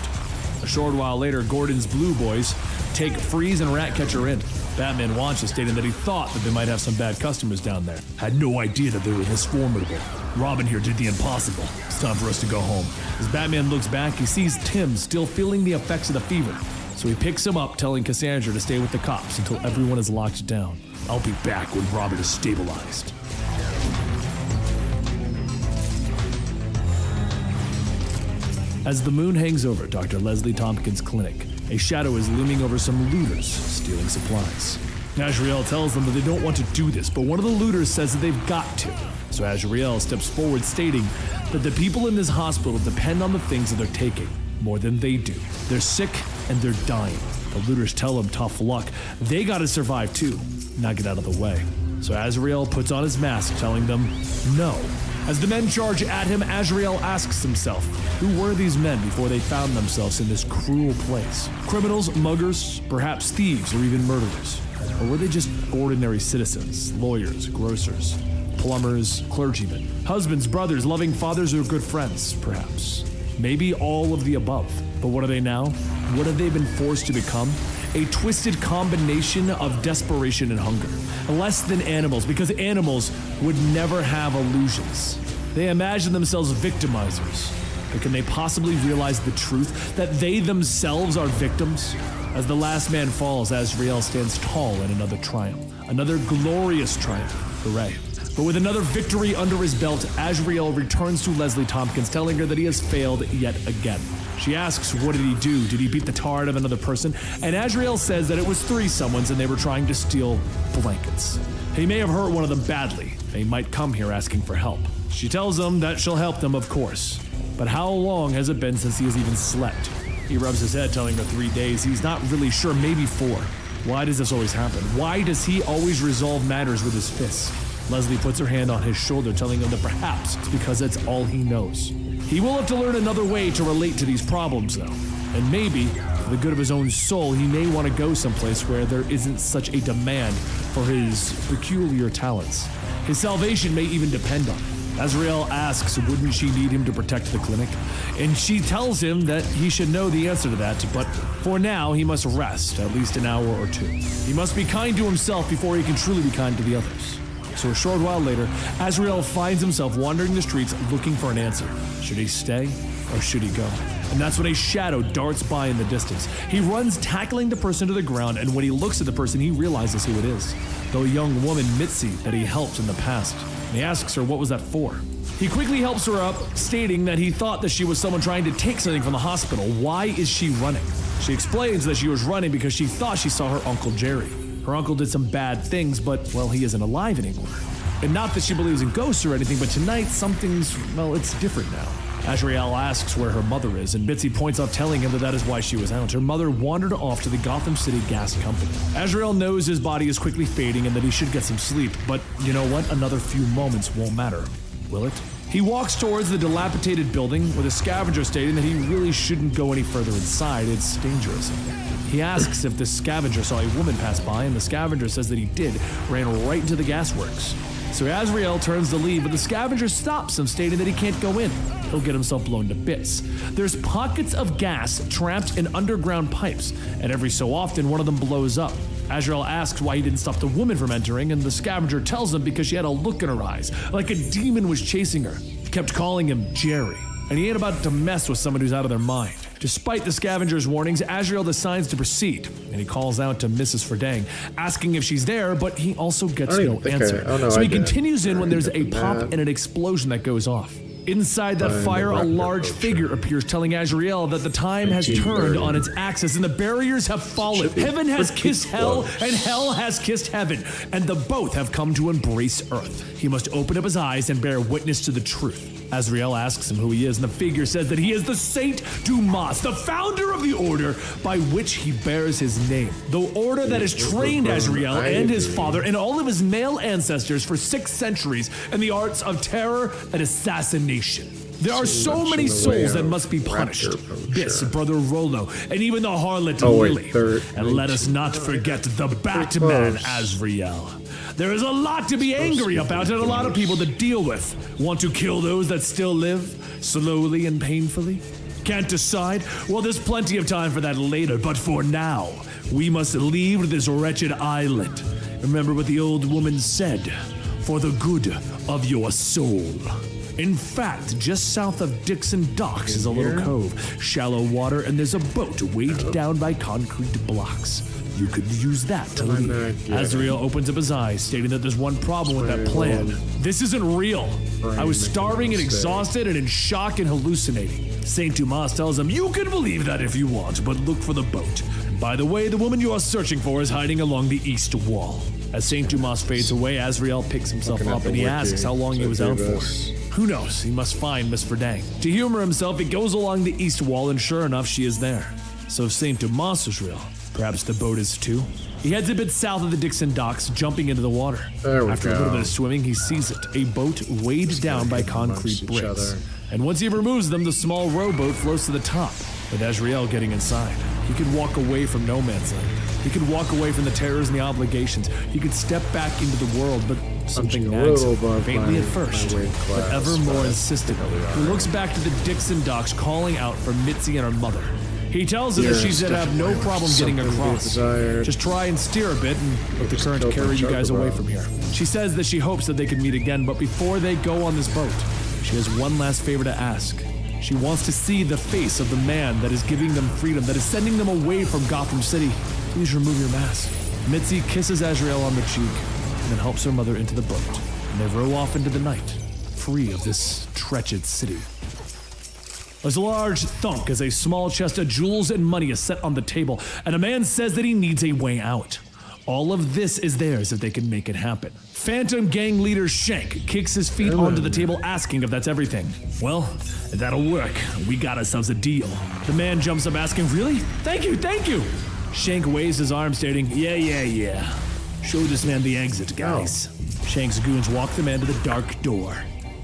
A short while later, Gordon's Blue Boys take Freeze and Ratcatcher in. Batman watches, stating that he thought that they might have some bad customers down there. "Had no idea that they were this formidable. Robin here did the impossible. It's time for us to go home." As Batman looks back, he sees Tim still feeling the effects of the fever. So he picks him up, telling Cassandra to stay with the cops until everyone is locked down. "I'll be back when Robin is stabilized." As the moon hangs over Dr. Leslie Tompkins' clinic, a shadow is looming over some looters stealing supplies. Azrael tells them that they don't want to do this, but one of the looters says that they've got to. So Azrael steps forward, stating that the people in this hospital depend on the things that they're taking more than they do. They're sick and they're dying. The looters tell him tough luck. They gotta survive too, not get out of the way. So Azrael puts on his mask, telling them no. As the men charge at him, Azrael asks himself, who were these men before they found themselves in this cruel place? Criminals, muggers, perhaps thieves, or even murderers? Or were they just ordinary citizens, lawyers, grocers, plumbers, clergymen, husbands, brothers, loving fathers, or good friends, perhaps? Maybe all of the above. But what are they now? What have they been forced to become? A twisted combination of desperation and hunger. Less than animals, because animals would never have illusions. They imagine themselves victimizers. But can they possibly realize the truth that they themselves are victims? As the last man falls, Azrael stands tall in another triumph. Another glorious triumph. Hooray. But with another victory under his belt, Azrael returns to Leslie Tompkins, telling her that he has failed yet again. She asks, what did he do? Did he beat the tar out of another person? And Azrael says that it was 3 someones and they were trying to steal blankets. He may have hurt one of them badly. They might come here asking for help. She tells him that she'll help them, of course. But how long has it been since he has even slept? He rubs his head, telling her 3 days. He's not really sure, maybe 4. Why does this always happen? Why does he always resolve matters with his fists? Leslie puts her hand on his shoulder, telling him that perhaps it's because that's all he knows. He will have to learn another way to relate to these problems, though. And maybe, for the good of his own soul, he may want to go someplace where there isn't such a demand for his peculiar talents. His salvation may even depend on it. Azrael asks, wouldn't she need him to protect the clinic? And she tells him that he should know the answer to that, but for now, he must rest at least an hour or 2. He must be kind to himself before he can truly be kind to the others. So a short while later, Azrael finds himself wandering the streets looking for an answer. Should he stay or should he go? And that's when a shadow darts by in the distance. He runs, tackling the person to the ground, and when he looks at the person, he realizes who it is. The young woman, Mitzi, that he helped in the past. And he asks her what was that for. He quickly helps her up, stating that he thought that she was someone trying to take something from the hospital. Why is she running? She explains that she was running because she thought she saw her Uncle Jerry. Her uncle did some bad things, but, well, he isn't alive anymore. And not that she believes in ghosts or anything, but tonight something's, well, it's different now. Azrael asks where her mother is, and Bitsy points out telling him that is why she was out. Her mother wandered off to the Gotham City Gas Company. Azrael knows his body is quickly fading and that he should get some sleep, but you know what? Another few moments won't matter, will it? He walks towards the dilapidated building with a scavenger stating that he really shouldn't go any further inside, it's dangerous. He asks if the scavenger saw a woman pass by, and the scavenger says that he did, ran right into the gasworks. So Azrael turns to leave, but the scavenger stops him, stating that he can't go in. He'll get himself blown to bits. There's pockets of gas trapped in underground pipes, and every so often one of them blows up. Azrael asks why he didn't stop the woman from entering, and the scavenger tells him because she had a look in her eyes, like a demon was chasing her. He kept calling him Jerry, and he ain't about to mess with someone who's out of their mind. Despite the scavenger's warnings, Azrael decides to proceed, and he calls out to Mrs. Verdang, asking if she's there, but he also gets no answer. So he continues in when there's a pop and an explosion that goes off. Inside that fire, a large figure appears, telling Azrael that the time has turned on its axis and the barriers have fallen. Heaven has kissed hell, and hell has kissed heaven, and the both have come to embrace Earth. He must open up his eyes and bear witness to the truth. Azrael asks him who he is, and the figure says that he is the Saint Dumas, the founder of the order by which he bears his name. The order that has trained Azrael and his father and all of his male ancestors for 6 centuries in the arts of terror and assassination. There are so many souls that must be punished. This, Brother Rollo, and even the harlot Lily. And let us not forget the Batman Azrael. There is a lot to be angry about and a lot of people to deal with. Want to kill those that still live, slowly and painfully? Can't decide? Well, there's plenty of time for that later, but for now, we must leave this wretched island. Remember what the old woman said, for the good of your soul. In fact, just south of Dixon Docks is a little cove, shallow water, and there's a boat weighed down by concrete blocks. You could use that to leave. Azrael opens up his eyes, stating that there's one problem with that plan. This isn't real. I was starving and exhausted and in shock and hallucinating. St. Dumas tells him, you can believe that if you want, but look for the boat. And by the way, the woman you are searching for is hiding along the east wall. As St. Dumas fades away, Azrael picks himself up and he asks how long he was out for. Who knows? He must find Miss Verdang. To humor himself, he goes along the east wall, and sure enough, she is there. So if St. Dumas is real, perhaps the boat is too. He heads a bit south of the Dixon Docks, jumping into the water. After a little bit of swimming, he sees it, a boat weighed down by concrete bricks. And once he removes them, the small rowboat floats to the top, with Azrael getting inside. He could walk away from no man's land. He could walk away from the terrors and the obligations. He could step back into the world, but something nags him, faintly at first, but ever more insistently. He looks back to the Dixon Docks, calling out for Mitzi and her mother. He tells her that she should have no problem getting across. Just try and steer a bit and let the current carry you guys away from here. She says that she hopes that they can meet again, but before they go on this boat, she has one last favor to ask. She wants to see the face of the man that is giving them freedom, that is sending them away from Gotham City. Please remove your mask. Mitzi kisses Azrael on the cheek and then helps her mother into the boat. And they row off into the night, free of this treacherous city. There's a large thunk as a small chest of jewels and money is set on the table, and a man says that he needs a way out. All of this is theirs if they can make it happen. Phantom gang leader Shank kicks his feet onto the table, asking if that's everything. Well, that'll work. We got ourselves a deal. The man jumps up asking, really? Thank you, thank you. Shank waves his arm, stating, yeah. Show this man the exit, guys. Shank's goons walk the man to the dark door.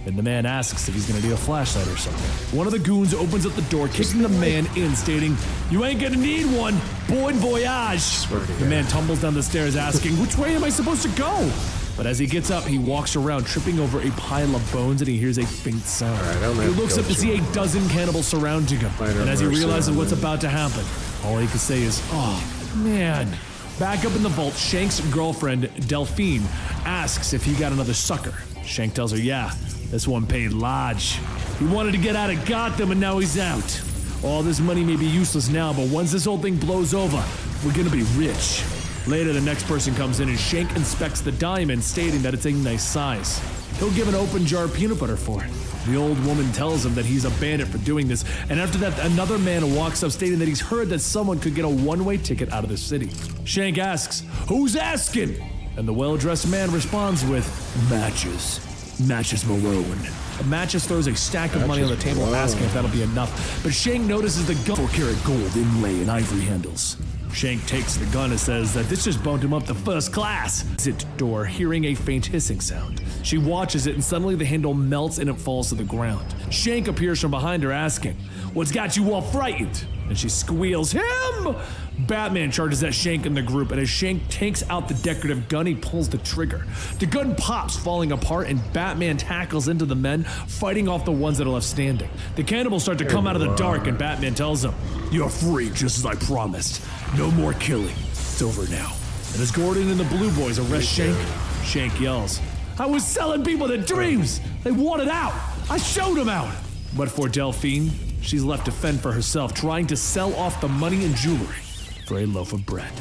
Then the man asks if he's gonna need a flashlight or something. One of the goons opens up the door, kicking the man in, stating, you ain't gonna need one, bon voyage. The man tumbles down the stairs asking, which way am I supposed to go? But as he gets up, he walks around, tripping over a pile of bones, and he hears a faint sound. He looks up to see a dozen cannibals surrounding him, and as he realizes what's about to happen, all he can say is, oh, man. Back up in the vault, Shank's girlfriend, Delphine, asks if he got another sucker. Shank tells her, yeah, this one paid large. He wanted to get out of Gotham, and now he's out. All this money may be useless now, but once this whole thing blows over, we're gonna be rich. Later, the next person comes in and Shank inspects the diamond, stating that it's a nice size. He'll give an open jar of peanut butter for it. The old woman tells him that he's a bandit for doing this, and after that, another man walks up stating that he's heard that someone could get a one-way ticket out of the city. Shank asks, who's asking? And the well-dressed man responds with, Matches Malone. Matches throws a stack of money on the table, asking if that'll be enough. But Shank notices the gun 4-karat gold inlay and ivory handles. Shank takes the gun and says that this just bumped him up to first class. Exit door, hearing a faint hissing sound. She watches it and suddenly the handle melts and it falls to the ground. Shank appears from behind her asking, "What's got you all frightened?" And she squeals, "Him!" Batman charges at Shank and the group, and as Shank takes out the decorative gun, he pulls the trigger. The gun pops, falling apart, and Batman tackles into the men, fighting off the ones that are left standing. The cannibals start to come out of the dark, and Batman tells them, "You're free, just as I promised. No more killing. It's over now." And as Gordon and the Blue Boys arrest Shank, Shank yells, "I was selling people to dreams! They wanted out! I showed them out!" But for Delphine, she's left to fend for herself, trying to sell off the money and jewelry for a loaf of bread.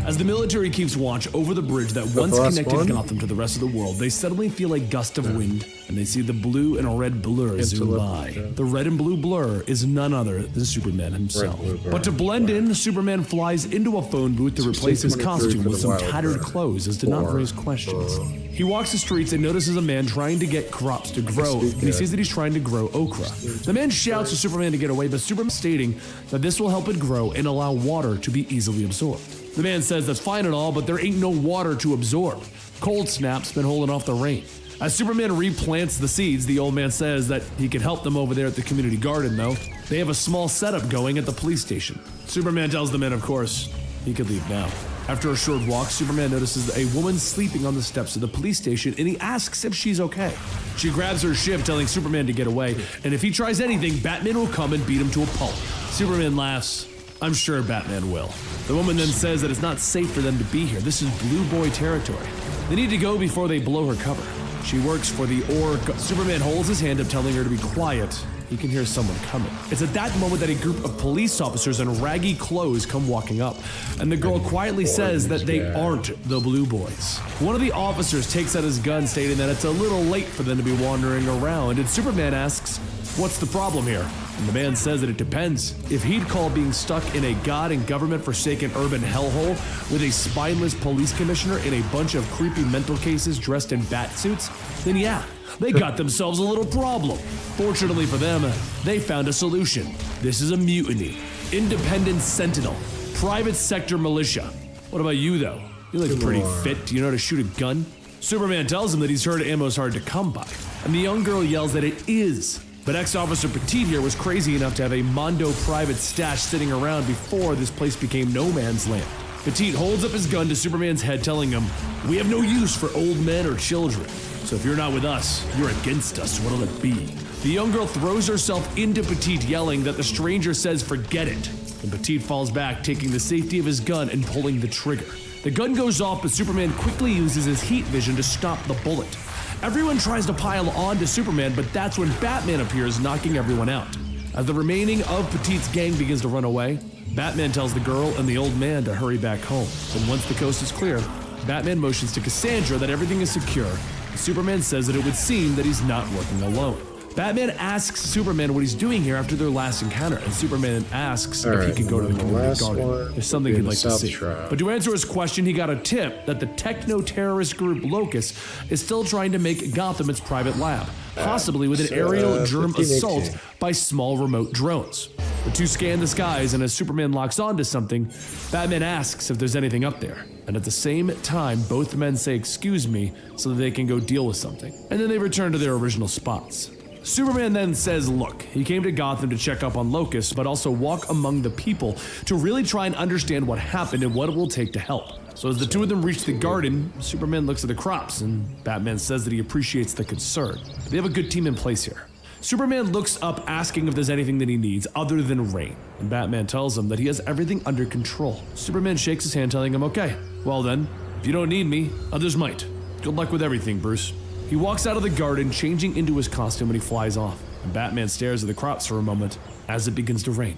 As the military keeps watch over the bridge that once connected Gotham to the rest of the world, they suddenly feel a gust of wind, and they see the blue and red blur zoom by. The red and blue blur is none other than Superman himself. But to blend in, Superman flies into a phone booth to replace his costume with some tattered clothes as to not raise questions. He walks the streets and notices a man trying to get crops to grow, and he sees that he's trying to grow okra. The man shouts to Superman to get away, but Superman stating that this will help it grow and allow water to be easily absorbed. The man says that's fine and all, but there ain't no water to absorb. Cold snap's been holding off the rain. As Superman replants the seeds, the old man says that he can help them over there at the community garden, though. They have a small setup going at the police station. Superman tells the man, of course, he could leave now. After a short walk, Superman notices a woman sleeping on the steps of the police station, and he asks if she's okay. She grabs her shiv, telling Superman to get away, and if he tries anything, Batman will come and beat him to a pulp. Superman laughs. "I'm sure Batman will." The woman then says that it's not safe for them to be here. This is Blue Boy territory. They need to go before they blow her cover. She works for the org. Superman holds his hand up, telling her to be quiet. He can hear someone coming. It's at that moment that a group of police officers in raggy clothes come walking up, and the girl quietly says that they aren't the Blue Boys. One of the officers takes out his gun, stating that it's a little late for them to be wandering around, and Superman asks, "What's the problem here?" And the man says that it depends. If he'd call being stuck in a god and government-forsaken urban hellhole with a spineless police commissioner and a bunch of creepy mental cases dressed in bat suits, then yeah, they got themselves a little problem. Fortunately for them, they found a solution. This is a mutiny. Independent Sentinel. Private sector militia. What about you, though? You look pretty fit. Do you know how to shoot a gun? Superman tells him that he's heard ammo's hard to come by, and the young girl yells that it is. But ex-officer Petit here was crazy enough to have a Mondo private stash sitting around before this place became no man's land. Petit holds up his gun to Superman's head, telling him, "We have no use for old men or children. So if you're not with us, you're against us. What'll it be?" The young girl throws herself into Petit, yelling that the stranger says forget it. And Petit falls back, taking the safety of his gun and pulling the trigger. The gun goes off, but Superman quickly uses his heat vision to stop the bullet. Everyone tries to pile on to Superman, but that's when Batman appears, knocking everyone out. As the remaining of Petit's gang begins to run away, Batman tells the girl and the old man to hurry back home. And once the coast is clear, Batman motions to Cassandra that everything is secure. Superman says that it would seem that he's not working alone. Batman asks Superman what he's doing here after their last encounter, and Superman asks if he can go to the community garden. There's something he'd like to see. But to answer his question, he got a tip that the techno-terrorist group Locust is still trying to make Gotham its private lab, possibly with an aerial germ assault by small remote drones. The two scan the skies, and as Superman locks onto something, Batman asks if there's anything up there. And at the same time, both men say excuse me so that they can go deal with something. And then they return to their original spots. Superman then says, look, he came to Gotham to check up on Locust, but also walk among the people to really try and understand what happened and what it will take to help. So as the two of them reach the garden, Superman looks at the crops, and Batman says that he appreciates the concern. They have a good team in place here. Superman looks up asking if there's anything that he needs other than rain, and Batman tells him that he has everything under control. Superman shakes his hand, telling him, okay, well then, if you don't need me, others might. Good luck with everything, Bruce. He walks out of the garden, changing into his costume, and he flies off. And Batman stares at the crops for a moment as it begins to rain.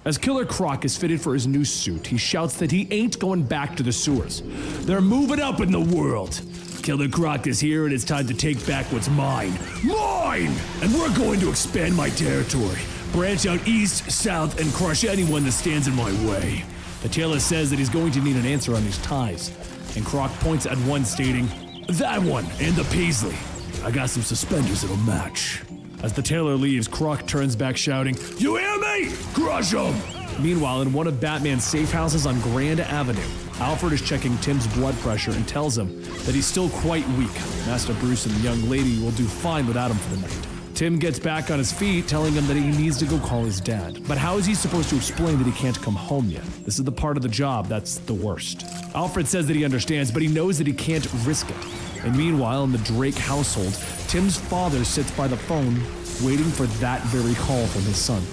As Killer Croc is fitted for his new suit, he shouts that he ain't going back to the sewers. They're moving up in the world. Killer Croc is here, and it's time to take back what's mine. Mine! And we're going to expand my territory, branch out east, south, and crush anyone that stands in my way. The tailor says that he's going to need an answer on his ties. and Croc points at one, stating, "That one, and the paisley. I got some suspenders that'll match." As the tailor leaves, Croc turns back shouting, "You hear me? Crush him!" Meanwhile, in one of Batman's safe houses on Grand Avenue, Alfred is checking Tim's blood pressure and tells him that he's still quite weak. Master Bruce and the young lady will do fine without him for the night. Tim gets back on his feet, telling him that he needs to go call his dad. But how is he supposed to explain that he can't come home yet? This is the part of the job that's the worst. Alfred says that he understands, but he knows that he can't risk it. And meanwhile, in the Drake household, Tim's father sits by the phone, waiting for that very call from his son.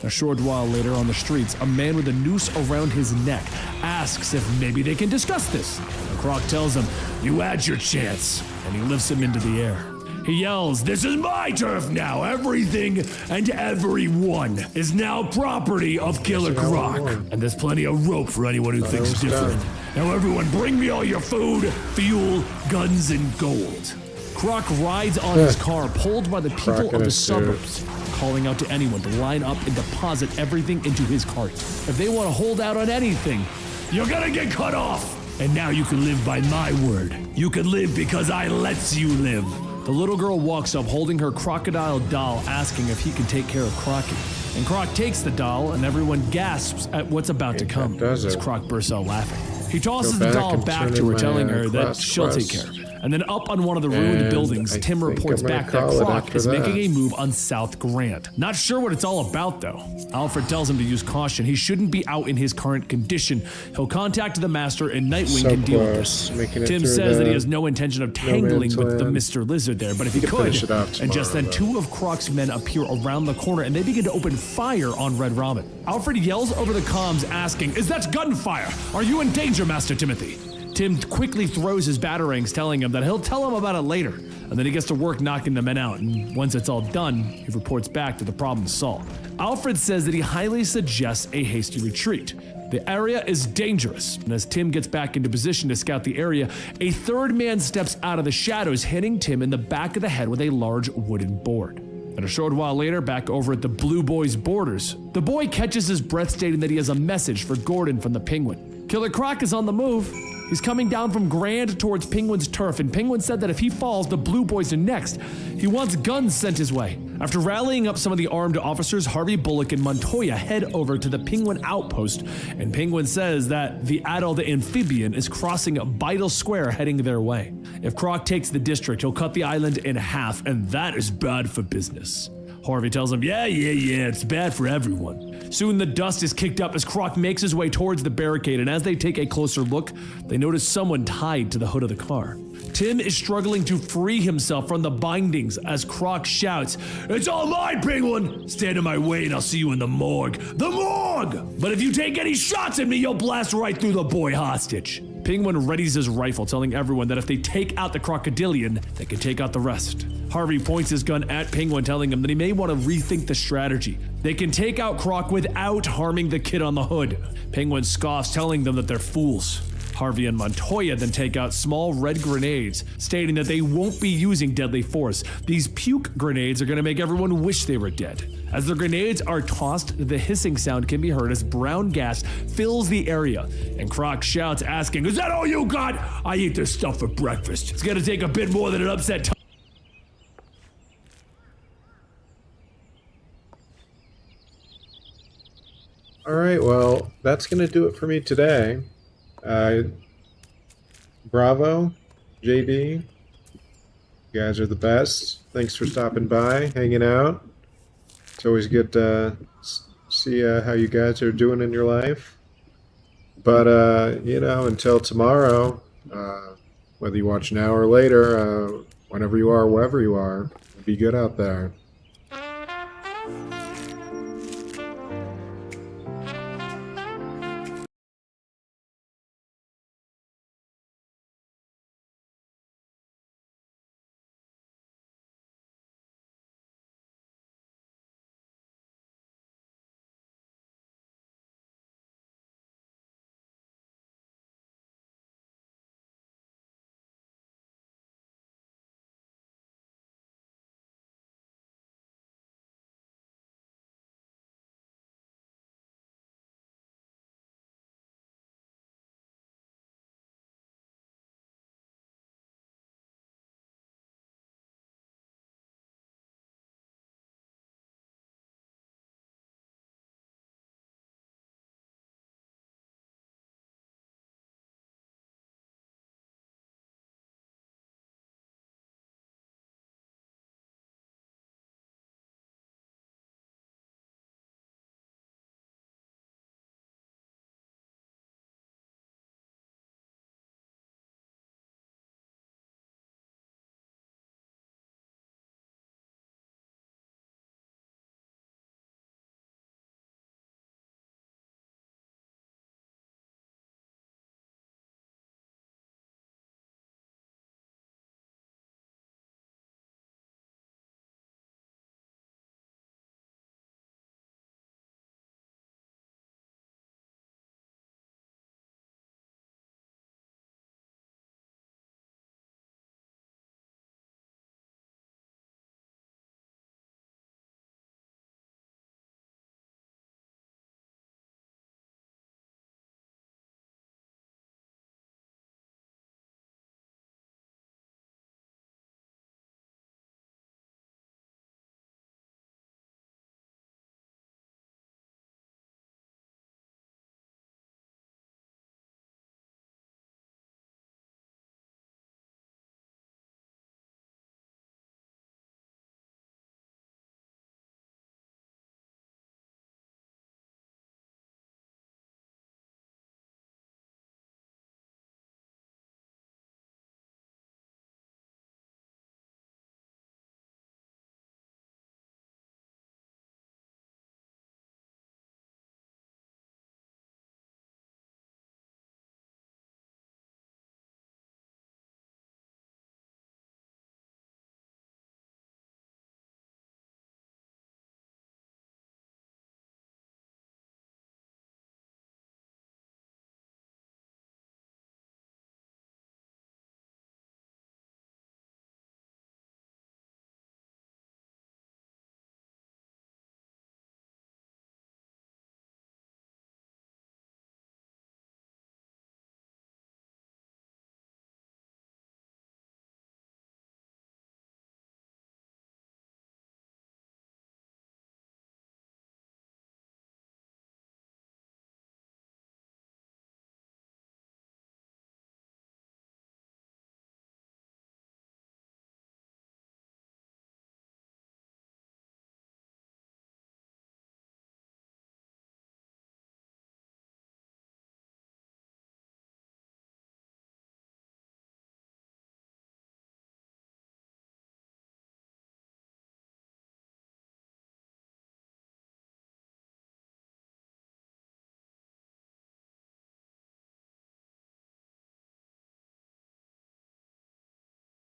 A short while later on the streets, a man with a noose around his neck asks if maybe they can discuss this. And Croc tells him, "You had your chance," and he lifts him into the air. He yells, "This is my turf now. Everything and everyone is now property of Killer Croc. And there's plenty of rope for anyone who thinks different. Now everyone bring me all your food, fuel, guns, and gold." Croc rides on his car, pulled by the people of the suburbs, calling out to anyone to line up and deposit everything into his cart. If they want to hold out on anything, you're gonna get cut off. And now you can live by my word. You can live because I lets you live. The little girl walks up holding her crocodile doll, asking if he can take care of Crocky. And Croc takes the doll, and everyone gasps at what's about to come as Croc bursts out laughing. He tosses the doll back to her, telling her that she'll take care of it. And then up on one of the ruined buildings, Tim reports back that Croc is making a move on South Grand. Not sure what it's all about, though. Alfred tells him to use caution. He shouldn't be out in his current condition. He'll contact the Master, and Nightwing can deal with this. Tim says that he has no intention of tangling with the Mr. Lizard there, but if he could, and just then two of Croc's men appear around the corner, and they begin to open fire on Red Robin. Alfred yells over the comms, asking, "Is that gunfire? Are you in danger, Master Timothy?" Tim quickly throws his batarangs, telling him that he'll tell him about it later, and then he gets to work knocking the men out, and once it's all done, he reports back that the problem is solved. Alfred says that he highly suggests a hasty retreat. The area is dangerous, and as Tim gets back into position to scout the area, a third man steps out of the shadows, hitting Tim in the back of the head with a large wooden board. And a short while later, back over at the Blue Boy's borders, the boy catches his breath, stating that he has a message for Gordon from the Penguin. Killer Croc is on the move. He's coming down from Grand towards Penguin's turf, and Penguin said that if he falls, the Blue Boys are next. He wants guns sent his way. After rallying up some of the armed officers, Harvey Bullock and Montoya head over to the Penguin outpost, and Penguin says that the Adol the Amphibian is crossing Beidle Square heading their way. If Croc takes the district, he'll cut the island in half, and that is bad for business. Harvey tells him, yeah, it's bad for everyone. Soon the dust is kicked up as Croc makes his way towards the barricade, and as they take a closer look, they notice someone tied to the hood of the car. Tim is struggling to free himself from the bindings as Croc shouts, "It's all mine, Penguin! Stand in my way and I'll see you in the morgue. The morgue! But if you take any shots at me, you'll blast right through the boy hostage." Penguin readies his rifle, telling everyone that if they take out the crocodilian, they can take out the rest. Harvey points his gun at Penguin, telling him that he may want to rethink the strategy. They can take out Croc without harming the kid on the hood. Penguin scoffs, telling them that they're fools. Harvey and Montoya then take out small red grenades, stating that they won't be using deadly force. These puke grenades are going to make everyone wish they were dead. As the grenades are tossed, the hissing sound can be heard as brown gas fills the area, and Croc shouts, asking, "Is that all you got? I eat this stuff for breakfast. It's going to take a bit more than an upset time." All right, well, that's going to do it for me today. Bravo, JB. You guys are the best. Thanks for stopping by, hanging out. It's always good to see how you guys are doing in your life. But, until tomorrow, whether you watch now or later, whenever you are, wherever you are, be good out there.